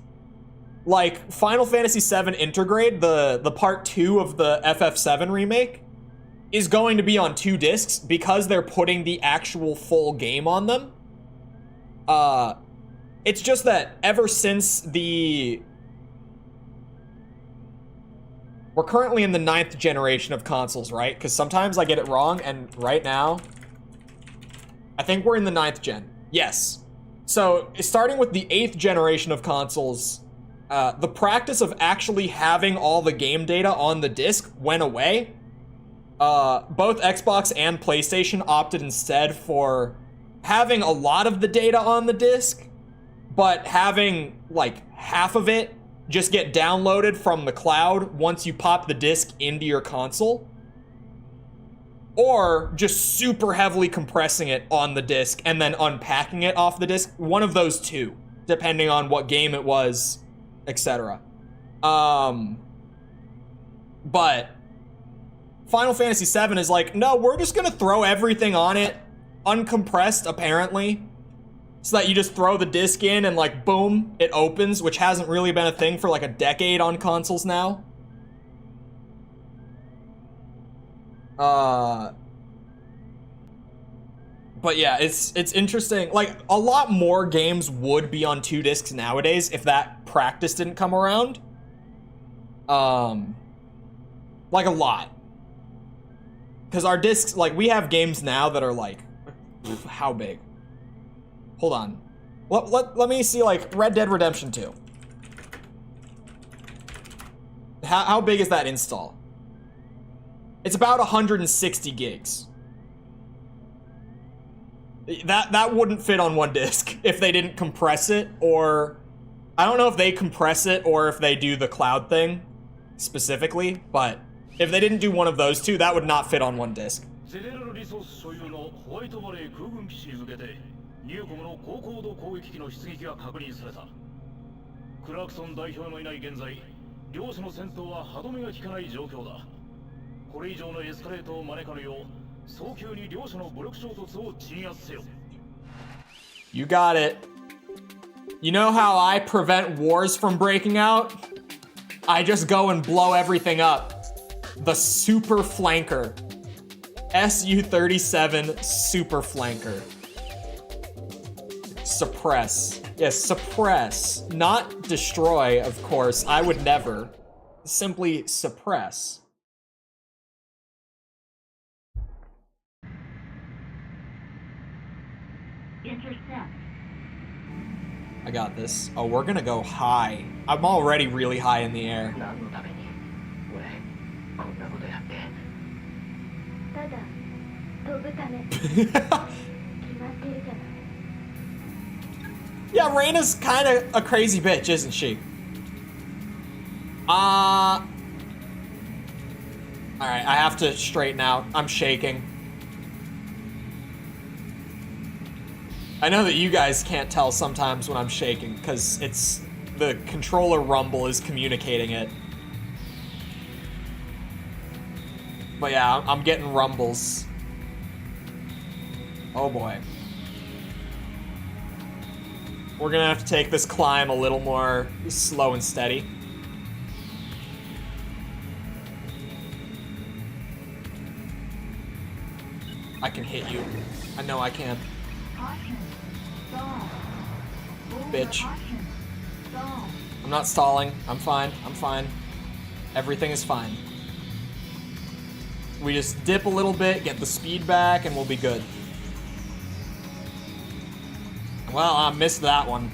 Like Final Fantasy VII Intergrade, the part 2 of the FF7 remake, is going to be on 2 discs because they're putting the actual full game on them. It's just that ever since we're currently in the 9th generation of consoles, right? Because sometimes I get it wrong, and right now, I think we're in the 9th gen. Yes. So, starting with the 8th generation of consoles, the practice of actually having all the game data on the disc went away. Both Xbox and PlayStation opted instead for having a lot of the data on the disc, but having like half of it just get downloaded from the cloud once you pop the disc into your console, or just super heavily compressing it on the disc and then unpacking it off the disc. One of those two, depending on what game it was, etc. But Final Fantasy VII is like, no, we're just gonna throw everything on it, uncompressed apparently, so that you just throw the disc in and like, boom, it opens, which hasn't really been a thing for like a decade on consoles now. But yeah, it's interesting. Like, a lot more games would be on 2 discs nowadays if that practice didn't come around. Like, a lot. Because our discs, like, we have games now that are like, how big? Hold on. Let me see, like, Red Dead Redemption 2. How big is that install? It's about 160 gigs. That wouldn't fit on one disc if they didn't compress it, or I don't know if they compress it or if they do the cloud thing specifically, but if they didn't do one of those two, that would not fit on one disc. You got it. You know how I prevent wars from breaking out? I just go and blow everything up. The Super Flanker. SU-37 Super Flanker. Suppress. Yes, suppress. Not destroy, of course. I would never. Simply suppress. Intercept. I got this. Oh, we're gonna go high. I'm already really high in the air. ただ飛ぶため決まってるじゃない Yeah, Reina's kind of a crazy bitch, isn't she? Alright, I have to straighten out. I'm shaking. I know that you guys can't tell sometimes when I'm shaking, because it's the controller rumble is communicating it. But yeah, I'm getting rumbles. Oh boy. We're gonna have to take this climb a little more slow and steady. I can hit you. I know I can. Bitch. I'm not stalling. I'm fine. I'm fine. Everything is fine. We just dip a little bit, get the speed back, and we'll be good. Well, I missed that one.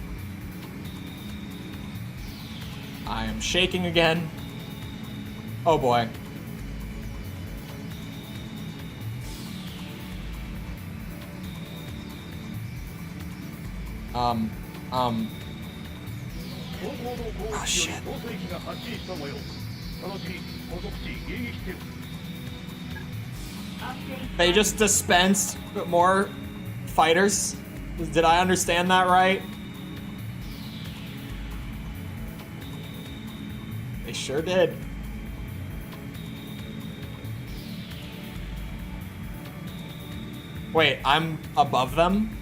I am shaking again. Oh boy. Oh shit. They just dispensed more fighters? Did I understand that right? They sure did. Wait, I'm above them?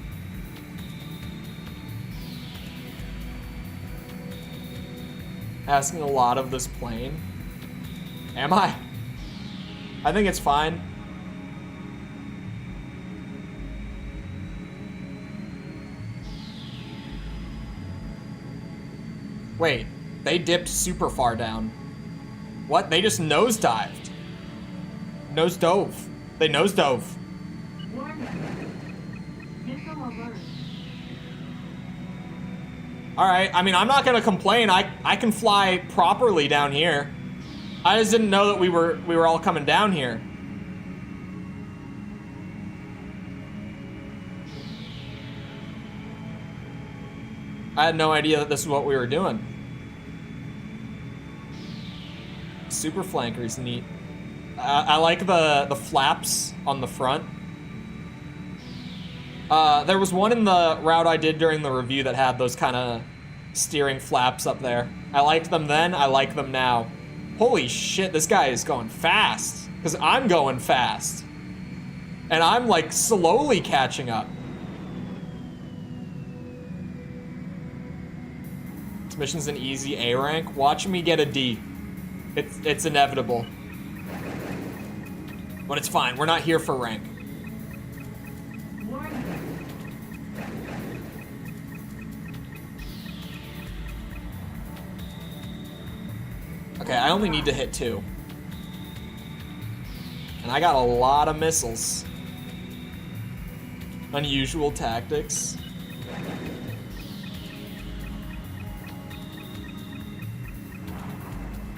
Asking a lot of this plane. Am I? I think it's fine. Wait, they dipped super far down. What? They just nosedived. Nosedove. They nosedove. Alright, I mean, I'm not gonna complain. I can fly properly down here. I just didn't know that we were all coming down here. I had no idea that this is what we were doing. Super flanker's neat. I like the flaps on the front. There was one in the route I did during the review that had those kind of steering flaps up there. I liked them then, I like them now. Holy shit, this guy is going fast. Because I'm going fast. And I'm like slowly catching up. This mission's an easy A rank. Watch me get a D. It's inevitable. But it's fine, we're not here for rank. Okay, I only need to hit 2. And I got a lot of missiles. Unusual tactics.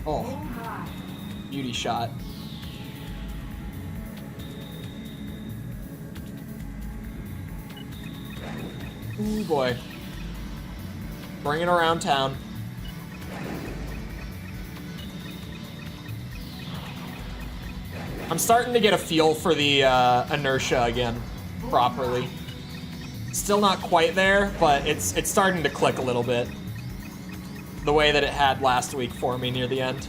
Oh. Beauty shot. Ooh boy. Bring it around town. I'm starting to get a feel for the inertia again, properly. Still not quite there, but it's starting to click a little bit. The way that it had last week for me near the end.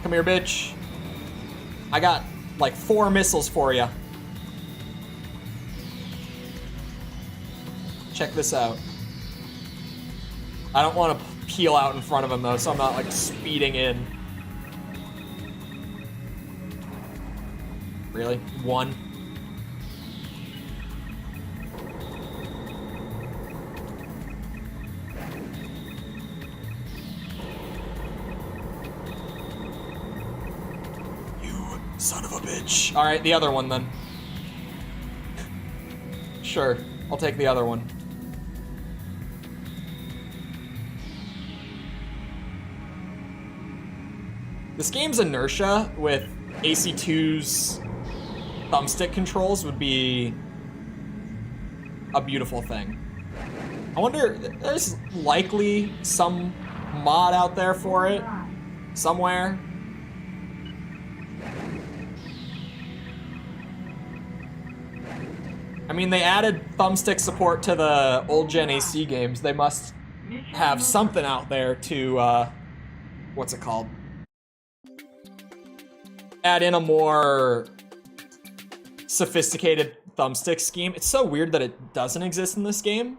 Come here, bitch. I got like 4 missiles for you. Check this out. I don't want to peel out in front of him though, so I'm not like speeding in. Really? 1? You son of a bitch. Alright, the other one then. Sure, I'll take the other one. This game's inertia with AC2's thumbstick controls would be a beautiful thing. I wonder, there's likely some mod out there for it, somewhere. I mean, they added thumbstick support to the old gen AC games. They must have something out there to, what's it called? Add in a more sophisticated thumbstick scheme. It's so weird that it doesn't exist in this game.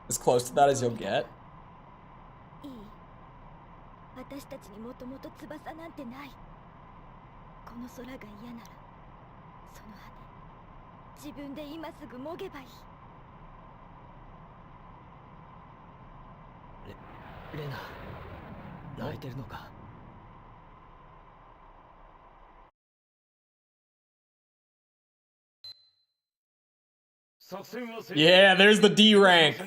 As close to that as you'll get. 私たちにもともと翼なんてない。この空が嫌ならその羽自分で今すぐもげばいい。レナ、泣いてるのか。Yeah, there's the D rank.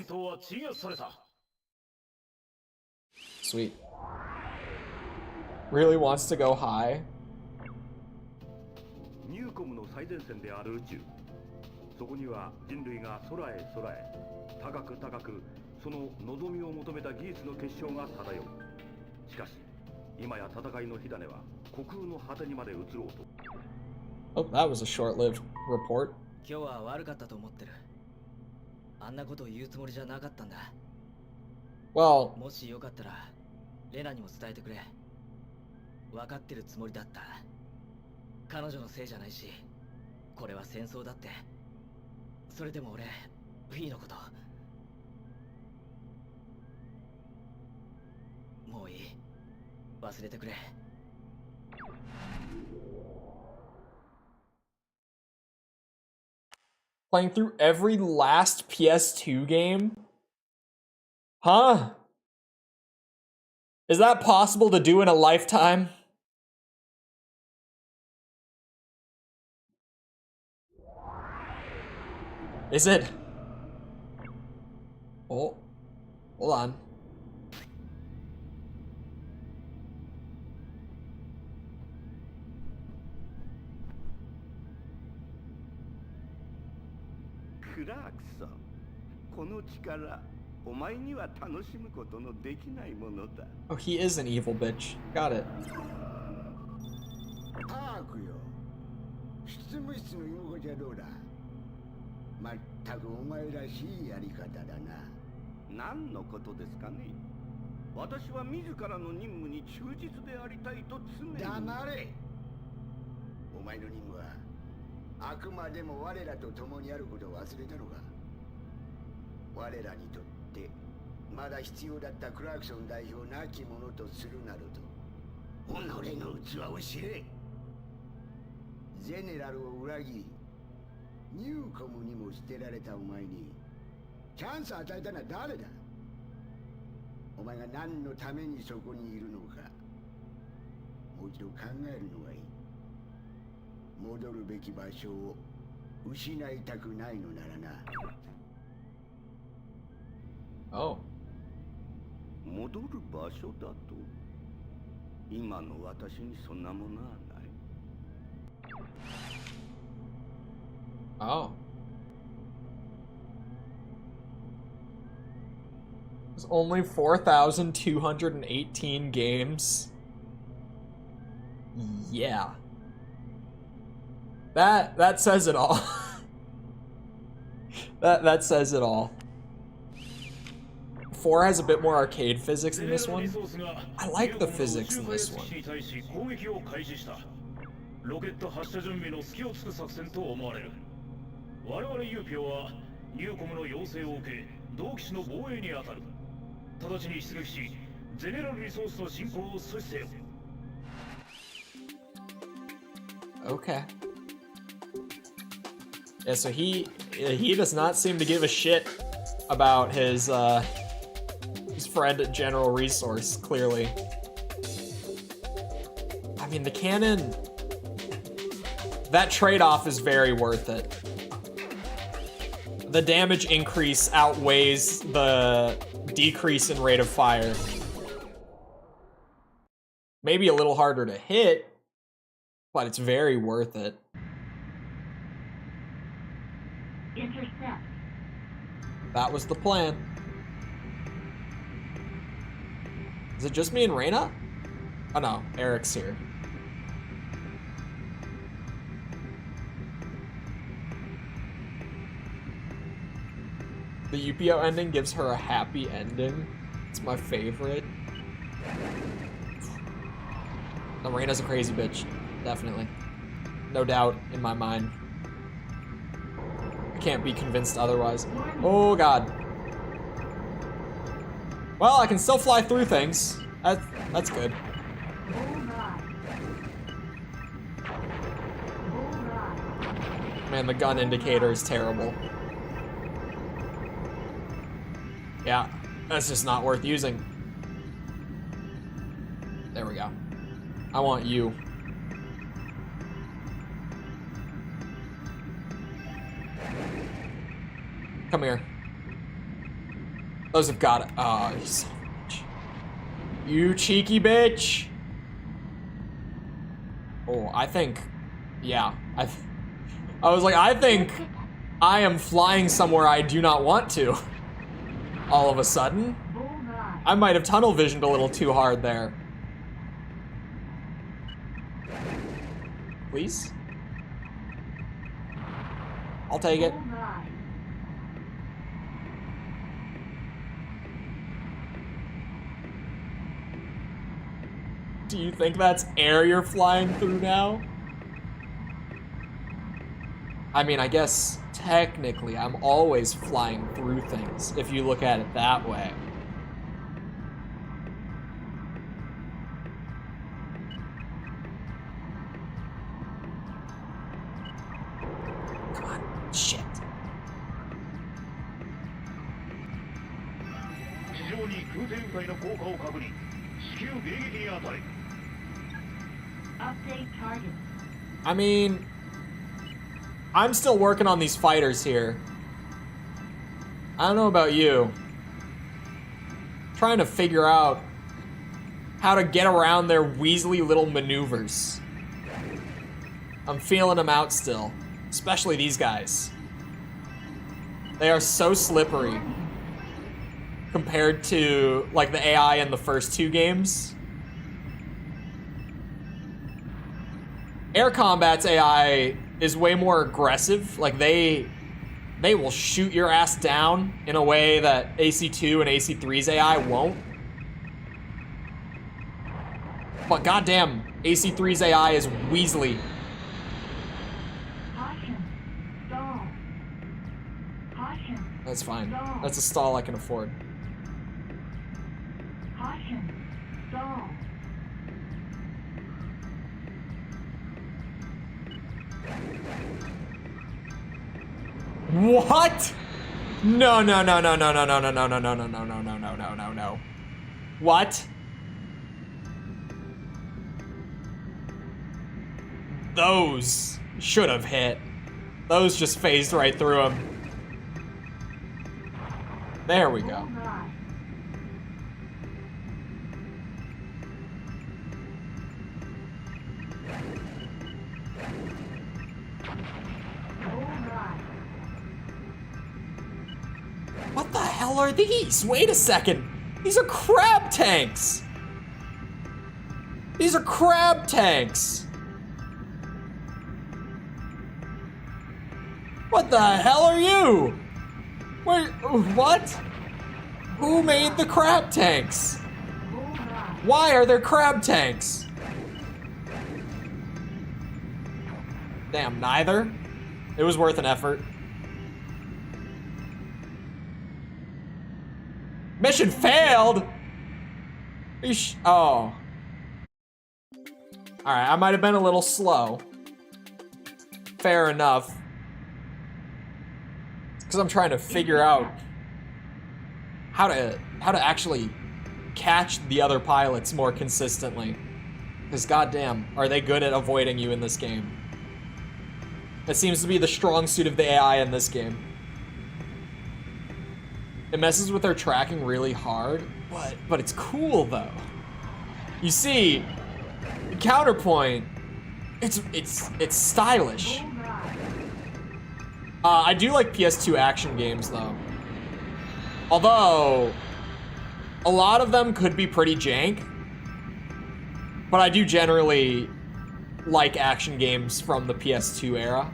Sweet. Really wants to go high. ニューコムの最前線である宇宙。そこには人類が空へ空へ高く高くその望みを求めた技術の結晶が漂う。しかし今や戦いの火種は虚空の果てにまで移ろうと。Oh, that was a short-lived report. 今日は悪かったと思ってる。あんなことを言うつもりじゃなかったんだ。Well, もしよかったらレナにも伝えてくれ。分かってるつもりだった。彼女のせいじゃないし、これは戦争だって。それでも俺、フィーのこともういい。忘れてくれ。playing through every last PS2 game? Huh? Is that possible to do in a lifetime? Is it? Oh, hold on. Clarkson, この力、お前には楽しむことのできないものだ。Oh, he is an evil bitch. Got it. パークよ。執務室の居心地はどうだ。まったくお前らしいやり方だな。何のことですかね。私は自らの任務に忠実でありたいと常に。黙れ。お前の任務はあくまでも我らと共にあることを忘れたのか。我らにとってまだ必要だったクラークソン代表なきものとするなどと己の器を知れ。ゼネラルを裏切りニューコムにも捨てられたお前にチャンスを与えたのは誰だ。お前が何のためにそこにいるのかもう一度考えるのがいい。戻るべき場所を失いたくないのならな。Oh. 戻る場所だと。今の私にそんなものはない。Oh. There's only 4,218 games. Yeah. That says it all. that says it all. 4 has a bit more arcade physics in this one. I like the physics in this one. ロケット発射準備の隙をつく作戦と思われる。我々ユーピョはニューコムの要請を受け、同機種の防衛に当たる。直ちに出撃し、ゼネラルリソースの進行を阻止せよ。Okay. Yeah, so he does not seem to give a shit about his friend at General Resource, clearly. I mean, the cannon, that trade-off is very worth it. The damage increase outweighs the decrease in rate of fire. Maybe a little harder to hit, but it's very worth it. Intercept. That was the plan. Is it just me and Reyna? Oh no, Eric's here. The UPO ending gives her a happy ending. It's my favorite. No, Reyna's a crazy bitch. Definitely. No doubt in my mind. I can't be convinced otherwise. Oh god. Well, I can still fly through things. That's good. Man, the gun indicator is terrible. Yeah, that's just not worth using. There we go. I want you. Come here. Those have got it. Oh, you son of a bitch. You cheeky bitch. Oh, I think, yeah. I was like, I think I am flying somewhere I do not want to. All of a sudden. I might have tunnel visioned a little too hard there. Please? I'll take it. Do you think that's air you're flying through now? I mean, I guess technically I'm always flying through things if you look at it that way. Come on, shit. Update target. I mean, I'm still working on these fighters here. I don't know about you. Trying to figure out how to get around their weaselly little maneuvers. I'm feeling them out still, especially these guys. They are so slippery compared to like the AI in the first two games. Air Combat's AI is way more aggressive. Like they will shoot your ass down in a way that AC2 and AC3's AI won't. But goddamn, AC3's AI is Weasley. That's fine. That's a stall I can afford. What? No. What? Those should have hit. Those just phased right through him. There we go. What the hell are these? Wait a second. These are crab tanks. These are crab tanks. What the hell are you? Where, what? Who made the crab tanks? Why are there crab tanks? Damn, neither. It was worth an effort. Mission failed? Oh. Alright, I might have been a little slow. Fair enough. Because I'm trying to figure out how to actually catch the other pilots more consistently. Because goddamn, are they good at avoiding you in this game? That seems to be the strong suit of the AI in this game. It messes with their tracking really hard, but it's cool though. You see, counterpoint, it's stylish. I do like PS2 action games though. Although, a lot of them could be pretty jank, but I do generally like action games from the PS2 era.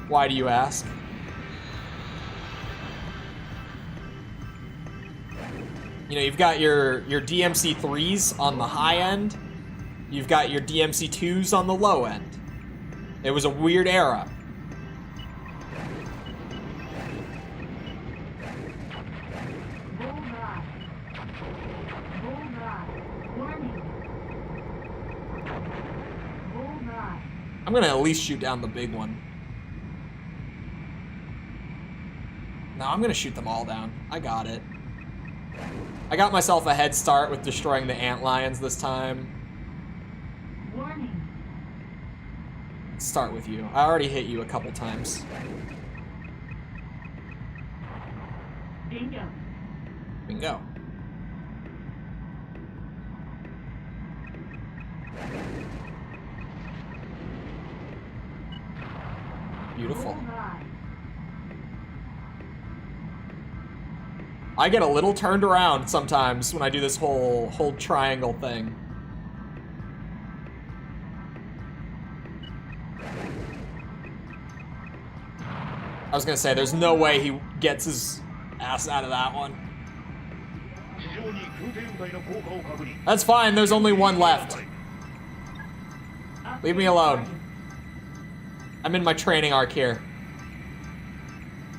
Why do you ask? You know, you've got your DMC3s on the high end. You've got your DMC2s on the low end. It was a weird era. Bullseye. Warning. Bullseye. I'm gonna at least shoot down the big one. No, I'm gonna shoot them all down. I got it. I got myself a head start with destroying the antlions this time. Warning. Let's start with you. I already hit you a couple times. Bingo. Bingo. Beautiful. Bullseye. I get a little turned around sometimes when I do this whole triangle thing. I was gonna say, there's no way he gets his ass out of that one. That's fine, there's only one left. Leave me alone. I'm in my training arc here.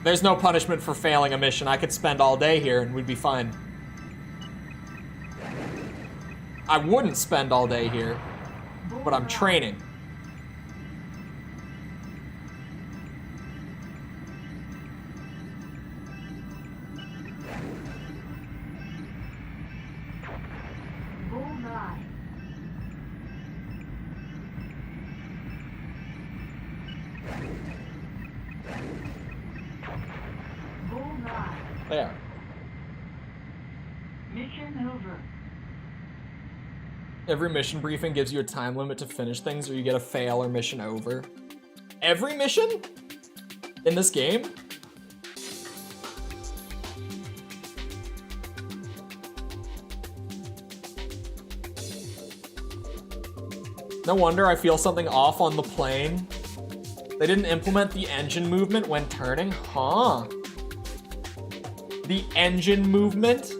There's no punishment for failing a mission. I could spend all day here and we'd be fine. I wouldn't spend all day here, but I'm training. Bullseye. Bullseye. There. Mission over. Every mission briefing gives you a time limit to finish things, or you get a fail or mission over. Every mission? In this game? No wonder I feel something off on the plane. They didn't implement the engine movement when turning? Huh. The engine movement?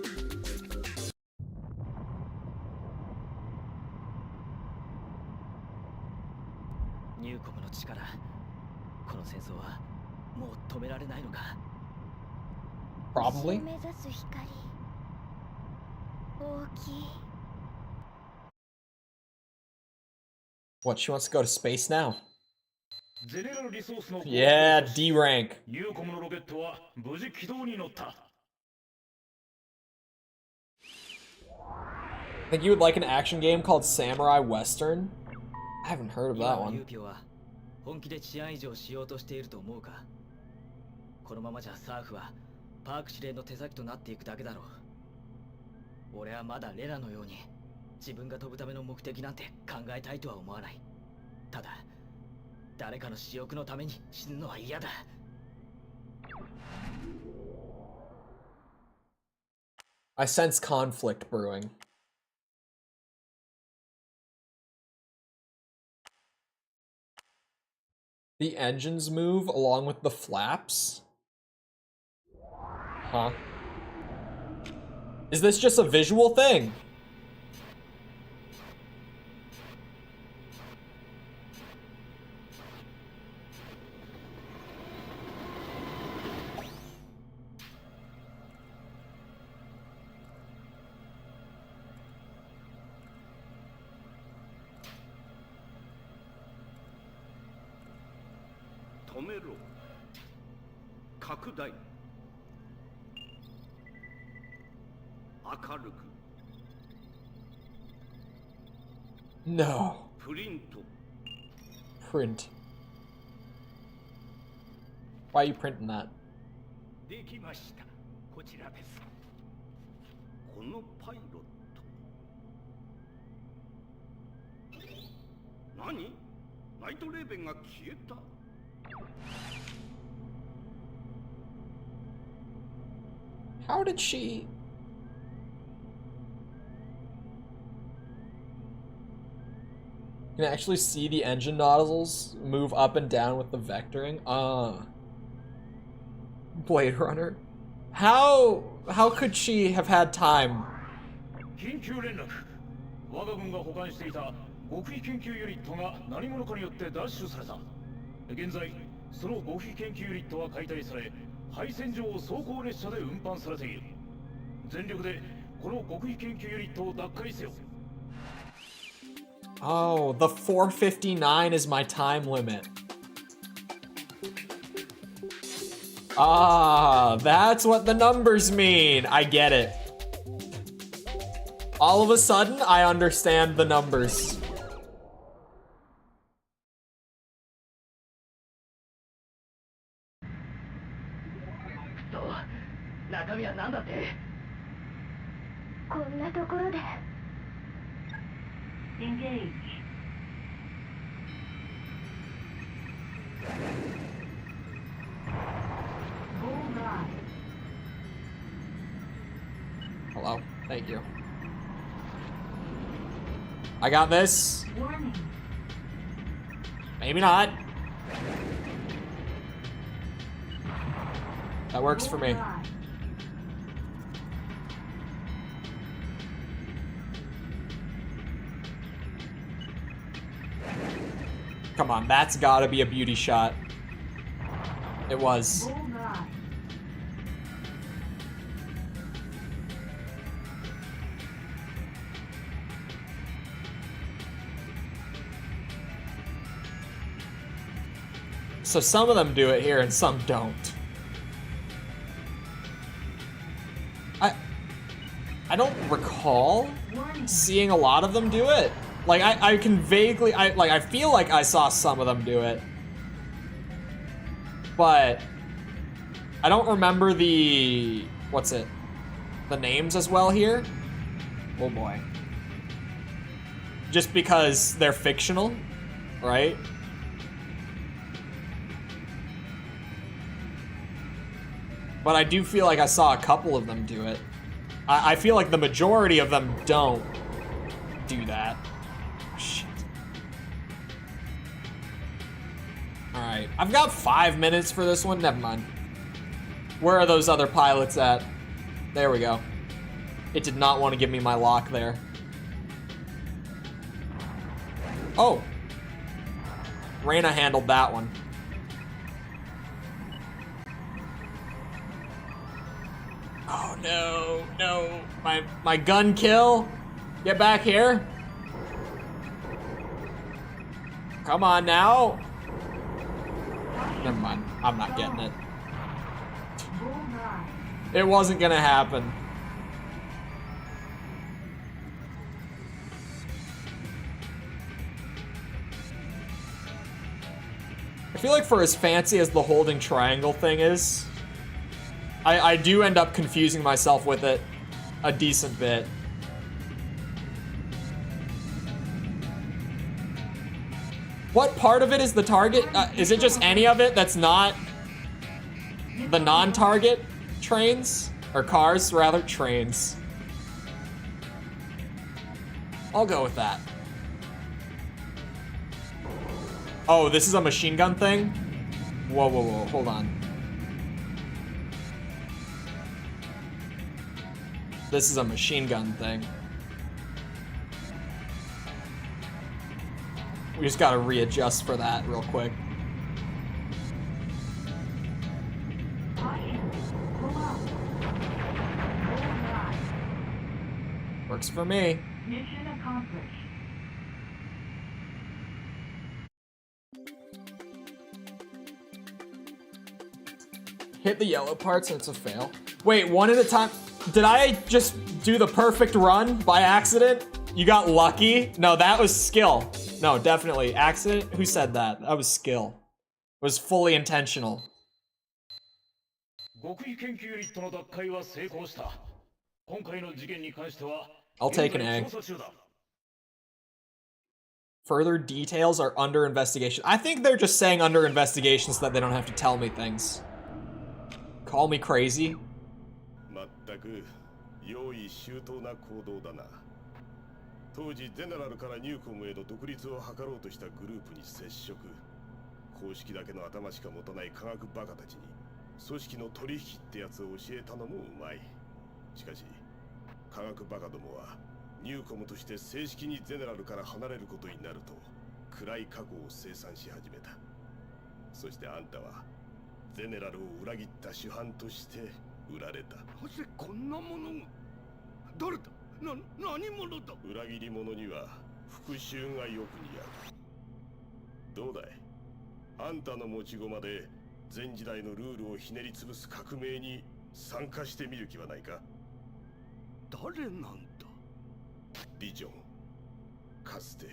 Probably. What, she wants to go to space now? Yeah, D rank. Think you would like an action game called Samurai Western? I haven't heard of that one. 本気で治安維持をしようとしていると思うか。このままじゃサーフはパーク司令の手先となっていくだけだろう。俺はまだレナのように自分が飛ぶための目的なんて考えたいとは思わない。ただ誰かの私欲のために死ぬのは嫌だ。I sense conflict brewing. The engines move along with the flaps? Huh? Is this just a visual thing? No. Print. Why are you printing that? できました。こちらです。このパイロット。何？ナイトレーベンが消えた。How did she? You can actually see the engine nozzles move up and down with the vectoring. Blade Runner. How could she have had time? 緊急連絡。我が軍が保管していた極秘研究ユニットが何者かによって奪取された。現在、その極秘研究ユニットは解体され、配線上を走行列車で運搬されている。全力でこの極秘研究ユニットを奪回せよ。 Oh, the 4:59 is my time limit. Ah, that's what the numbers mean. I get it. All of a sudden, I understand the numbers. So, 中身は何だって？こんなところで。Engage. Bullseye. Hello. Thank you. I got this. Warning. Maybe not. That works for me. Bullseye. Come on, that's gotta be a beauty shot. It was. Bullseye. So some of them do it here and some don't. I don't recall seeing a lot of them do it. Like I can vaguely I feel like I saw some of them do it. But I don't remember the the names as well here. Oh boy. Just because they're fictional, right? But I do feel like I saw a couple of them do it. I feel like the majority of them don't do that. Shit. Alright, I've got 5 minutes for this one. Never mind. Where are those other pilots at? There we go. It did not want to give me my lock there. Oh. Reyna handled that one. Oh no, no. My gun kill. Get back here. Come on now. Never mind. I'm not getting it. It wasn't gonna happen. I feel like for as fancy as the holding triangle thing is, I do end up confusing myself with it a decent bit. What part of it is the target? Is it just any of it that's not the non-target trains? Or cars, rather, trains. I'll go with that. Oh, this is a machine gun thing? Whoa, whoa, whoa, hold on. This is a machine gun thing. We just gotta readjust for that real quick. Works for me. Mission accomplished. Hit the yellow parts and it's a fail. Wait, one at a time. Did I just do the perfect run by accident? You got lucky? No, that was skill. No, definitely. Accident? Who said that? That was skill. It was fully intentional. I'll take an A. Further details are under investigation. I think they're just saying under investigation so that they don't have to tell me things. Call me crazy. 全く用意周到な行動だな。当時ゼネラルからニューコムへの独立を図ろうとしたグループに接触。公式だけの頭しか持たない科学バカたちに組織の取引ってやつを教えたのもうまい。しかし科学バカどもはニューコムとして正式にゼネラルから離れることになると暗い過去を清算し始めた。そしてあんたはゼネラルを裏切った主犯として売られた。なぜこんなものが。誰だ何者だ。裏切り者には復讐がよく似合う。どうだい、あんたの持ち駒で前時代のルールをひねり潰す革命に参加してみる気はないか。誰なんだ。ビジョン、かつて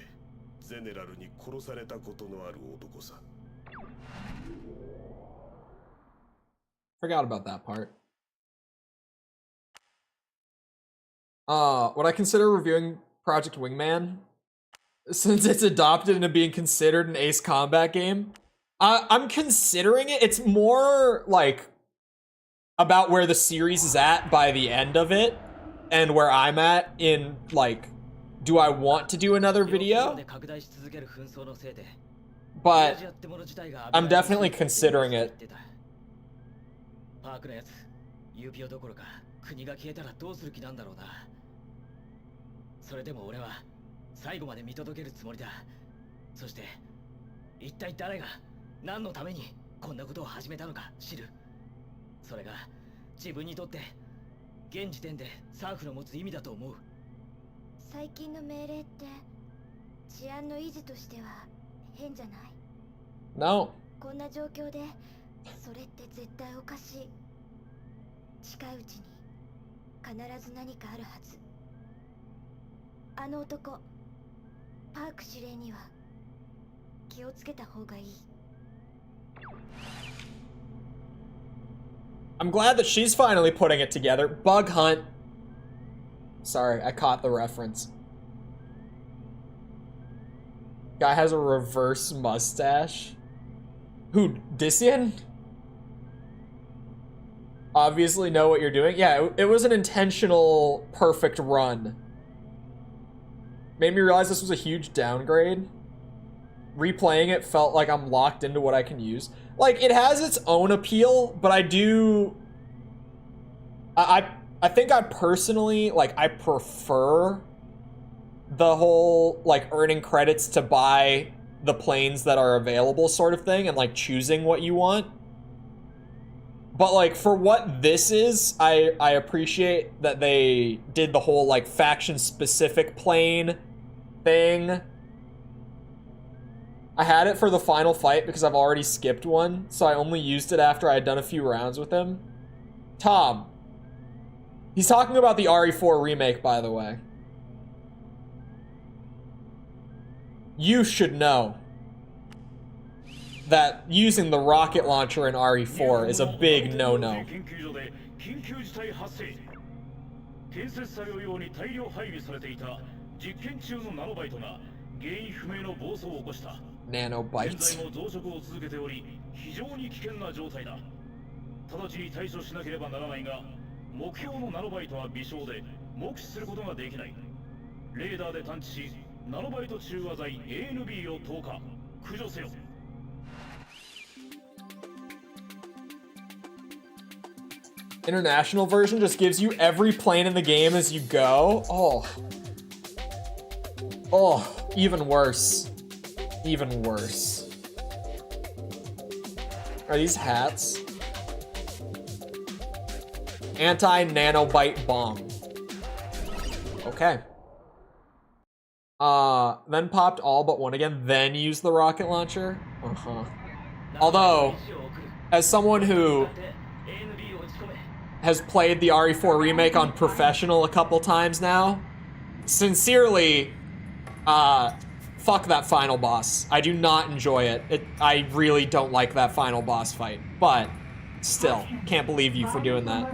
ゼネラルに殺されたことのある男さ。 Forgot about that part. Would I consider reviewing Project Wingman? Since it's adopted into being considered an Ace Combat game? I'm considering it. It's more like about where the series is at by the end of it and where I'm at in like, do I want to do another video? But I'm definitely considering it. パークのやつ、ユーピオどころか国が消えたらどうする気なんだろうな。それでも俺は最後まで見届けるつもりだ。そして一体誰が何のためにこんなことを始めたのか知る。それが自分にとって現時点でサーフの持つ意味だと思う。最近の命令って治安の維持としては変じゃない？ No. こんな状況でそれって絶対おかしい。近いうちに必ず何かあるはず。あの男、パーク司令には気をつけた方がいい。I'm glad that she's finally putting it together. Bug hunt. Sorry, I caught the reference. Guy has a reverse mustache. Who, Dissian? Obviously know what you're doing. Yeah, it was an intentional perfect run. Made me realize this was a huge downgrade. Replaying it felt like I'm locked into what I can use. Like, it has its own appeal, but I do... I think I personally, like, I prefer the whole, like, earning credits to buy the planes that are available sort of thing and, like, choosing what you want. But, like, for what this is, I appreciate that they did the whole, like, faction-specific plane thing. I had it for the final fight because I've already skipped one, so I only used it after I had done a few rounds with him. Tom. He's talking about the RE4 remake, by the way. You should know that using the rocket launcher in RE4 is a big no-no. 原因不明の暴走を起こした。 Nanobites. 現在も増殖を続けており、非常に危険な状態だ。直ちに対処しなければならないが、目標のナノバイトは微小で目視することができない。レーダーで探知し、ナノバイト中和剤 ANB を投下、駆除せよ。 International version just gives you every plane in the game as you go. Oh, even worse. Even worse. Are these hats? Anti-nanobite bomb. Okay. Then popped all but one again, then used the rocket launcher. Although, as someone who has played the RE4 remake on professional a couple times now, sincerely, fuck that final boss. I do not enjoy it. I really don't like that final boss fight. But, still, can't believe you for doing that.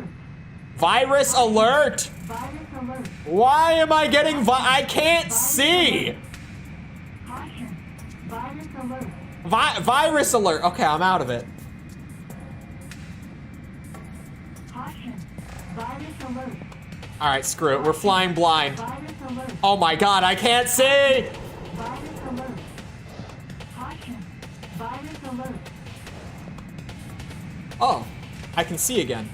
Virus alert! Why am I getting I can't see! Virus alert! Okay, I'm out of it. Alright, screw it. We're flying blind. Oh my god, I can't see! Oh, I can see again.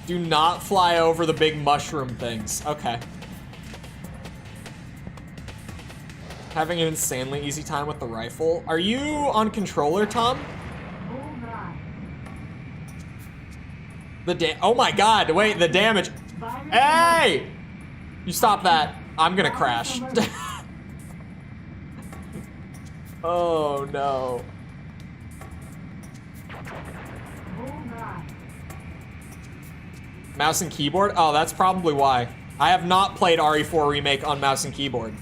Do not fly over the big mushroom things. Okay. Having an insanely easy time with the rifle. Are you on controller, Tom? Oh my god, wait, the damage. Hey! You stop that. I'm gonna crash. Oh no. Mouse and keyboard? Oh, that's probably why. I have not played RE4 Remake on mouse and keyboard.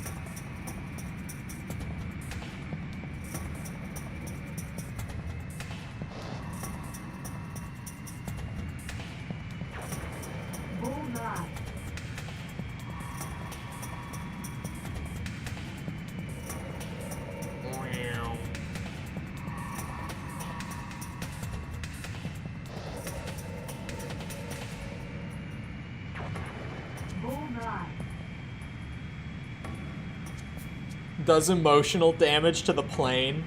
Does emotional damage to the plane.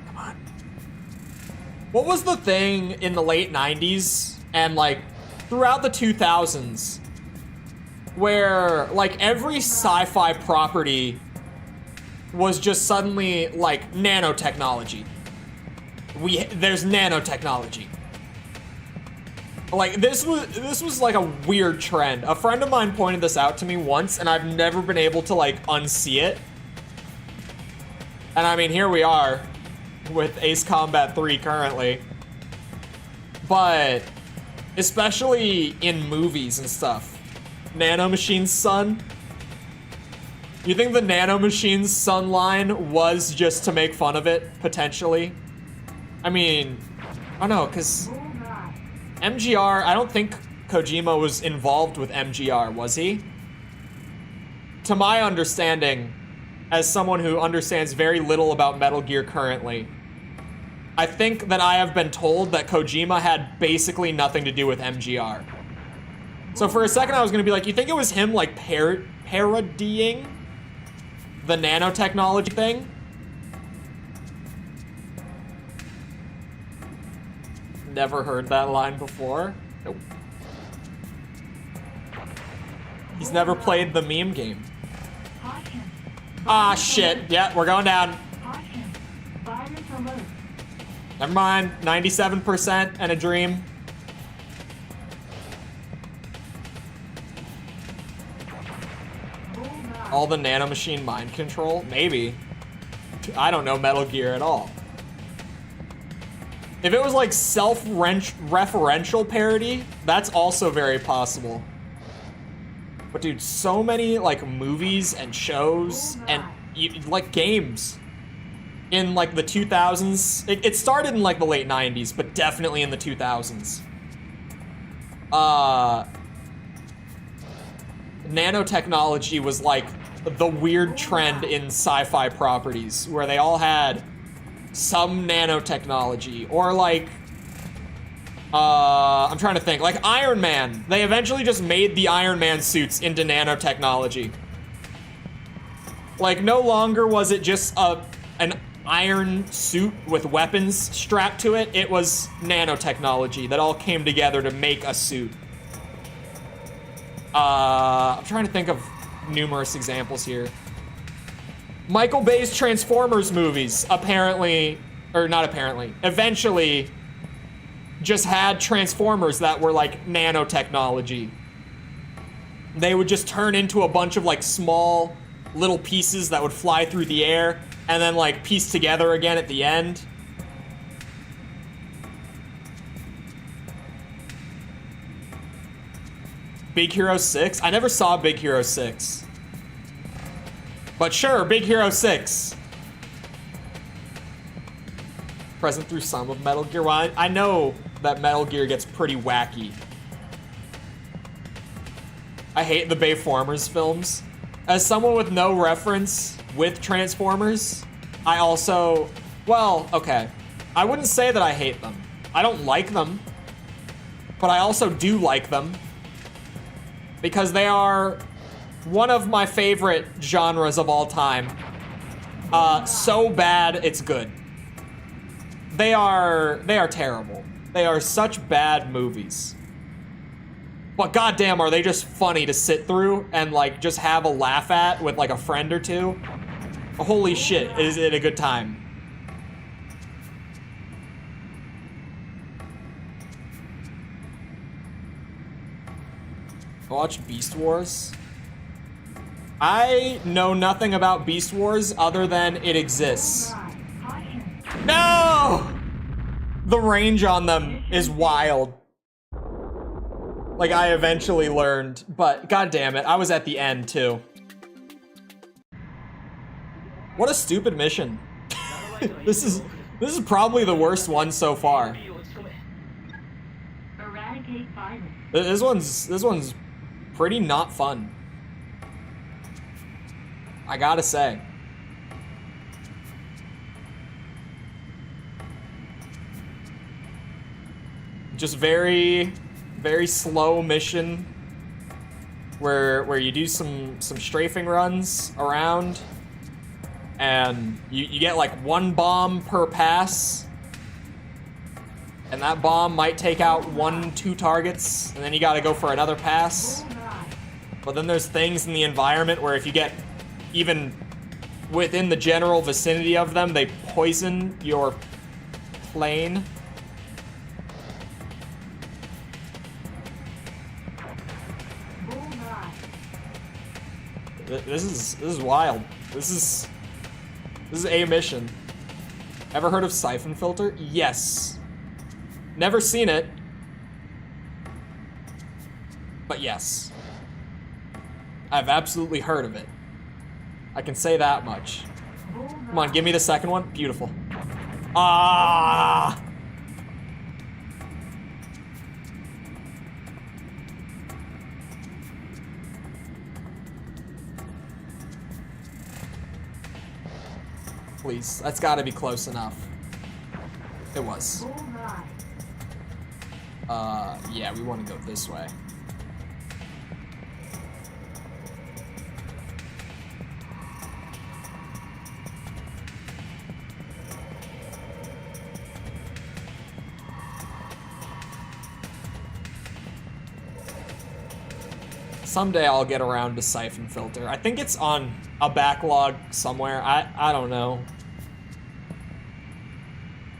Come on. What was the thing in the late 90s and like throughout the 2000s where like every sci-fi property was just suddenly like nanotechnology? There's nanotechnology. Like this was like a weird trend. A friend of mine pointed this out to me once and I've never been able to like unsee it. And I mean, here we are with Ace Combat 3 currently. But especially in movies and stuff. Nanomachine's son. You think the Nanomachine's son line was just to make fun of it, potentially? I mean, I don't know, because MGR, I don't think Kojima was involved with MGR, was he? To my understanding, as someone who understands very little about Metal Gear currently, I think that I have been told that Kojima had basically nothing to do with MGR. So for a second I was gonna be like, you think it was him like parodying the nanotechnology thing? Never heard that line before. Nope. He's never played the meme game. Ah, shit. Yeah, we're going down. Never mind. 97% and a dream. All the nanomachine mind control? Maybe. I don't know Metal Gear at all. If it was like self-referential parody, that's also very possible. But dude, so many like movies and shows and like games in like the 2000s. It started in like the late 90s, but definitely in the 2000s. Nanotechnology was like the weird trend in sci-fi properties where they all had some nanotechnology, or like, I'm trying to think, like Iron Man. They eventually just made the Iron Man suits into nanotechnology. Like, no longer was it just an iron suit with weapons strapped to it. It was nanotechnology that all came together to make a suit. I'm trying to think of numerous examples here. Michael Bay's Transformers movies eventually just had Transformers that were like nanotechnology. They would just turn into a bunch of like small little pieces that would fly through the air and then like piece together again at the end. Big Hero 6? I never saw Big Hero 6. But sure, Big Hero 6. Present through some of Metal Gear. Well, I know that Metal Gear gets pretty wacky. I hate the Bayformers films. As someone with no reference with Transformers, I also, well, okay. I wouldn't say that I hate them. I don't like them, but I also do like them because they are one of my favorite genres of all time. So bad, it's good. They are terrible. They are such bad movies. But goddamn, are they just funny to sit through and like just have a laugh at with like a friend or two? Holy shit, is it a good time. I watched Beast Wars. I know nothing about Beast Wars other than it exists. No! The range on them is wild. Like, I eventually learned, but god damn it, I was at the end too. What a stupid mission. This is probably the worst one so far. Eradicate violence. This one's pretty not fun. I gotta say. Just very slow mission where you do some strafing runs around and you get like one bomb per pass, and that bomb might take out 1-2 targets, and then you gotta go for another pass. But then there's things in the environment where if you get even within the general vicinity of them, they poison your plane. This is wild. This is a mission. Ever heard of Siphon Filter? Yes. Never seen it. But yes. I've absolutely heard of it. I can say that much. Come on, give me the second one. Beautiful. Ah! Please, that's gotta be close enough. It was. Yeah, we want to go this way. Someday I'll get around to Siphon Filter. I think it's on a backlog somewhere. I don't know.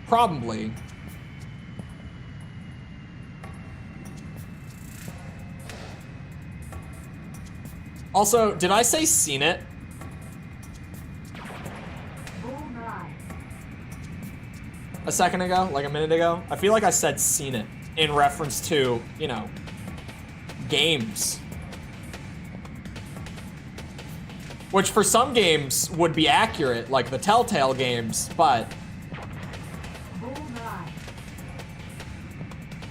Probably. Also, did I say seen it? A second ago? Like a minute ago? I feel like I said seen it in reference to, you know, games. Which for some games would be accurate, like the Telltale games, but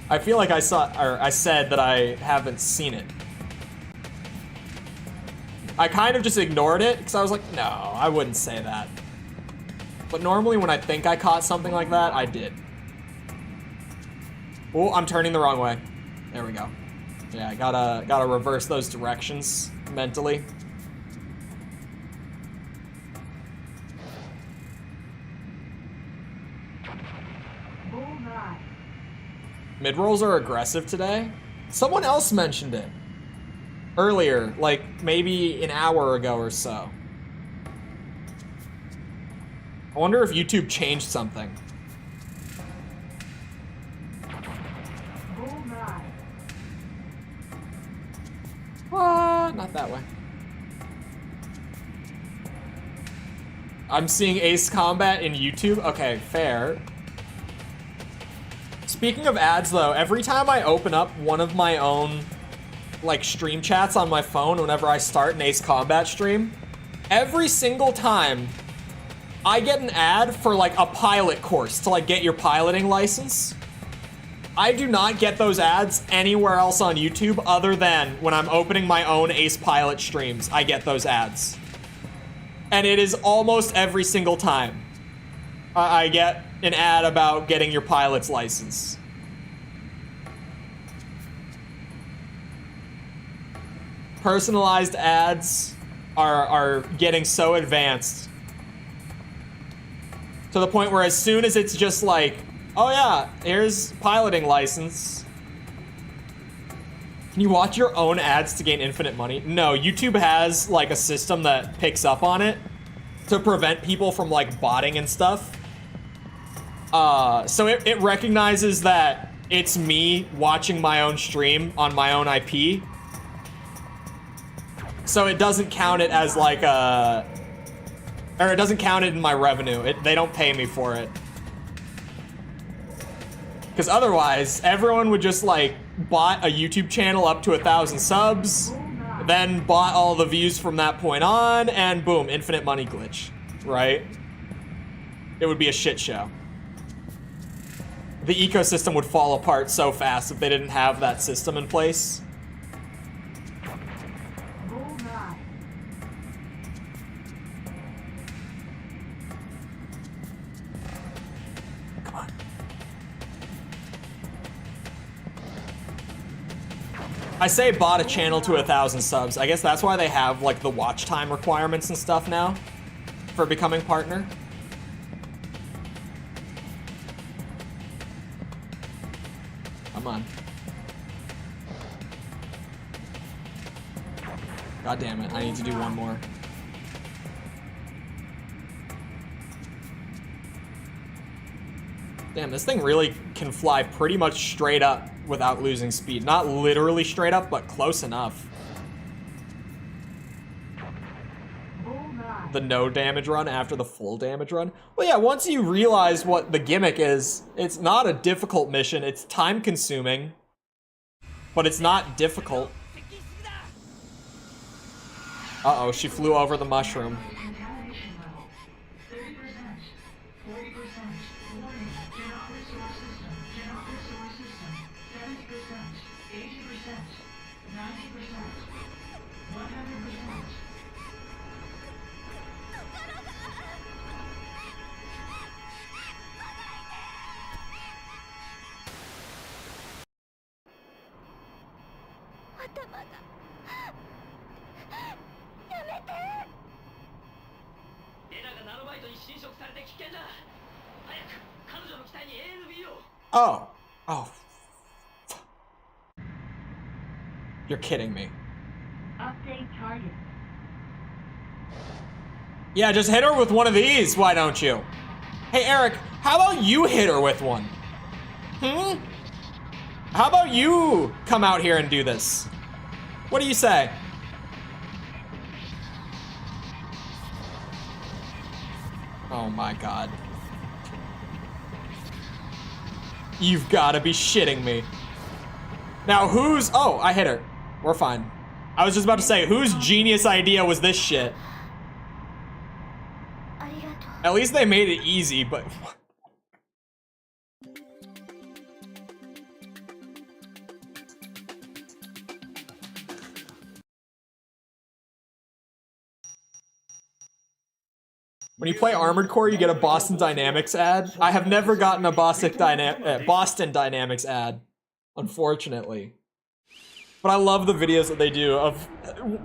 I feel like I said that I haven't seen it. I kind of just ignored it because I was like, no, I wouldn't say that. But normally when I think I caught something like that, I did. Oh, I'm turning the wrong way. There we go. Yeah, I gotta reverse those directions mentally. Mid-rolls are aggressive today? Someone else mentioned it earlier, like maybe an hour ago or so. I wonder if YouTube changed something. Not that way. I'm seeing Ace Combat in YouTube? Okay, fair. Speaking of ads though, every time I open up one of my own like stream chats on my phone whenever I start an Ace Combat stream, every single time I get an ad for like a pilot course to like get your piloting license. I do not get those ads anywhere else on YouTube other than when I'm opening my own Ace Pilot streams, I get those ads. And it is almost every single time I get an ad about getting your pilot's license. Personalized ads are getting so advanced to the point where as soon as it's just like, oh yeah, here's piloting license. Can you watch your own ads to gain infinite money? No, YouTube has like a system that picks up on it to prevent people from like botting and stuff. So it recognizes that it's me watching my own stream on my own IP, So it doesn't count it as like a... Or it doesn't count it in my revenue. They don't pay me for it. Because otherwise, everyone would just like bought a YouTube channel up to 1,000 subs, then bought all the views from that point on, and boom, infinite money glitch, right? It would be a shit show. The ecosystem would fall apart so fast if they didn't have that system in place. Come on. I say bought a channel to 1,000 subs. I guess that's why they have like the watch time requirements and stuff now for becoming partner. Come on. God damn it, I need to do one more. Damn, this thing really can fly pretty much straight up without losing speed. Not literally straight up, but close enough. The no damage run after the full damage run. Well, yeah, once you realize what the gimmick is, it's not a difficult mission. It's time consuming, but it's not difficult. Uh-oh, she flew over the mushroom. Oh. Oh. You're kidding me. Update target. Yeah, just hit her with one of these, why don't you? Hey, Eric, how about you hit her with one? Hmm? How about you come out here and do this? What do you say? Oh my god. You've gotta be shitting me. Now whose... Oh, I hit her. We're fine. I was just about to say, whose genius idea was this shit? At least they made it easy, but... When you play Armored Core, you get a Boston Dynamics ad. I have never gotten a Boston Dynamics ad, unfortunately. But I love the videos that they do of,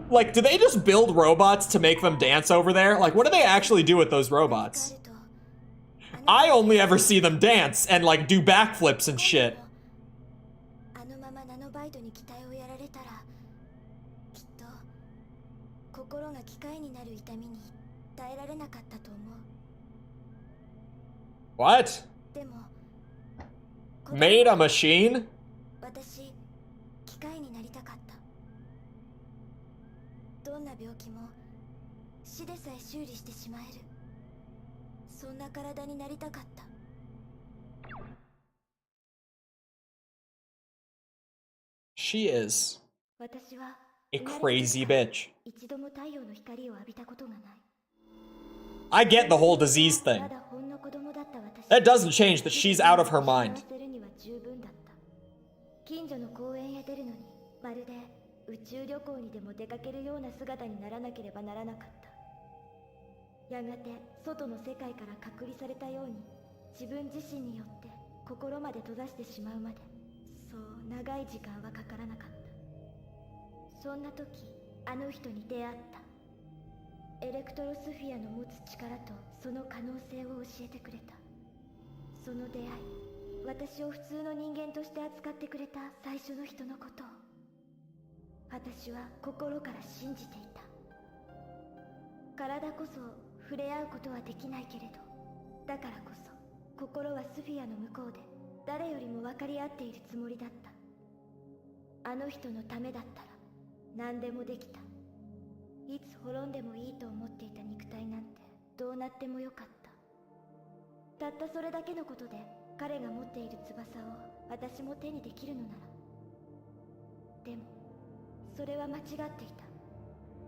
like, do they just build robots to make them dance over there? Like, what do they actually do with those robots? I only ever see them dance and, like, do backflips and shit. What? Made a machine? She is a crazy bitch. I get the whole disease thing. That doesn't change that she's out of her mind. Electrosphere の持つ力とその可能性を教えてくれた。その出会い、私を普通の人間として扱ってくれた最初の人のことを、私は心から信じていた。体こそ触れ合うことはできないけれど、だからこそ心はスフィアの向こうで誰よりも分かり合っているつもりだった。あの人のためだったら何でもできた。いつ滅んでもいいと思っていた肉体なんてどうなってもよかった。たったそれだけのことで彼が持っている翼を私も手にできるのなら。でもそれは間違っていた。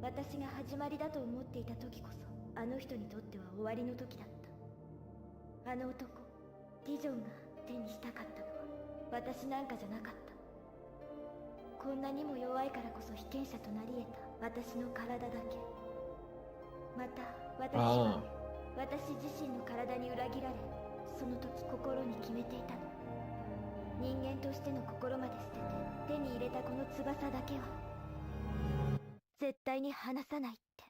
私が始まりだと思っていた時こそあの人にとっては終わりの時だった。あの男ディジョンが手にしたかったのは私なんかじゃなかった。こんなにも弱いからこそ被験者となり得た私の体だけ。また私は私自身の体に裏切られ、その時心に決めていたの。人間としての心まで捨てて手に入れたこの翼だけは絶対に離さないって。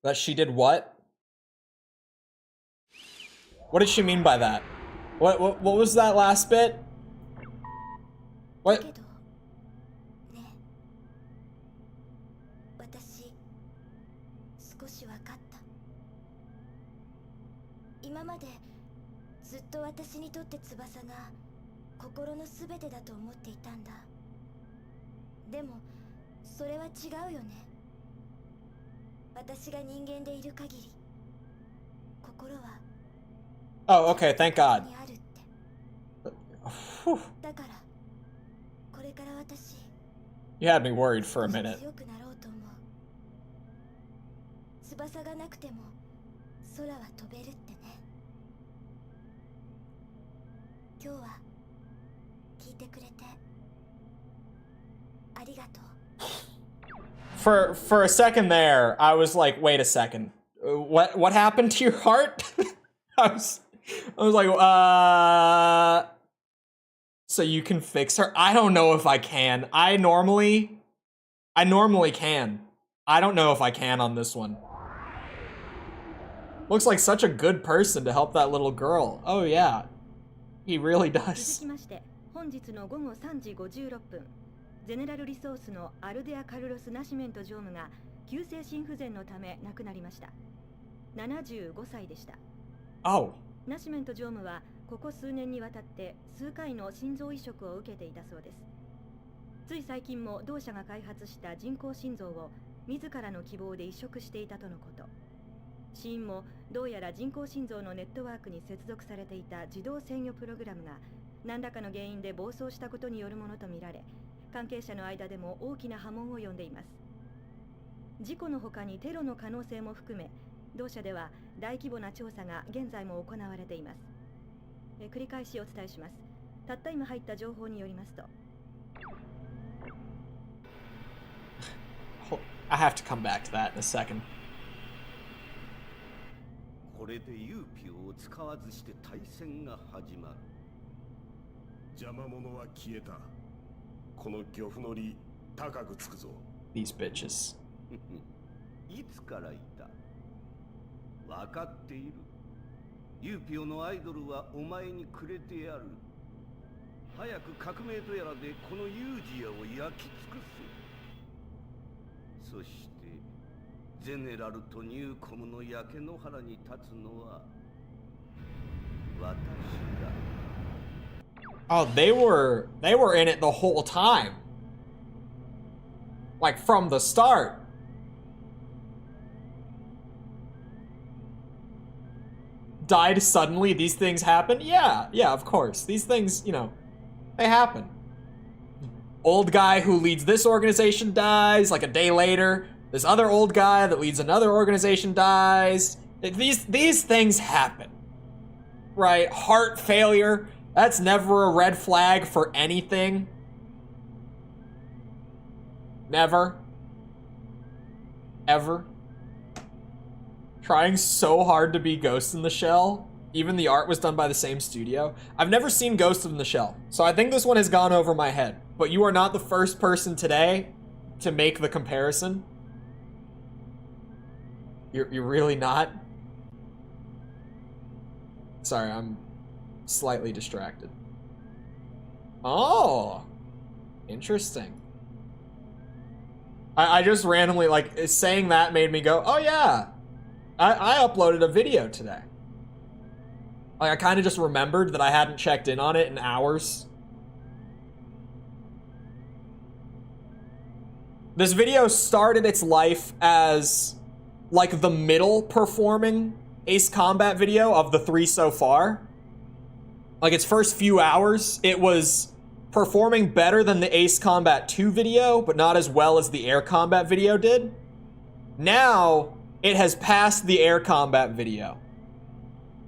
That she did what? What did she mean by that? What was that last bit? What? けどね、私少し分かった。今までずっと私にとって翼が心の全てだと思っていたんだ。でもそれは違うよね。私が人間でいる限り心は Oh, okay, thank God. にあるって。 Whew. だからこれから私 You had me worried for a minute. 強くなろうと思う。翼がなくても空は飛べるってね。今日は聞いてくれてありがとう。For a second there, I was like, wait a second. What happened to your heart? I was like, so you can fix her? I don't know if I can. I normally can. I don't know if I can on this one. Looks like such a good person to help that little girl. Oh yeah. He really 続 does. きまして本日の午後3時56分、ゼネラルリソースのアルデア・カルロス・ナシメント常務が急性心不全のため亡くなりました。75歳でした。Oh. ナシメント常務はここ数年にわたって数回の心臓移植を受けていたそうです。つい最近も同社が開発した人工心臓を自らの希望で移植していたとのこと。死因もどうやら人工心臓のネットワークに接続されていた自動制御プログラムが何らかの原因で暴走したことによるものとみられ、関係者の間でも大きな波紋を呼んでいます。事故の他にテロの可能性も含め、同社では大規模な調査が現在も行われています。繰り返しお伝えします。たった今入った情報によりますと、I have to come back to that in a second. これでユーピオを使わずして対戦が始まる。邪魔者は消えた。この漁夫の利高くつくぞ。 These bitches. いつからいた？分かっている。ユーピオのアイドルはお前にくれてやる。早く革命とやらでこのユージアを焼き尽くす。そしてゼネラルとニューコムの焼け野原に立つのは私だ。Oh, they were in it the whole time. Like from the start. Died suddenly, these things happen? Yeah, of course. These things, you know, they happen. Old guy who leads this organization dies, like a day later. This other old guy that leads another organization dies. These things happen. Right? Heart failure. That's never a red flag for anything. Never. Ever. Trying so hard to be Ghost in the Shell. Even the art was done by the same studio. I've never seen Ghost in the Shell, so I think this one has gone over my head. But you are not the first person today to make the comparison. You're really not? Sorry, I'm slightly distracted. Oh, interesting. I just randomly, like, saying that made me go, oh yeah, I uploaded a video today. Like, I kind of just remembered that I hadn't checked in on it in hours. This video started its life as like the middle performing Ace Combat video of the 3 so far. Like its first few hours, it was performing better than the Ace Combat 2 video, but not as well as the Air Combat video did. Now, it has passed the Air Combat video.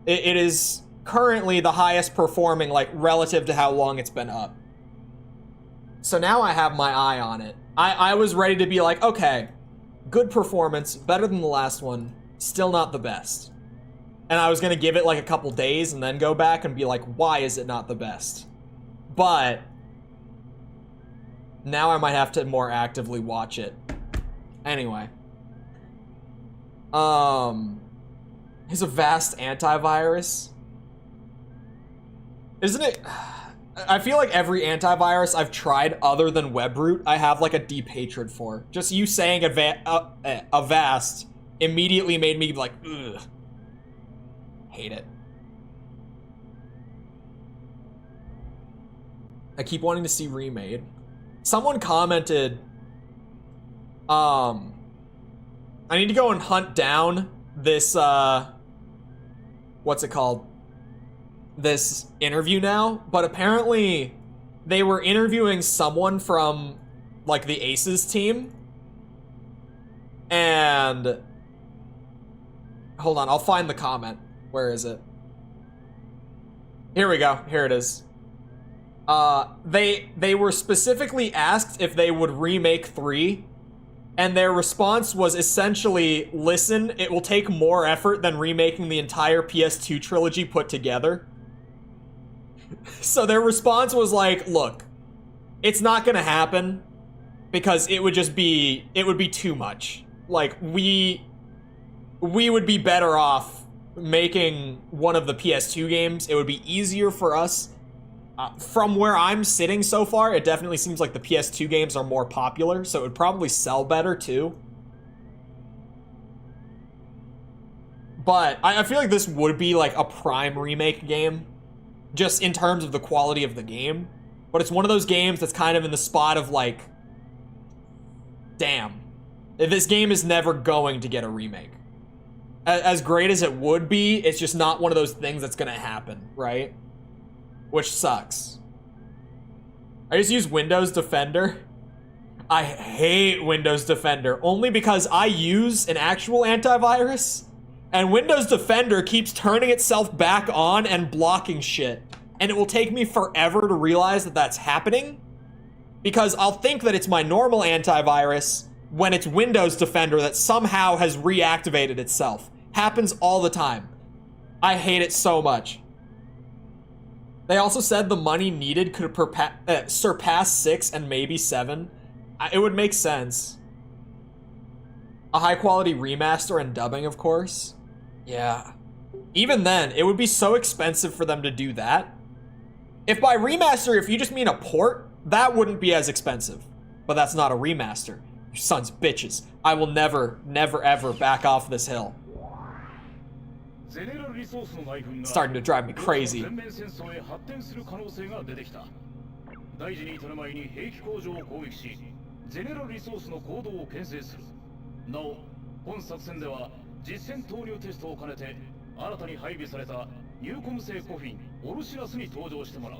It is currently the highest performing, like, relative to how long it's been up. So now I have my eye on it. I was ready to be like, okay, good performance, better than the last one, still not the best. And I was gonna give it like a couple days and then go back and be like, why is it not the best? But now I might have to more actively watch it. Anyway. Is a vast antivirus. Isn't it? I feel like every antivirus I've tried other than WebRoot, I have like a deep hatred for. Just you saying Avast immediately made me like, ugh. Hate it. I keep wanting to see remade. Someone commented, I need to go and hunt down this, what's it called? This interview now, but apparently they were interviewing someone from like the Aces team, and hold on, I'll find the comment. Where is it? Here we go. Here it is. They were specifically asked if they would remake 3, and their response was essentially, listen, it will take more effort than remaking the entire PS2 trilogy put together. So their response was like, look, it's not gonna happen because it would be too much. Like, we would be better off making one of the PS2 games. It would be easier for us. From where I'm sitting so far, it definitely seems like the PS2 games are more popular, so it would probably sell better too. But I feel like this would be like a prime remake game, just in terms of the quality of the game. But it's one of those games that's kind of in the spot of like, damn, this game is never going to get a remake. As great as it would be, it's just not one of those things that's gonna happen, right? Which sucks. I just use Windows Defender. I hate Windows Defender, only because I use an actual antivirus, and Windows Defender keeps turning itself back on and blocking shit. And it will take me forever to realize that that's happening, because I'll think that it's my normal antivirus when it's Windows Defender that somehow has reactivated itself. Happens all the time. I hate it so much. They also said the money needed could surpass 6 and maybe 7. It would make sense. A high quality remaster and dubbing, of course. Yeah. Even then, it would be so expensive for them to do that. If by remaster, if you just mean a port, that wouldn't be as expensive. But that's not a remaster. You sons of bitches. I will never, never, ever back off this hill. It's starting to drive me crazy. 大事に至る前に兵器工場を攻撃し、ゼネラルリソースの行動を牽制する。なお、本作戦では実戦投入テストを兼ねて新たに配備されたニューコム製コフィンオルシラスに登場してもらう。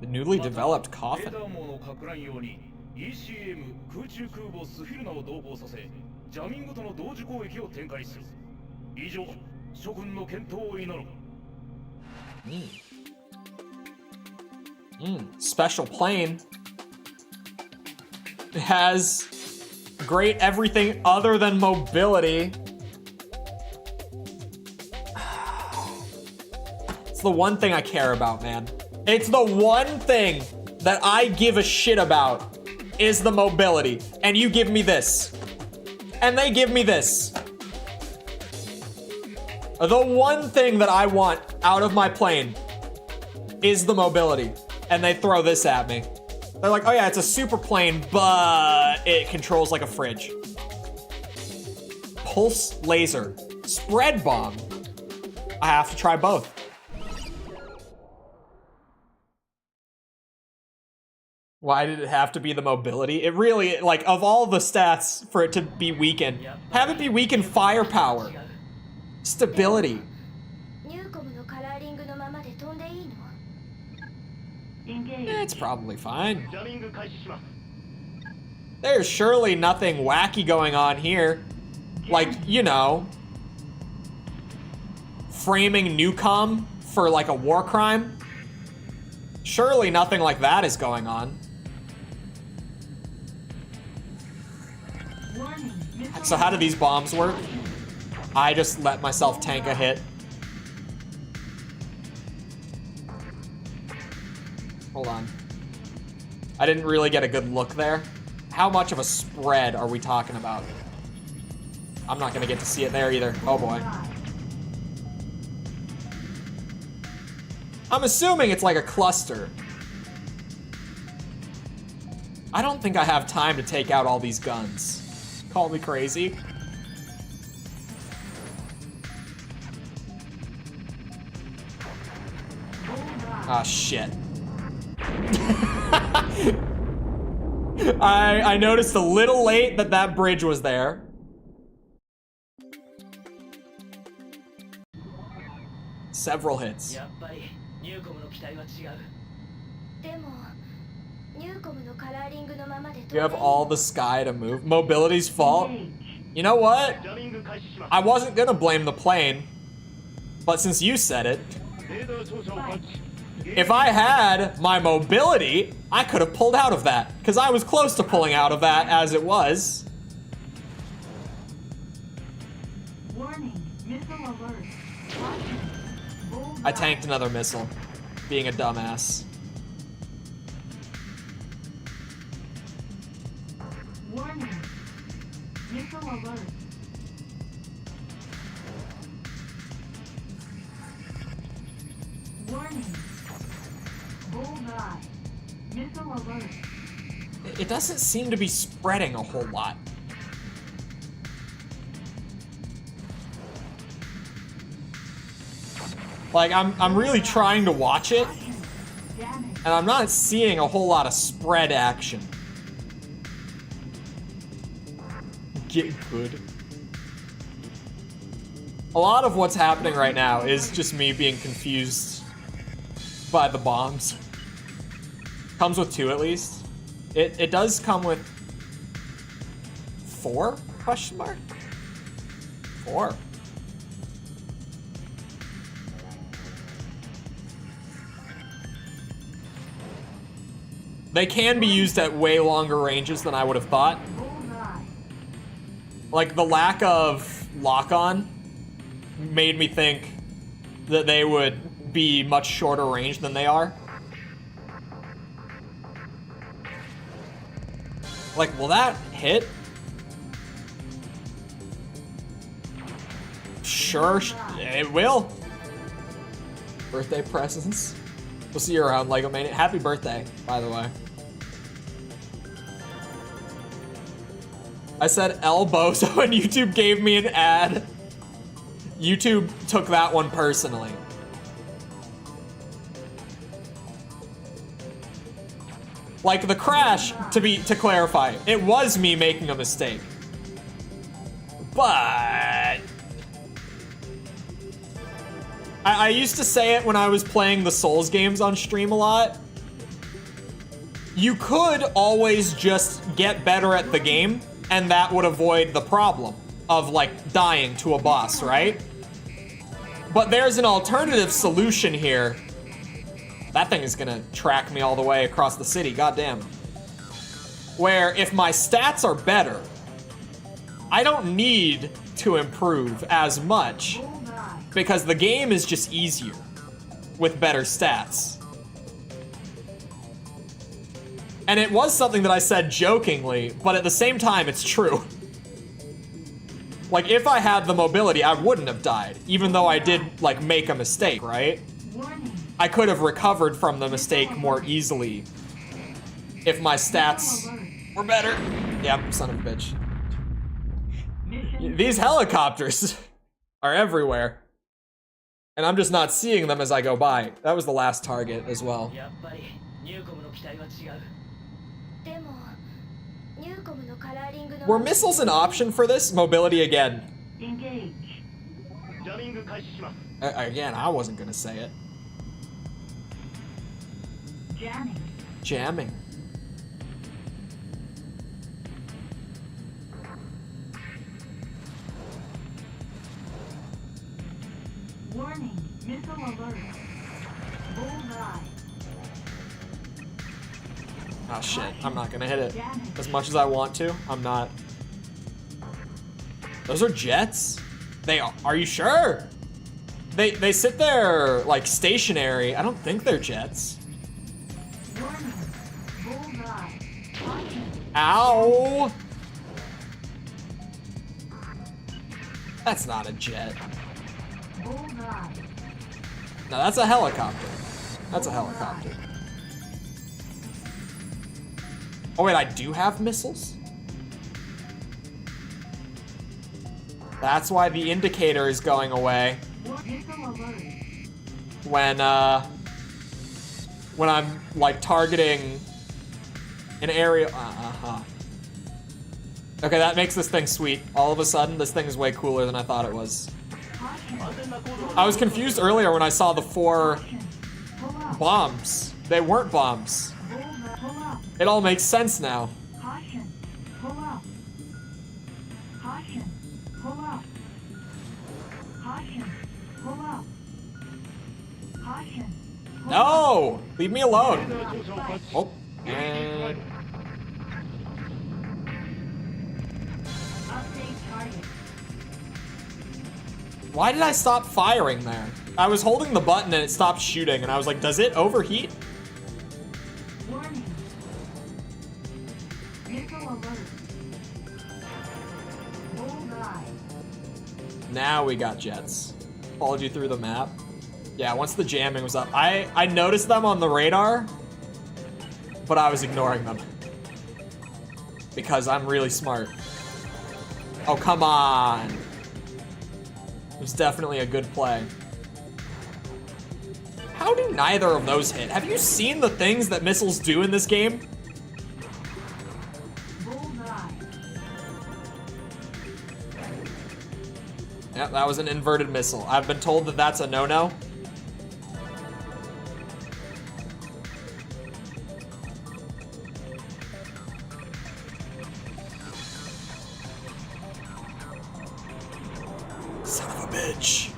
The newly developed coffin. レーダー網のか乱用に ECM 空中空母スフィルナを同行させ、ジャミングとの同時攻撃を展開する。以上、諸君の健闘を祈る。Special plane. It has great everything other than mobility. It's the one thing I care about, man. It's the one thing that I give a shit about is the mobility. And you give me this. And they give me this. The one thing that I want out of my plane is the mobility. And they throw this at me. They're like, oh yeah, it's a super plane, but it controls like a fridge. Pulse laser. Spread bomb. I have to try both. Why did it have to be the mobility? It really, like, of all the stats for it to be weakened, have it be weakened firepower, stability. ニューコムのカラーリングのままで飛んでいいの？ It's probably fine. There's surely nothing wacky going on here. Like, you know, framing Newcom for like a war crime. Surely nothing like that is going on. So how do these bombs work? I just let myself tank a hit. Hold on. I didn't really get a good look there. How much of a spread are we talking about? I'm not gonna get to see it there either. Oh boy. I'm assuming it's like a cluster. I don't think I have time to take out all these guns. Call me crazy. Ah, shit. I noticed a little late that that bridge was there. Several hits. You have all the sky to move. Mobility's fault? You know what? I wasn't gonna blame the plane, but since you said it, if I had my mobility, I could have pulled out of that, because I was close to pulling out of that as it was. I tanked another missile, being a dumbass. Warning. Missile alert. Warning. Bullseye. Missile alert. It doesn't seem to be spreading a whole lot. Like, I'm really trying to watch it, and I'm not seeing a whole lot of spread action. Get good. A lot of what's happening right now is just me being confused by the bombs. Comes with 2 at least. It does come with 4? Question mark? 4. They can be used at way longer ranges than I would have thought. Like, the lack of lock-on made me think that they would be much shorter range than they are. Like, will that hit? Sure, it will. Birthday presents. We'll see you around, Lego Mania. Happy birthday, by the way. I said elbow, so when YouTube gave me an ad, YouTube took that one personally. Like the crash, to clarify, it was me making a mistake. But I used to say it when I was playing the Souls games on stream a lot. You could always just get better at the game, and that would avoid the problem of, like, dying to a boss, right? But there's an alternative solution here. That thing is gonna track me all the way across the city, goddamn. Where if my stats are better, I don't need to improve as much, because the game is just easier with better stats. And it was something that I said jokingly, but at the same time, it's true. Like, if I had the mobility, I wouldn't have died, even though I did, like, make a mistake, right? I could have recovered from the mistake more easily if my stats were better. Yep, son of a bitch. These helicopters are everywhere. And I'm just not seeing them as I go by. That was the last target as well. でもニューコムのカラーリングの Were missiles an option for this? Mobility again. Engage. ジャミング開始します。 Again, I wasn't gonna say it. Jamming. Jamming. Warning. Missile alert. Bullseye. Oh shit, I'm not gonna hit it. As much as I want to, I'm not. Those are jets? They are you sure? They sit there like stationary. I don't think they're jets. Warning. Bullseye. Caution. Ow! That's not a jet. Bullseye. No, that's a helicopter. That's a helicopter. Oh wait, I do have missiles? That's why the indicator is going away Missile alert. when I'm like targeting an area. Okay, that makes this thing sweet. All of a sudden, this thing is way cooler than I thought it was. I was confused earlier when I saw the 4 bombs. They weren't bombs. Bullseye. Pull up. It all makes sense now. Caution. Pull up. Caution. Pull up. Caution. Pull up. Caution. Pull No! Leave me alone. up. Oh, and Update target. why did I stop firing there? I was holding the button and it stopped shooting, and I was like, does it overheat? Warning. Missile alert. Bullseye. Now we got jets. Followed you through the map. Yeah, once the jamming was up, I noticed them on the radar, but I was ignoring them because I'm really smart. Oh, come on. It was definitely a good play. How do neither of those hit? Have you seen the things that missiles do in this game? Bullseye. Yeah, that was an inverted missile. I've been told that that's a no-no. Son of a bitch.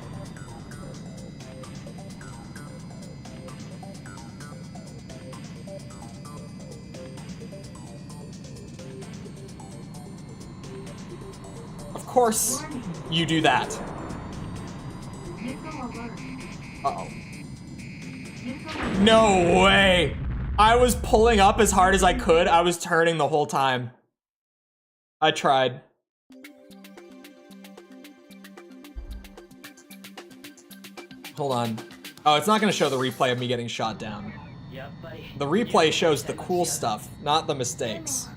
Of course you do that. Missile alert. Uh-oh. Missile alert. No way! I was pulling up as hard as I could. I was turning the whole time. I tried. Hold on. Oh, it's not gonna show the replay of me getting shot down. The replay shows the cool stuff, not the mistakes.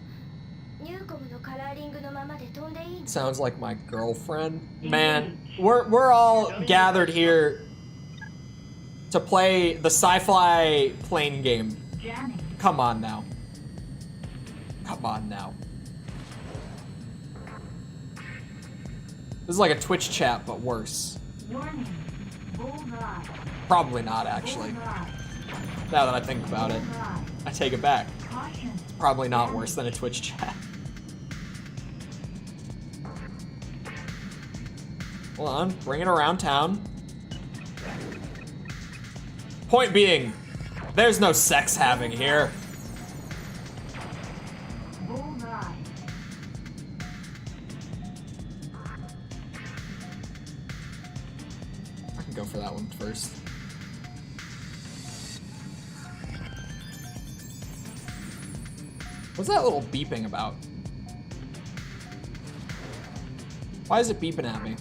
ニューコムのカラーリングのままで飛んでいいの Sounds like my girlfriend. Man, we're all gathered here to play the sci-fi plane game. Jamming. Come on now. Come on now. This is like a Twitch chat, but worse. Warning. Bullseye. Probably not, actually. Bullseye. Now that I think about it, Bullseye. I take it back. Caution. Probably not worse than a Twitch chat. Hold on, bring it around town. Point being, there's no sex having here. Bullseye. I can go for that one first. What's that little beeping about? Why is it beeping at me?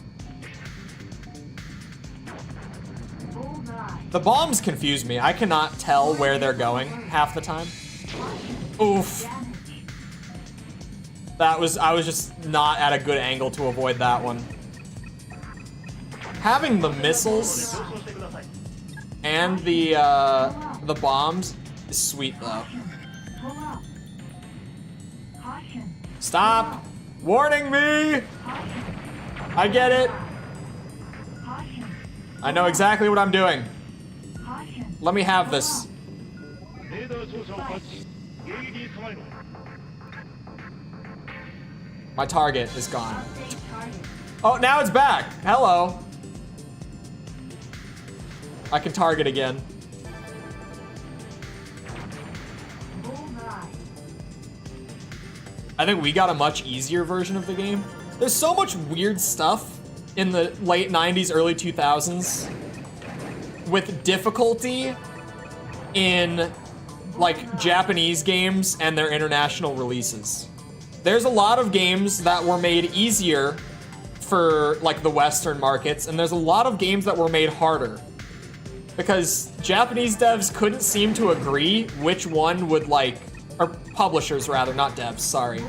Bullseye. The bombs confuse me. I cannot tell where they're going half the time. Oof. Damage. I was just not at a good angle to avoid that one. Having the missiles 上昇してください。 and the bombs is sweet though. Pull up. Stop warning me! I get it. I know exactly what I'm doing. Let me have this. My target is gone. Oh, now it's back. Hello. I can target again. I think we got a much easier version of the game. There's so much weird stuff in the late 90s, early 2000s with difficulty in like Japanese games and their international releases. There's a lot of games that were made easier for like the Western markets, and there's a lot of games that were made harder because Japanese devs couldn't seem to agree which one would like, or publishers rather, not devs, sorry.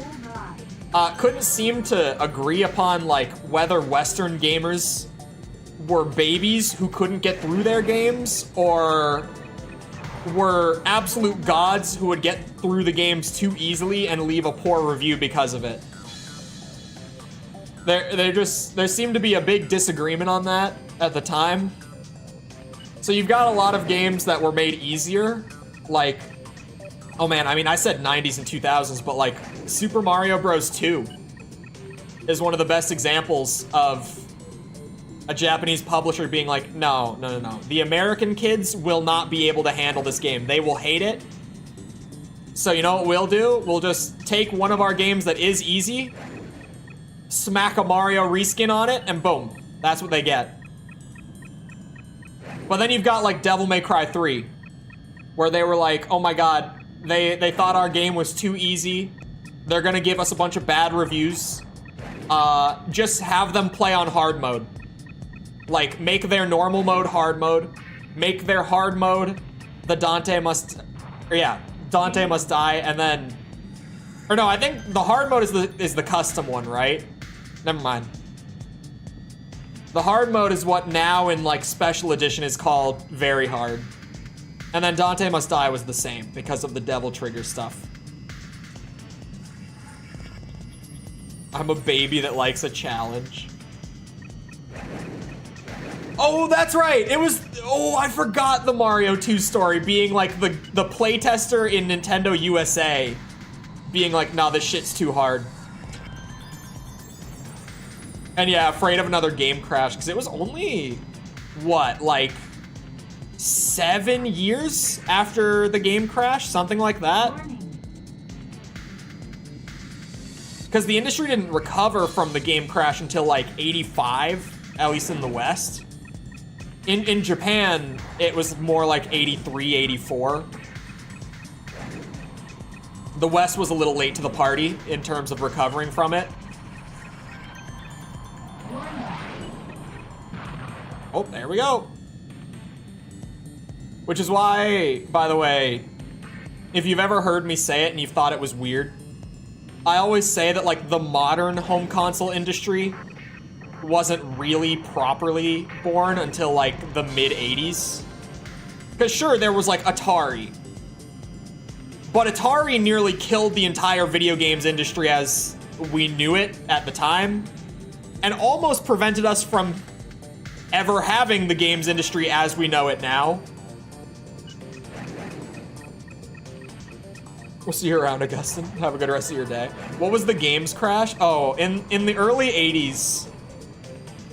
Couldn't seem to agree upon like whether Western gamers were babies who couldn't get through their games or were absolute gods who would get through the games too easily and leave a poor review because of it. There seemed to be a big disagreement on that at the time. So you've got a lot of games that were made easier, like, oh man, I mean, I said 90s and 2000s, but like Super Mario Bros. 2 is one of the best examples of a Japanese publisher being like, no. The American kids will not be able to handle this game. They will hate it. So you know what we'll do? We'll just take one of our games that is easy, smack a Mario reskin on it, and boom. That's what they get. But then you've got like Devil May Cry 3, where they were like, oh my god, they thought our game was too easy. They're gonna give us a bunch of bad reviews. Just have them play on hard mode. Like, make their normal mode hard mode. Make their hard mode the Dante must die, and then... Or no, I think the hard mode is the custom one, right? Never mind. The hard mode is what now in, like, Special Edition is called very hard. And then Dante Must Die was the same because of the Devil Trigger stuff. I'm a baby that likes a challenge. Oh, that's right. It was, oh, I forgot the Mario 2 story being like the playtester in Nintendo USA being like, nah, this shit's too hard. And yeah, afraid of another game crash because it was only, what, like 7 years after the game crash? Something like that? Because the industry didn't recover from the game crash until like 85, at least in the West. In Japan, it was more like 83, 84. The West was a little late to the party in terms of recovering from it. Oh, there we go. Which is why, by the way, if you've ever heard me say it and you've thought it was weird, I always say that like the modern home console industry wasn't really properly born until like the mid 80s. Because sure, there was like Atari, but Atari nearly killed the entire video games industry as we knew it at the time, and almost prevented us from ever having the games industry as we know it now. We'll see you around, Augustin. Have a good rest of your day. What was the games crash? Oh, in the early 80s,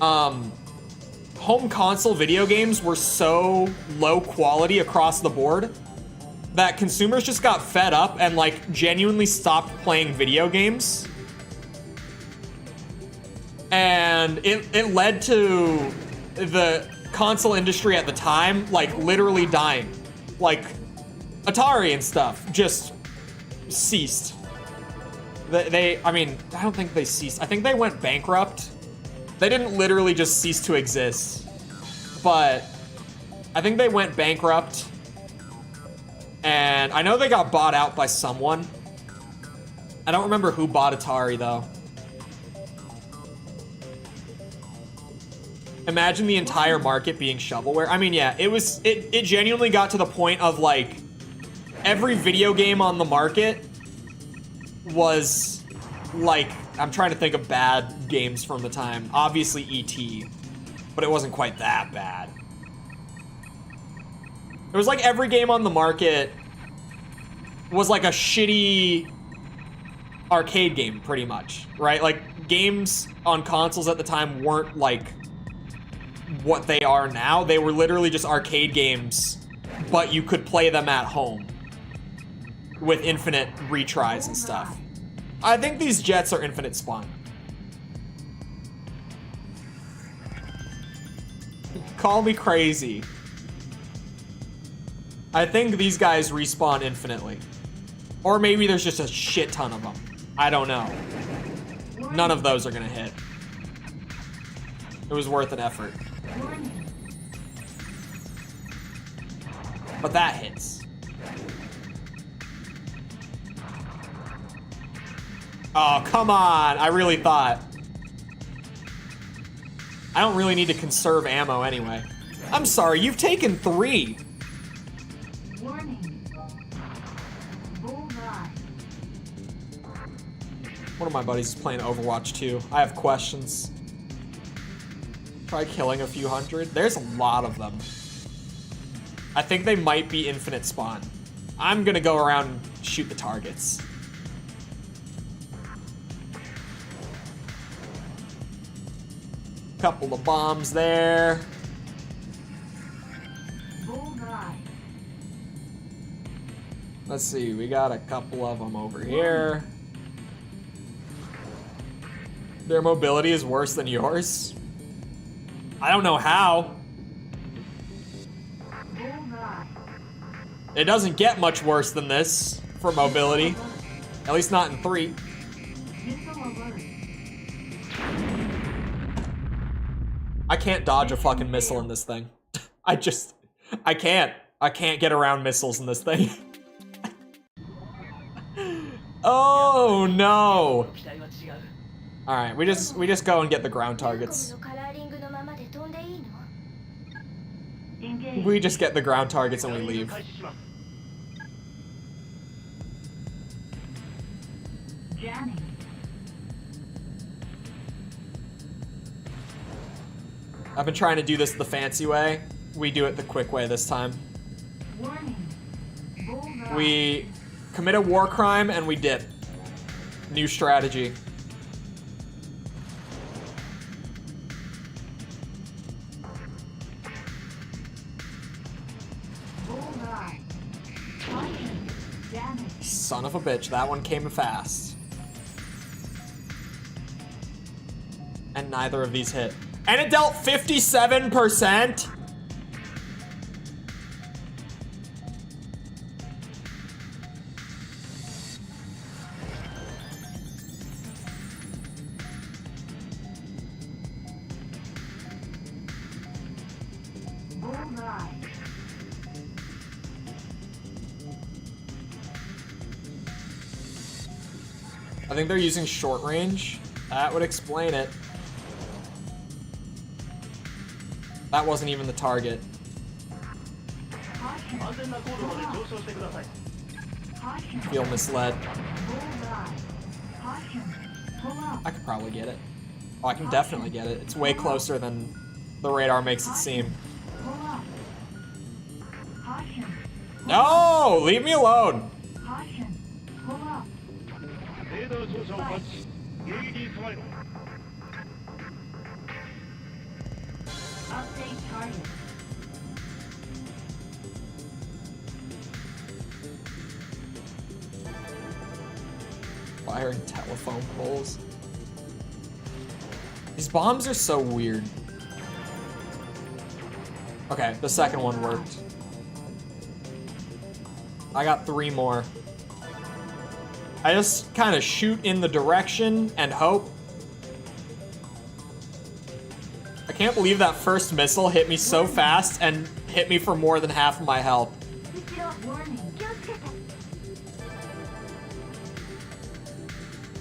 home console video games were so low quality across the board that consumers just got fed up and like genuinely stopped playing video games. And it led to the console industry at the time like literally dying. Like Atari and stuff just ceased. I mean, I don't think they ceased. I think they went bankrupt. They didn't literally just cease to exist, but I think they went bankrupt, and I know they got bought out by someone. I don't remember who bought Atari, though. Imagine the entire market being shovelware. I mean, yeah, it genuinely got to the point of, like, every video game on the market was like, I'm trying to think of bad games from the time. Obviously E.T., but it wasn't quite that bad. It was like every game on the market was like a shitty arcade game, pretty much, right? Like, games on consoles at the time weren't like what they are now. They were literally just arcade games, but you could play them at home with infinite retries and stuff. I think these jets are infinite spawn. Call me crazy. I think these guys respawn infinitely. Or maybe there's just a shit ton of them. I don't know. None of those are gonna hit. It was worth an effort. But that hits. Oh, come on. I really thought. I don't really need to conserve ammo anyway. I'm sorry, you've taken 3. Warning. Bullseye. One of my buddies is playing Overwatch 2. I have questions. Try killing a few hundred. There's a lot of them. I think they might be infinite spawn. I'm gonna go around and shoot the targets. Couple of bombs there. Bullseye. Let's see, we got a couple of them over here. Their mobility is worse than yours? I don't know how. Bullseye. It doesn't get much worse than this for mobility. At least not in 3. Missile alert. I can't dodge a fucking missile in this thing. I can't. I can't get around missiles in this thing. Oh no. Alright, we just go and get the ground targets. Engage. We just get the ground targets and we leave. Jamming. I've been trying to do this the fancy way. We do it the quick way this time. Warning. Bullseye. We commit a war crime and we dip. New strategy. Bullseye. Caution. Damage. Son of a bitch, that one came fast. And neither of these hit. And it dealt 57%? Bullseye. I think they're using short range. That would explain it. That wasn't even the target. Caution. Caution. Feel misled. Bullseye. Caution. Pull up. I could probably get it. Oh, I can definitely get it. It's way closer than the radar makes it seem. Pull up. Caution. No! Leave me alone! Caution. Pull up. Update target. Firing telephone poles. These bombs are so weird. Okay, the second one worked. I got 3 more. I just kind of shoot in the direction and hope. I can't believe that first missile hit me so fast and hit me for more than half of my health. Warning.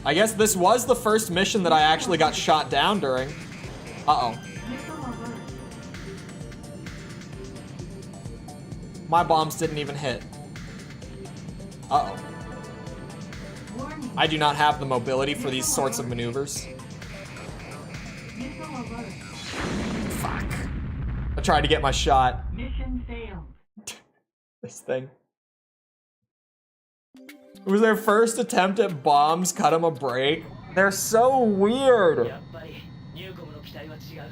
I guess this was the first mission that I actually got shot down during. Uh-oh. Missile alert. My bombs didn't even hit. Uh-oh. Warning. I do not have the mobility for these sorts of maneuvers. Missile alert. Fuck. I tried to get my shot. Mission failed. This thing. It was their first attempt at bombs, cut them a break. They're so weird. やっぱりニューコムの機体は違う。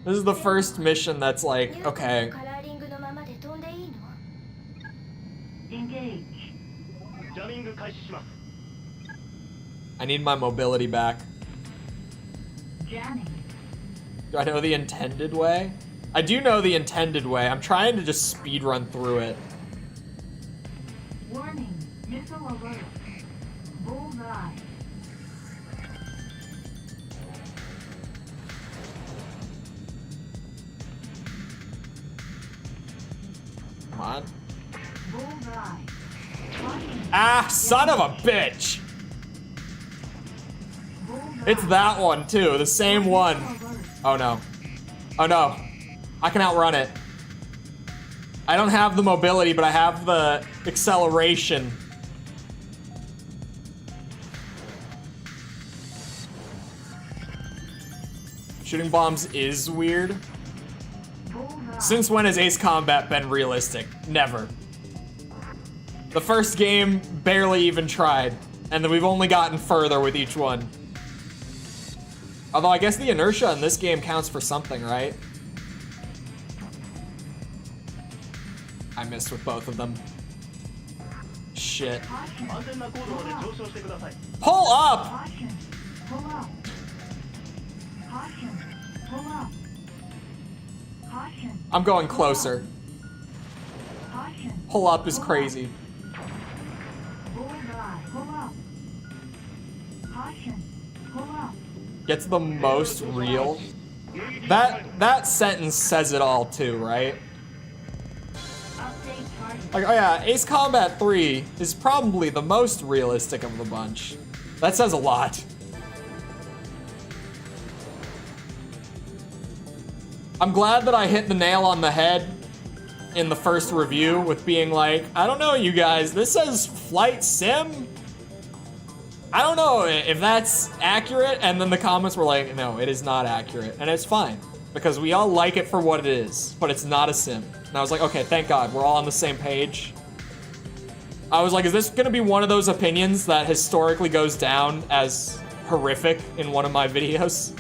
This is the first mission that's like, okay, カラーリングのままで飛んでいいの？ Engage. ジャミング開始します。 I need my mobility back. Jamming. Do I know the intended way? I do know the intended way. I'm trying to just speed run through it. Warning. Missile alert. Bullseye. Come on. Bullseye. Ah, son of a bitch! It's that one too, the same one. Oh no. Oh no. I can outrun it. I don't have the mobility, but I have the acceleration. Shooting bombs is weird. Since when has Ace Combat been realistic? Never. The first game barely even tried, and then we've only gotten further with each one. Although I guess the inertia in this game counts for something, right? I missed with both of them. Shit. 安全な高度まで上昇してください。 Pull up! Caution. Pull up. Caution. Pull up. Caution. I'm going closer. Caution. Pull up is crazy. Bullseye. Pull up. Caution. Pull up. Gets the most real. That sentence says it all too, right? Update target. Like, oh yeah, Ace Combat 3 is probably the most realistic of the bunch. That says a lot. I'm glad that I hit the nail on the head in the first review with being like, I don't know, you guys, this says flight sim? I don't know if that's accurate, and then the comments were like, no, it is not accurate, and it's fine, because we all like it for what it is, but it's not a sim. And I was like, okay, thank God, we're all on the same page. I was like, is this gonna be one of those opinions that historically goes down as horrific in one of my videos?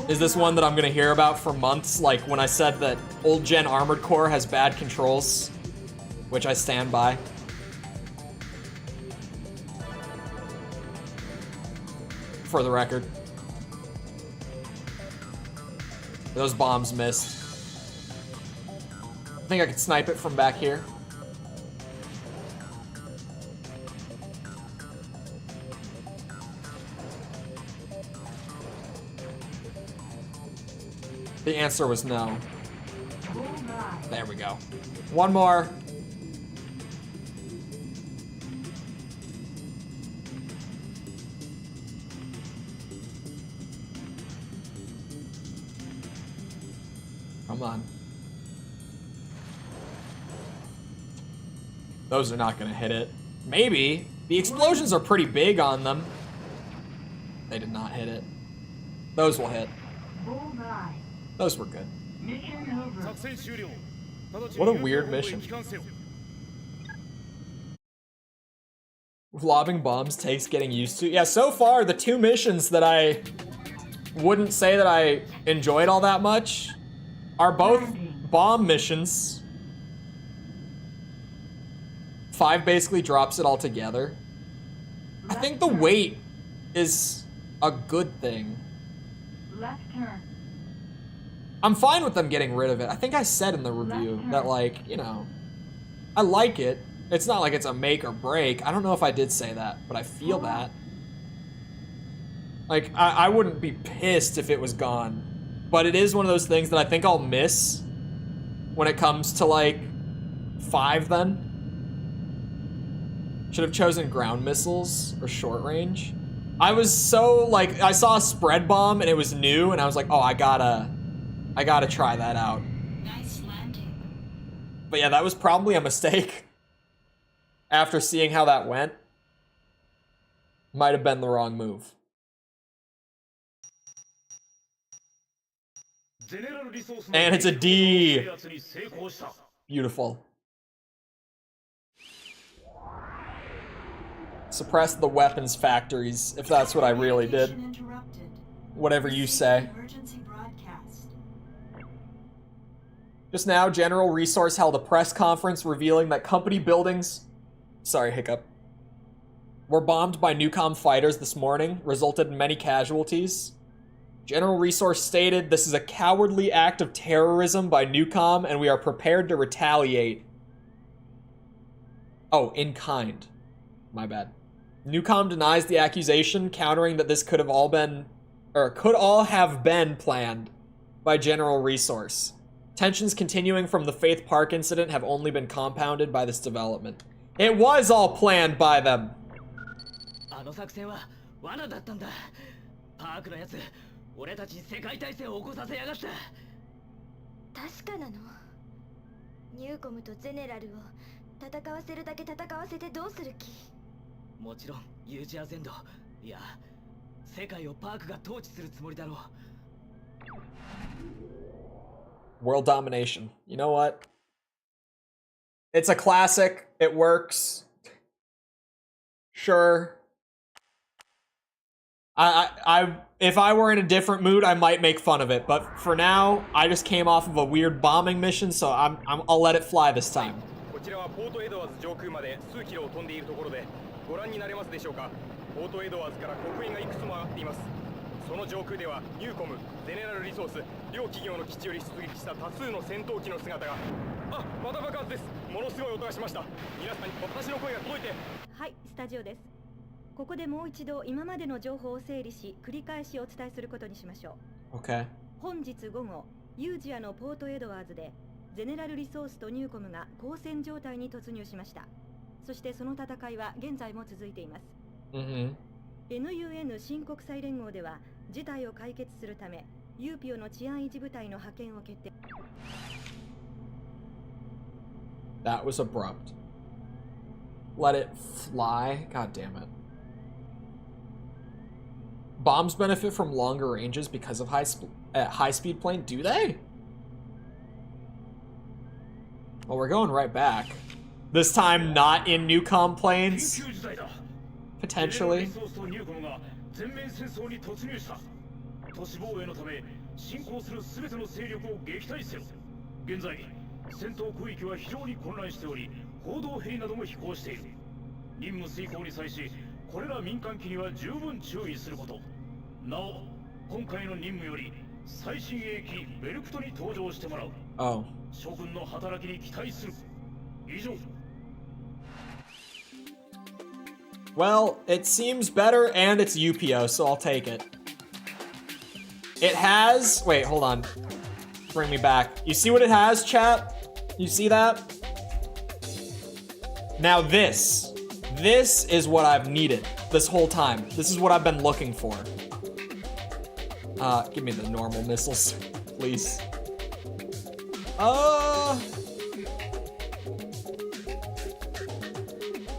Is this one that I'm gonna hear about for months, like when I said that old gen Armored Core has bad controls, which I stand by? For the record. Those bombs missed. I think I could snipe it from back here. The answer was no. There we go. One more. Come on. Those are not gonna hit it. Maybe. The explosions are pretty big on them. They did not hit it. Those will hit. Bullseye. Those were good. Mission over. What a weird mission. Lobbing bombs takes getting used to. Yeah, so far, the two missions that I wouldn't say that I enjoyed all that much are both bomb missions. 5 basically drops it all together. I think the weight is a good thing. Left turn. I'm fine with them getting rid of it. I think I said in the review that, like, you know, I like it. It's not like it's a make or break. I don't know if I did say that, but I feel that. Like, I wouldn't be pissed if it was gone. But it is one of those things that I think I'll miss when it comes to, like, 5 then. Should have chosen ground missiles or short range. I was so, like, I saw a spread bomb and it was new and I was like, oh, I gotta try that out. Nice landing. But yeah, that was probably a mistake. after seeing how that went, might have been the wrong move. And it's a D. Beautiful. Suppress the weapons factories, if that's what I really did. Whatever you say. Just now, General Resource held a press conference revealing that company buildings... Sorry, hiccup. Were bombed by Newcom fighters this morning, resulted in many casualties. General Resource stated, "This is a cowardly act of terrorism by Newcom, and we are prepared to retaliate." Oh, in kind. My bad. Newcom denies the accusation, countering that this could all have been planned by General Resource. Tensions continuing from the Faith Park incident have only been compounded by this development. It was all planned by them. あの作戦は罠だったんだ。パークのやつ、俺たちに世界大戦を起こさせやがった。確かなの？ニューコムとゼネラルを戦わせるだけ戦わせてどうする気？もちろんユージア全土、いや、世界をパークが統治するつもりだろう。World domination. You know what? It's a classic. It works. Sure. If I were in a different mood, I might make fun of it. But for now, I just came off of a weird bombing mission, so I'll let it fly this time. こちらはポートエドワーズ上空まで数キロを飛んでいるところで、ご覧になれますでしょうか。ポートエドワーズから黒煙がいくつも上がっています。その上空ではニューコム、ゼネラルリソース、両企業の基地より出撃した多数の戦闘機の姿が。あ、また爆発です。ものすごい音がしました。皆さんに私の声が届いて。はい、スタジオです。ここでもう一度今までの情報を整理し、繰り返しお伝えすることにしましょう。Okay. 本日午後、ユージアのポートエドワーズで、ゼネラルリソースとニューコムが交戦状態に突入しました。そしてその戦いは現在も続いています。NUN 新国際連合では、事態を解決するため、ユーピオの治安維持部隊の派遣を決定。That was abrupt. Let it fly? God damn it. Bombs benefit from longer ranges because of high-speed plane, do they? Well, we're going right back. This time not in Newcom planes. Potentially. 都市防衛のため進行するすべての勢力を撃退せよ。現在戦闘区域は非常に混乱しており、報道兵なども飛行している。任務遂行に際し、これら民間機には十分注意すること。なお、今回の任務より最新鋭機ベルクトに搭乗してもらう。諸君の働きに期待する。以上。Well, it seems better and it's UPO, so I'll take it. It has... Wait, hold on. Bring me back. You see what it has, chat? You see that? Now this. This is what I've needed this whole time. This is what I've been looking for. Give me the normal missiles, please.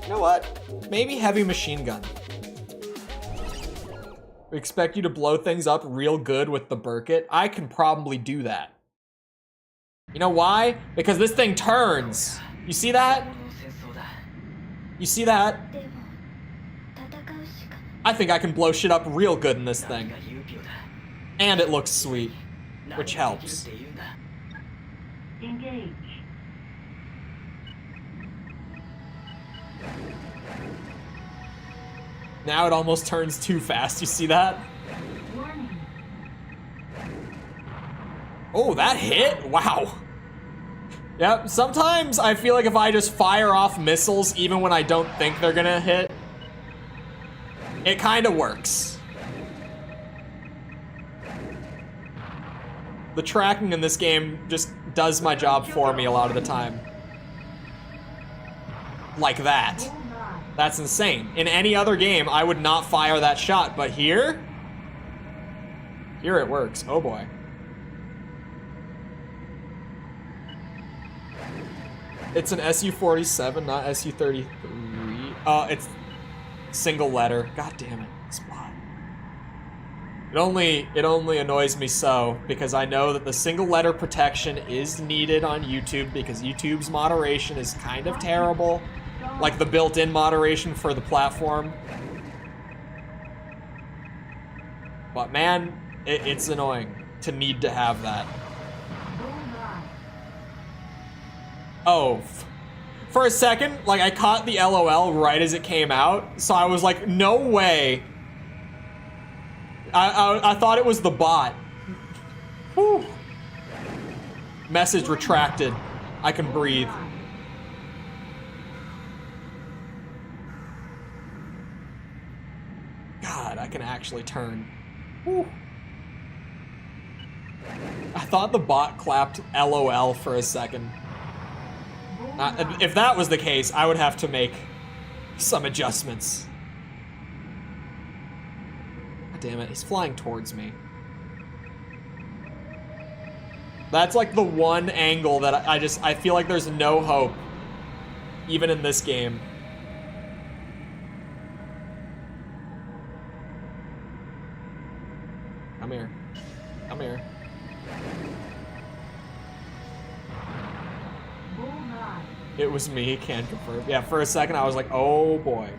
You know what? Maybe heavy machine gun. We expect you to blow things up real good with the Burkett. I can probably do that. You know why? Because this thing turns. You see that? You see that? I think I can blow shit up real good in this thing. And it looks sweet, which helps. Engage. Now it almost turns too fast. You see that? Warning. Oh, that hit? Wow. Yep, sometimes I feel like if I just fire off missiles even when I don't think they're gonna hit, it kind of works. The tracking in this game just does my job for me a lot of the time. Like that. That's insane. In any other game, I would not fire that shot, but here it works. Oh boy. It's an SU-47, not SU-33. It's single letter. God damn it, this bot. It only annoys me so because I know that the single letter protection is needed on YouTube because YouTube's moderation is kind of terrible. Like the built-in moderation for the platform. But man, it's annoying to need to have that. Oh, for a second, like I caught the LOL right as it came out, so I was like, no way. I thought it was the bot. Whew. Message retracted. I can breathe. God, I can actually turn. Whew. I thought the bot clapped LOL for a second. If that was the case, I would have to make some adjustments. God damn it, he's flying towards me. That's like the one angle that I feel like there's no hope, even in this game. Come here. Come here. It was me, can confirm. Yeah, for a second I was like, oh boy.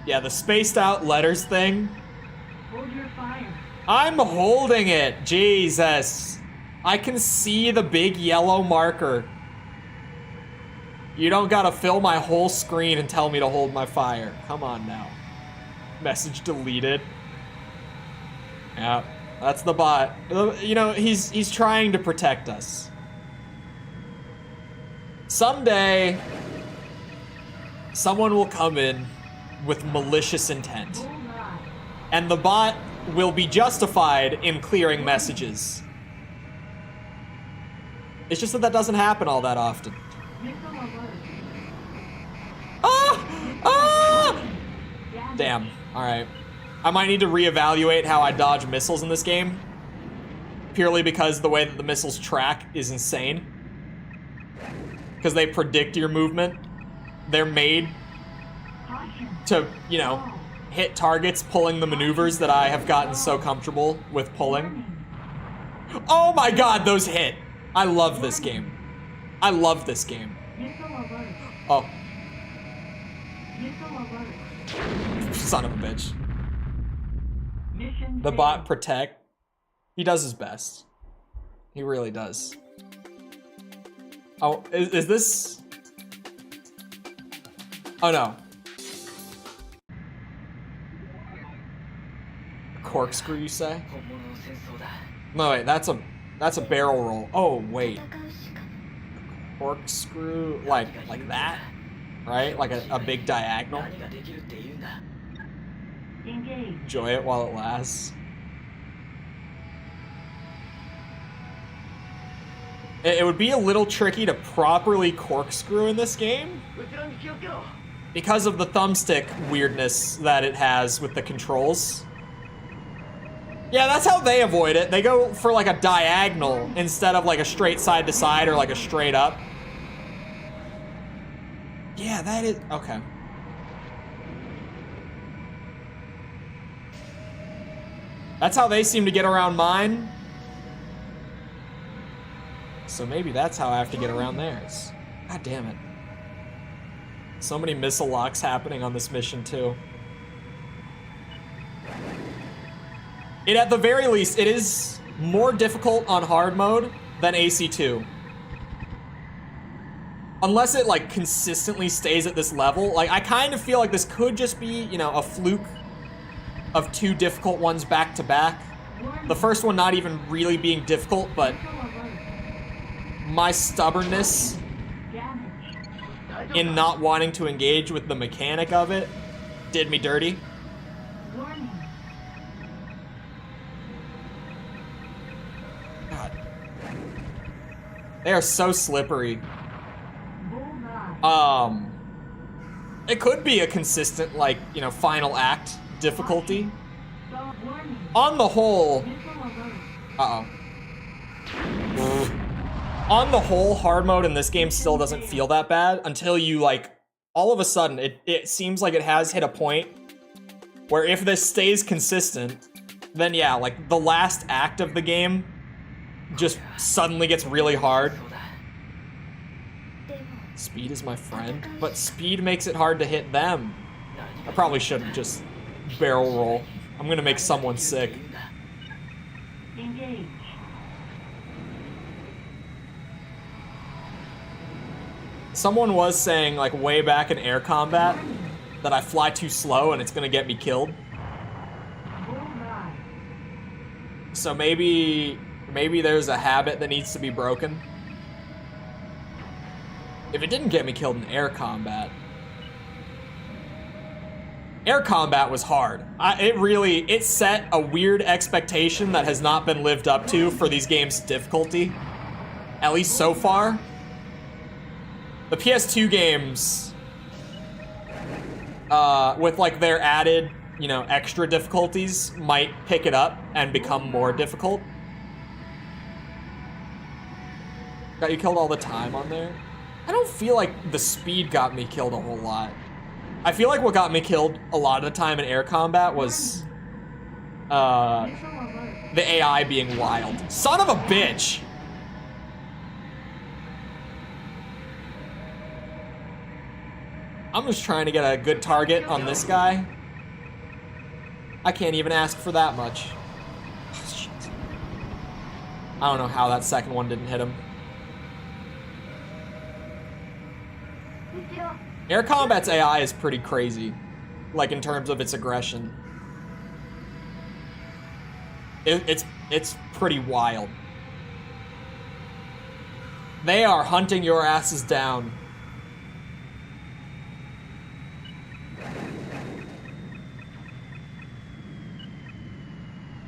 Yeah, the spaced out letters thing. Hold your fire. I'm holding it, Jesus. I can see the big yellow marker. You don't gotta fill my whole screen and tell me to hold my fire. Come on now. Message deleted. Yeah. That's the bot. You know, he's trying to protect us. Someday, someone will come in with malicious intent. And the bot will be justified in clearing messages. It's just that doesn't happen all that often. Ah! Ah! Damn. Alright. I might need to reevaluate how I dodge missiles in this game. Purely because the way that the missiles track is insane. Because they predict your movement. They're made to, you know, hit targets pulling the maneuvers that I have gotten so comfortable with pulling. Oh my god, those hit! I love this game. I love this game. Oh. Son of a bitch. The bot protect. He does his best. He really does. Oh, is this? Oh no. Corkscrew, you say? No wait, that's a barrel roll. Oh wait. Corkscrew, like that, right? Like a big diagonal. Enjoy it while it lasts. It would be a little tricky to properly corkscrew in this game because of the thumbstick weirdness that it has with the controls. Yeah, that's how they avoid it. They go for like a diagonal instead of like a straight side to side or like a straight up. Yeah, that is... Okay. That's how they seem to get around mine. So maybe that's how I have to get around theirs. God damn it. So many missile locks happening on this mission too. It, at the very least, it is more difficult on hard mode than AC2. Unless it like consistently stays at this level. Like I kind of feel like this could just be, you know, a fluke of two difficult ones back to back. The first one not even really being difficult, but my stubbornness in not wanting to engage with the mechanic of it did me dirty. God. They are so slippery. It could be a consistent, like, you know, final act difficulty. On the whole, Uh-oh. On the whole, hard mode in this game still doesn't feel that bad until you, like, all of a sudden, it seems like it has hit a point where if this stays consistent, then yeah, like, the last act of the game just suddenly gets really hard. Speed is my friend, but speed makes it hard to hit them. I probably shouldn't just barrel roll. I'm gonna make someone sick. Engage. Someone was saying, like, way back in air combat that I fly too slow and it's gonna get me killed. So maybe there's a habit that needs to be broken. If it didn't get me killed in air combat. Air combat was hard. It set a weird expectation that has not been lived up to for these games' difficulty. At least so far. The PS2 games, with like their added, you know, extra difficulties might pick it up and become more difficult. Got you killed all the time on there? I don't feel like the speed got me killed a whole lot. I feel like what got me killed a lot of the time in air combat was the AI being wild. Son of a bitch! I'm just trying to get a good target on this guy. I can't even ask for that much. Oh, shit. I don't know how that second one didn't hit him. Air combat's AI is pretty crazy, like in terms of its aggression. It's pretty wild. They are hunting your asses down.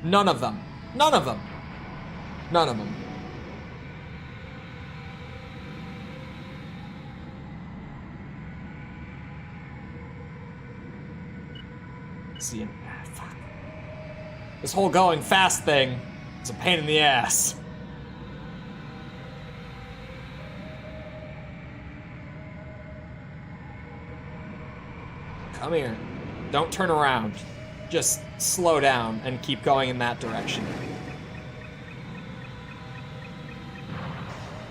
None of them. None of them. None of them. See, fuck. This whole going fast thing is a pain in the ass. Come here. Don't turn around. Just slow down and keep going in that direction.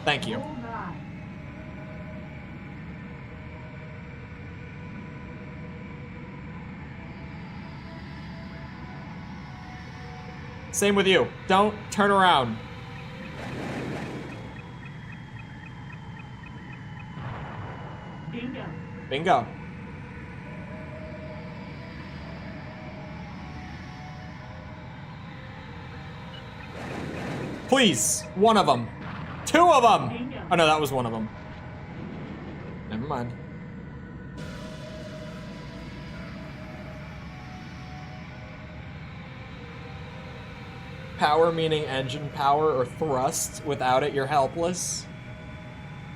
Thank you. Same with you. Don't turn around. Bingo. Bingo. Please, one of them. Two of them! Oh no, that was one of them. Never mind. Power meaning engine power or thrust. Without it, you're helpless.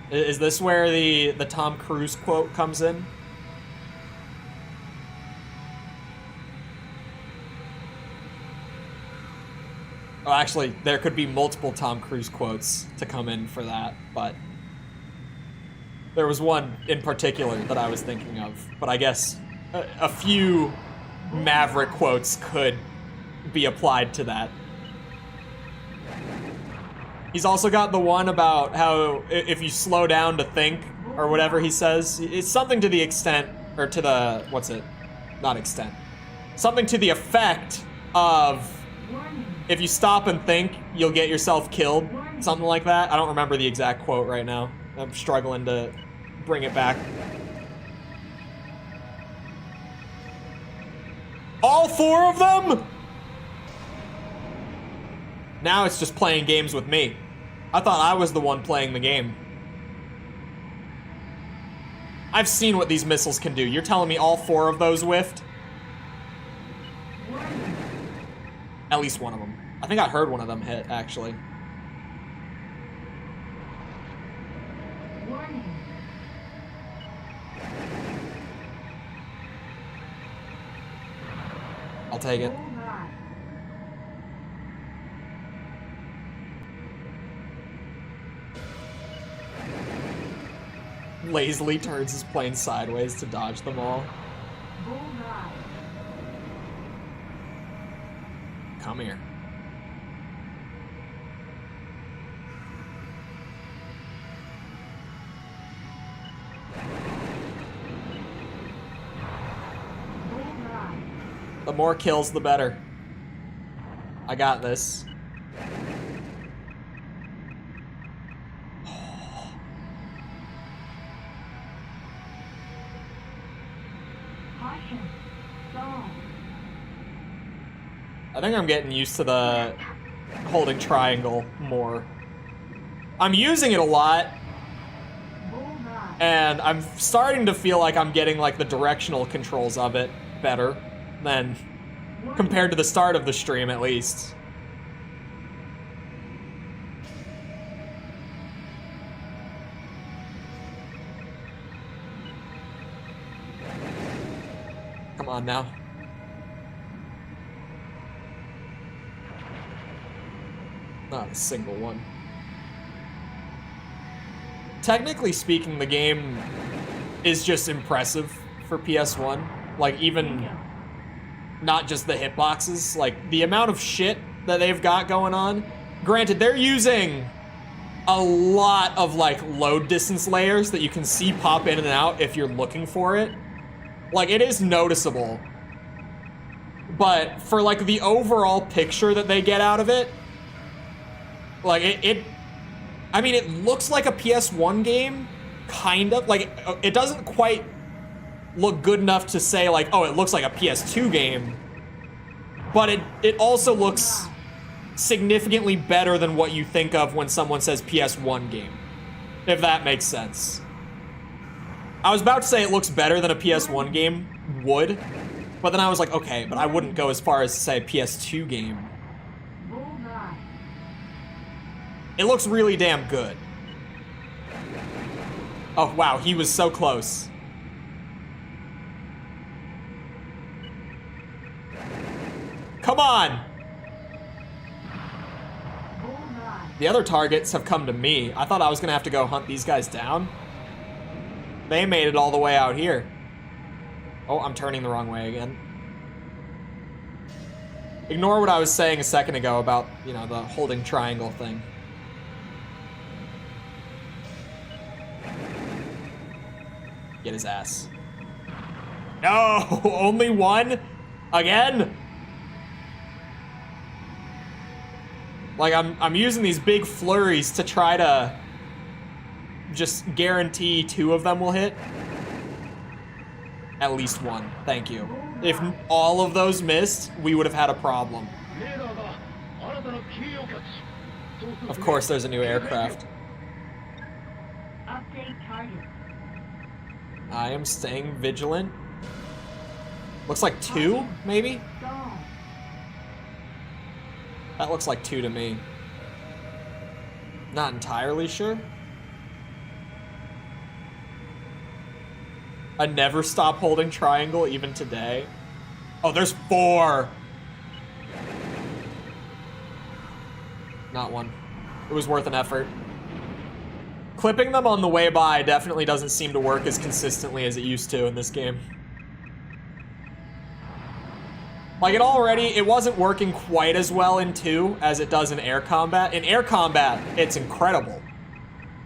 Is this where the Tom Cruise quote comes in? Oh, actually, there could be multiple Tom Cruise quotes to come in for that, but there was one in particular that I was thinking of. But I guess a few Maverick quotes could be applied to that. He's also got the one about how if you slow down to think, or whatever he says, it's something to the extent, or to the, what's it? Not extent. Something to the effect of, if you stop and think, you'll get yourself killed. Something like that. I don't remember the exact quote right now. I'm struggling to bring it back. All four of them? Now it's just playing games with me. I thought I was the one playing the game. I've seen what these missiles can do. You're telling me all four of those whiffed? At least one of them. I think I heard one of them hit, actually. I'll take it. lazily turns his plane sideways to dodge them all. Bullseye. Come here. Bullseye. The more kills, the better. I got this. Caution. Stall. I think I'm getting used to the holding triangle more. I'm using it a lot, Bullseye. and I'm starting to feel like I'm getting like the directional controls of it better than compared to the start of the stream, at least. Come on now. Not a single one. Technically speaking, the game is just impressive for PS1. Like, even not just the hitboxes, like the amount of shit that they've got going on. Granted, they're using a lot of like load distance layers that you can see pop in and out if you're looking for it. Like, it is noticeable. But for like the overall picture that they get out of it, like I mean, it looks like a PS1 game, kind of. Like, it doesn't quite look good enough to say like, oh, it looks like a PS2 game. But it also looks significantly better than what you think of when someone says PS1 game, if that makes sense. I was about to say it looks better than a PS1 game would, but then I was like, okay, but I wouldn't go as far as to say a PS2 game. Bullseye. It looks really damn good. Oh, wow, he was so close. Come on! Bullseye. The other targets have come to me. I thought I was gonna have to go hunt these guys down. They made it all the way out here. Oh, I'm turning the wrong way again. Ignore what I was saying a second ago about, you know, the holding triangle thing. Get his ass. No! Only one? Again? Like, I'm using these big flurries to try to just guarantee 2 of them will hit. At least 1. Thank you. If all of those missed, we would have had a problem. Of course, there's a new aircraft. Update target. I am staying vigilant. Looks like 2, maybe? Stall. That looks like 2 to me. Not entirely sure. I never stop holding triangle, even today. Oh, there's 4! Not 1. It was worth an effort. Clipping them on the way by definitely doesn't seem to work as consistently as it used to in this game. Like, it wasn't working quite as well in 2 as it does in air combat. In air combat, it's incredible.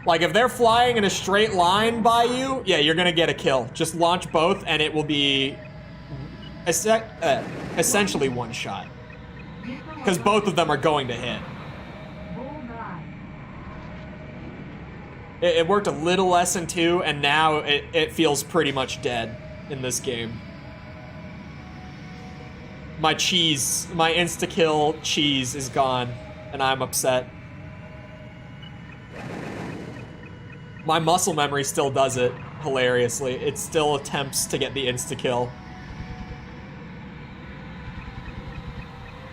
Like, if they're flying in a straight line by you, yeah, you're gonna get a kill. Just launch both and it will be essentially one shot. Because both of them are going to hit. Bullseye. It worked a little less in 2, and now it feels pretty much dead in this game. My insta-kill cheese is gone, and I'm upset. My muscle memory still does it, hilariously. It still attempts to get the insta-kill.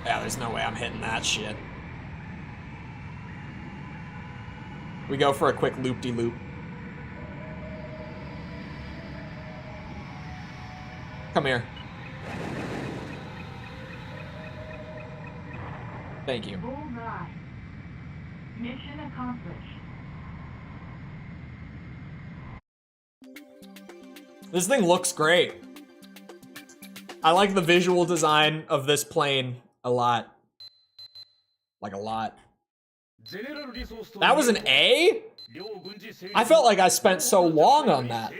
Yeah, there's no way I'm hitting that shit. We go for a quick loop-de-loop. Come here. Thank you. Bullseye. Mission accomplished. This thing looks great. I like the visual design of this plane a lot. Like a lot. That was an A? I felt like I spent so long on that.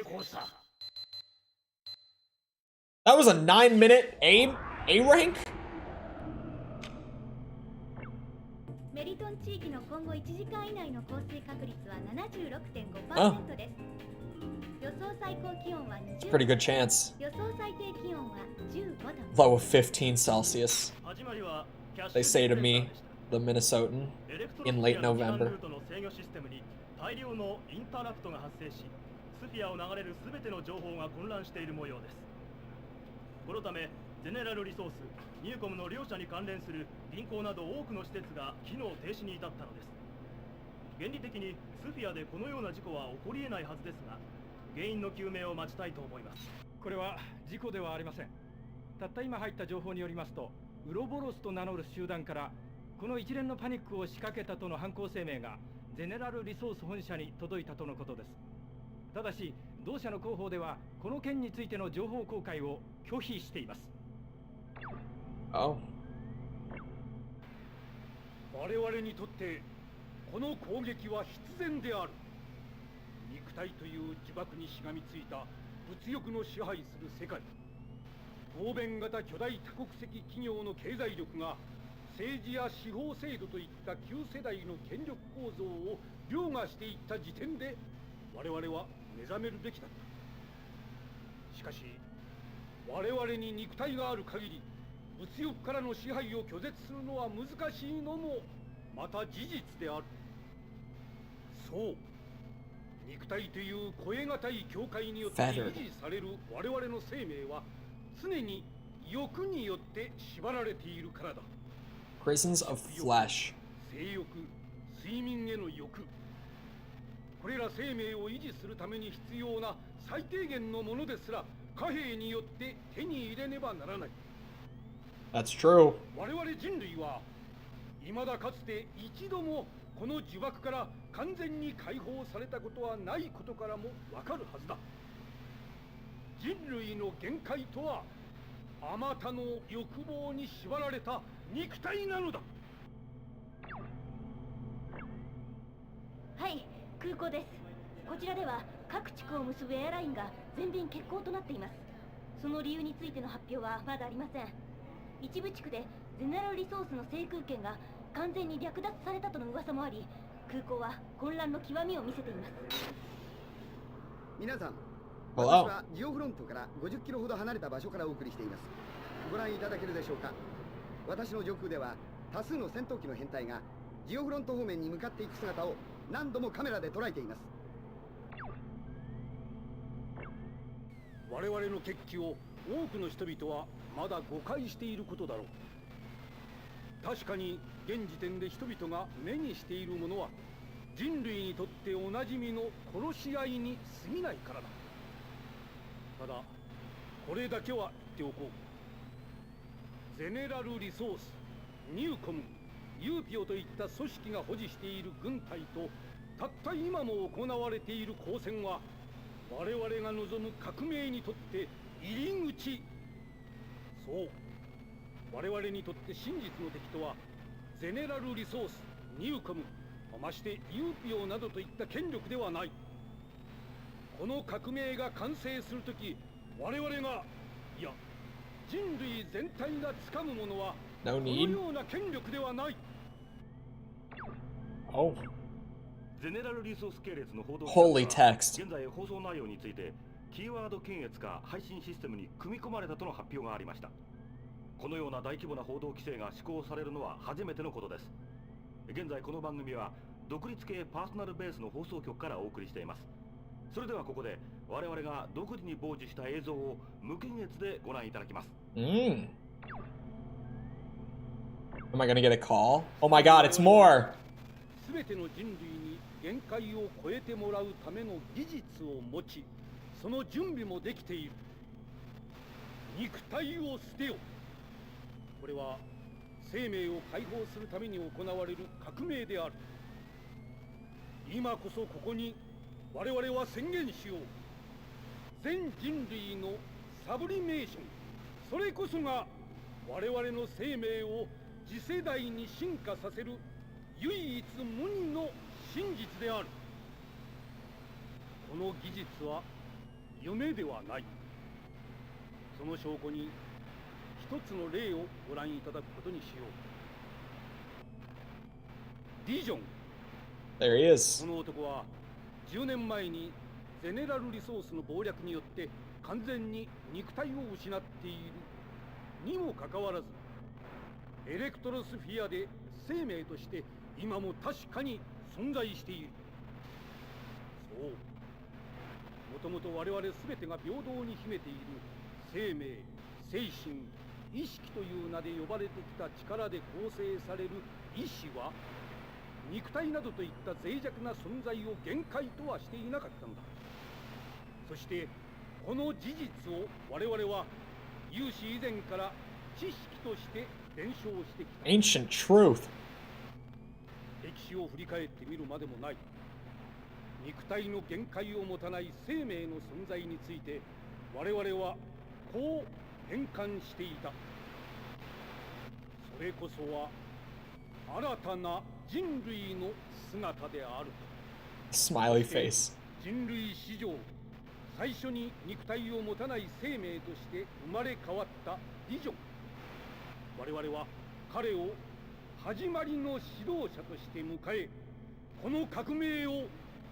That was a 9-minute A rank? メリトン地域の今後1時間以内の降水確率は 76.5% です。予想最高気温は20 Pretty good chance. 予想最低気温は15度。 Low of 15 Celsius. They say to me, the Minnesotan, in late November. 大量のインタラプトが発生し、スフィアを流れるすべての情報が混乱している模様です。このため、ゼネラルリソース、ニューコムの両社に関連する銀行など多くの施設が機能停止に至ったのです。原理的にスフィアでこのような事故は起こり得ないはずですが、原因の究明を待ちたいと思います。これは事故ではありません。たった今入った情報によりますと、ウロボロスと名乗る集団からこの一連のパニックを仕掛けたとの犯行声明がゼネラルリソース本社に届いたとのことです。ただし同社の広報ではこの件についての情報公開を拒否しています。Oh. 我々にとってこの攻撃は必然である。肉体という呪縛にしがみついた物欲の支配する世界。合弁型巨大多国籍企業の経済力が政治や司法制度といった旧世代の権力構造を凌駕していった時点で我々は目覚めるべきだった。しかし我々に肉体がある限り物欲からの支配を拒絶するのは難しいのもまた事実である。そう、肉体という超え難い境界によって維持される我々の生命は常に欲によって縛られているからだ。Prisons of flesh. 性欲、睡眠への欲。これら生命を維持するために必要な最低限のものですら貨幣によって手に入れねばならない。That's true. 我々人類は未だかつて一度もこの呪縛から完全に解放されたことはないことからもわかるはずだ。人類の限界とはあまたの欲望に縛られた肉体なのだ。はい、空港です。こちらでは各地区を結ぶエアラインが全便欠航となっています。その理由についての発表はまだありません。一部地区でゼネラルリソースの制空権が完全に略奪されたとの噂もあり、空港は混乱の極みを見せています。皆さん、Hello. 私はジオフロントから50キロほど離れた場所からお送りしています。ご覧いただけるでしょうか。私の上空では多数の戦闘機の編隊がジオフロント方面に向かっていく姿を何度もカメラで捉えています。我々の決起を多くの人々はまだ誤解していることだろう。確かに現時点で人々が目にしているものは人類にとっておなじみの殺し合いに過ぎないからだ。ただこれだけは言っておこう。ゼネラルリソース、ニューコム、ユーピオといった組織が保持している軍隊とたった今も行われている交戦は我々が望む革命にとって入り口。そう、我々にとって真実の敵とはゼネラルリソース、ニューコム、ましてユーピオなどといった権力ではない。この革命が完成するとき、我々が、いや人類全体が掴むものはこのような権力ではない。Oh. ゼネラルリソース系列の報道 Holy text. 現在放送内容についてキーワード検閲が配信システムに組み込まれたとの発表がありました。このような大規模な報道規制が施行されるのは初めてのことです。現在この番組は独立系パーソナルベースの放送局からお送りしています。それではここで我々が独自に傍受した映像を無検閲でご覧いただきます。Am I gonna get a call? Oh my god, it's more! すべての人類に限界を超えてもらうための技術を持ち、その準備もできている。肉体を捨てよ。これは生命を解放するために行われる革命である。今こそここに我々は宣言しよう。全人類のサブリメーション、それこそが我々の生命を次世代に進化させる唯一無二の真実である。この技術は夢ではない。その証拠に一つの例をご覧いただくことにしよう。ディジョン。 There he is. この男は10年前にゼネラルリソースの謀略によって完全に肉体を失っているにもかかわらず、エレクトロスフィアで生命として今も確かに存在している。そう、もともと我々全てが平等に秘めている生命、精神、意識という名で呼ばれてきた力で構成される意志は、肉体などといった脆弱な存在を限界とはしていなかったのだ。そしてこの事実を我々は有史以前から知識として伝承してきた。 Ancient truth. 歴史を振り返ってみるまでもない。肉体の限界を持たない生命の存在について我々はこう変換していた。それこそは新たな人類の姿である。 Smiley face. 人類史上最初に肉体を持たない生命として生まれ変わったビジョン。我々は彼を始まりの指導者として迎え、この革命を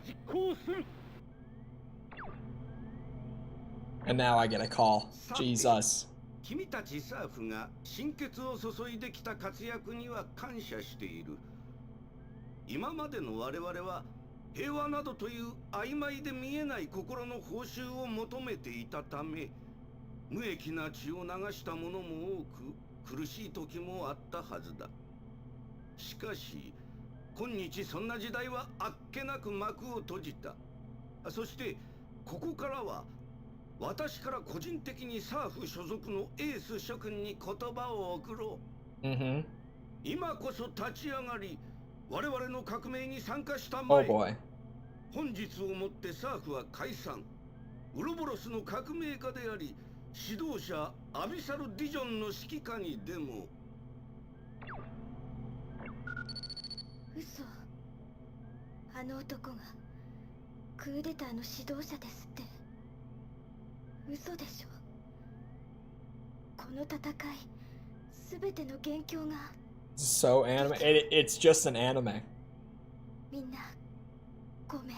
実行する。 And now I get a call. Jesus. 君たちサーフが心血を注いできた活躍には感謝している。今までの我々は平和などという曖昧で見えない心の報酬を求めていたため、無益な血を流した者も多く苦しい時もあったはずだ。しかし今日そんな時代はあっけなく幕を閉じた。そしてここからは私から個人的にサーフ所属のエース諸君に言葉を送ろう。今こそ立ち上がり、我々の革命に参加したまえ。本日をもってサーフは解散。ウロボロスの革命家であり、指導者アビサル・ディジョンの指揮下にでも。嘘。あの男がクーデターの指導者ですって。嘘でしょ。この戦い、すべての元凶が。So anime. It's just an anime. みんなごめん。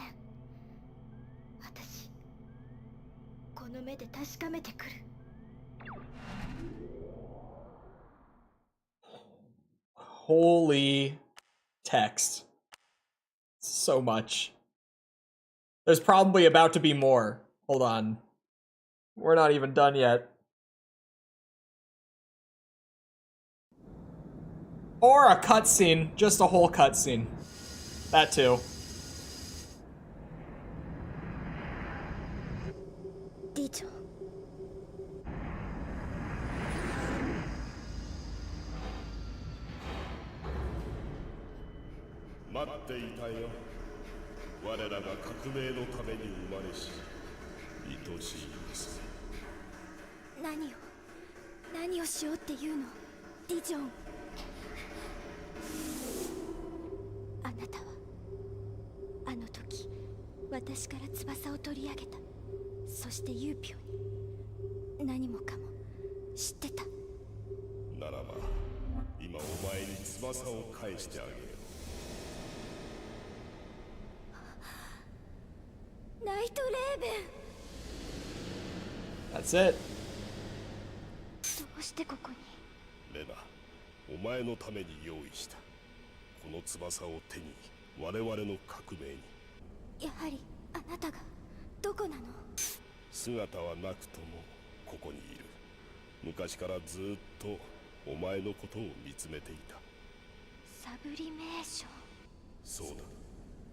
私この目で確かめてくる。Holy text. So much. There's probably about to be more. Hold on. We're not even done yet. Or a cutscene. Just a whole cutscene. That too. Dijo. 待っていたよ。我らが革命のために生まれし愛しいです。何をしようっていうの、ディジョン。あなたはあの時私から翼を取り上げた。そしてユーピョに何もかも知ってた。ならば今お前に翼を返してあげよう。ナイトレーベン。 That's it. どうしてここに？レナ、お前のために用意した。この翼を手に我々の革命に。やはりあなたがどこなの？姿はなくともここにいる。昔からずっとお前のことを見つめていた。サブリメーション。そうだ。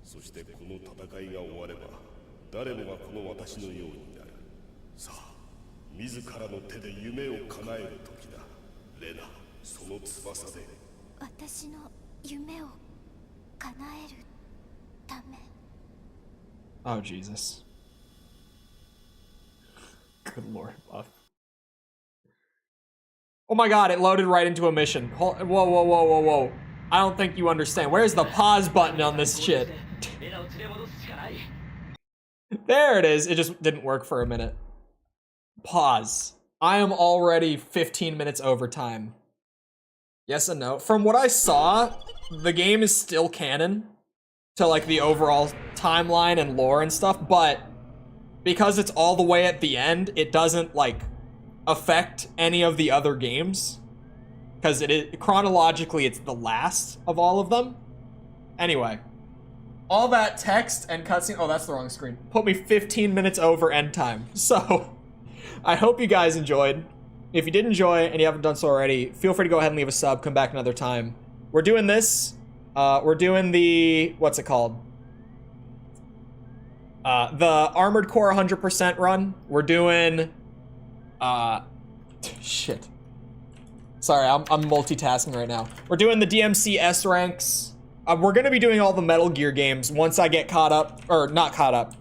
そしてこの戦いが終われば誰もがこの私のようになる。さあ、自らの手で夢を叶える時だ。レナ、その翼で私の夢を叶えるため。 Oh, Jesus. Good lord, Buff. Oh my god, it loaded right into a mission. Whoa, whoa, whoa, whoa, whoa. I don't think you understand. Where's the pause button on this shit? There it is. It just didn't work for a minute. Pause. I am already 15 minutes over time. Yes and no. From what I saw, the game is still canon to like the overall timeline and lore and stuff, but because it's all the way at the end, it doesn't like affect any of the other games. Because it is chronologically, it's the last of all of them. Anyway, all that text and cutscene. Oh, that's the wrong screen. Put me 15 minutes over end time. So I hope you guys enjoyed. If you did enjoy and you haven't done so already, feel free to go ahead and leave a sub. Come back another time. We're doing this. We're doing the, what's it called? The Armored Core 100% run. We're doing, shit. Sorry, I'm multitasking right now. We're doing the DMC S ranks. We're gonna be doing all the Metal Gear games once I get caught up, or not caught up.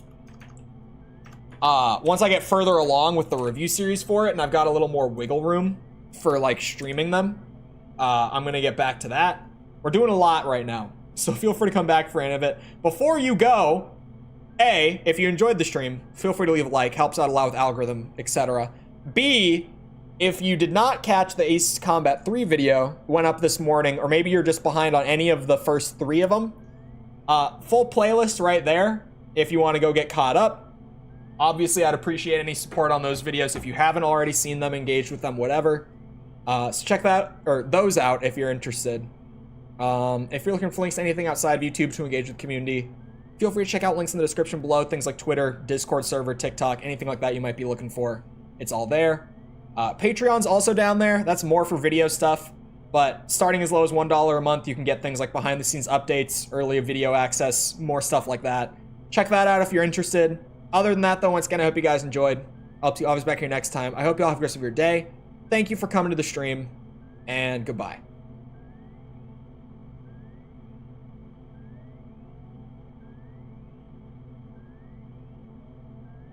Once I get further along with the review series for it and I've got a little more wiggle room for like streaming them, I'm gonna get back to that. We're doing a lot right now, so feel free to come back for any of it. Before you go, A, if you enjoyed the stream, feel free to leave a like, helps out a lot with algorithm, etc. B, if you did not catch the Ace Combat 3 video, went up this morning, or maybe you're just behind on any of the first 3 of them, full playlist right there if you want to go get caught up. Obviously, I'd appreciate any support on those videos if you haven't already seen them, engaged with them, whatever. So check that, or those out if you're interested. If you're looking for links to anything outside of YouTube to engage with the community, feel free to check out links in the description below, things like Twitter, Discord server, TikTok, anything like that you might be looking for. It's all there. Patreon's also down there. That's more for video stuff, but starting as low as $1 a month, you can get things like behind the scenes updates, early video access, more stuff like that. Check that out if you're interested. Other than that, though, once again, I hope you guys enjoyed. I'll see you always back here next time. I hope you all have the rest of your day. Thank you for coming to the stream, and goodbye.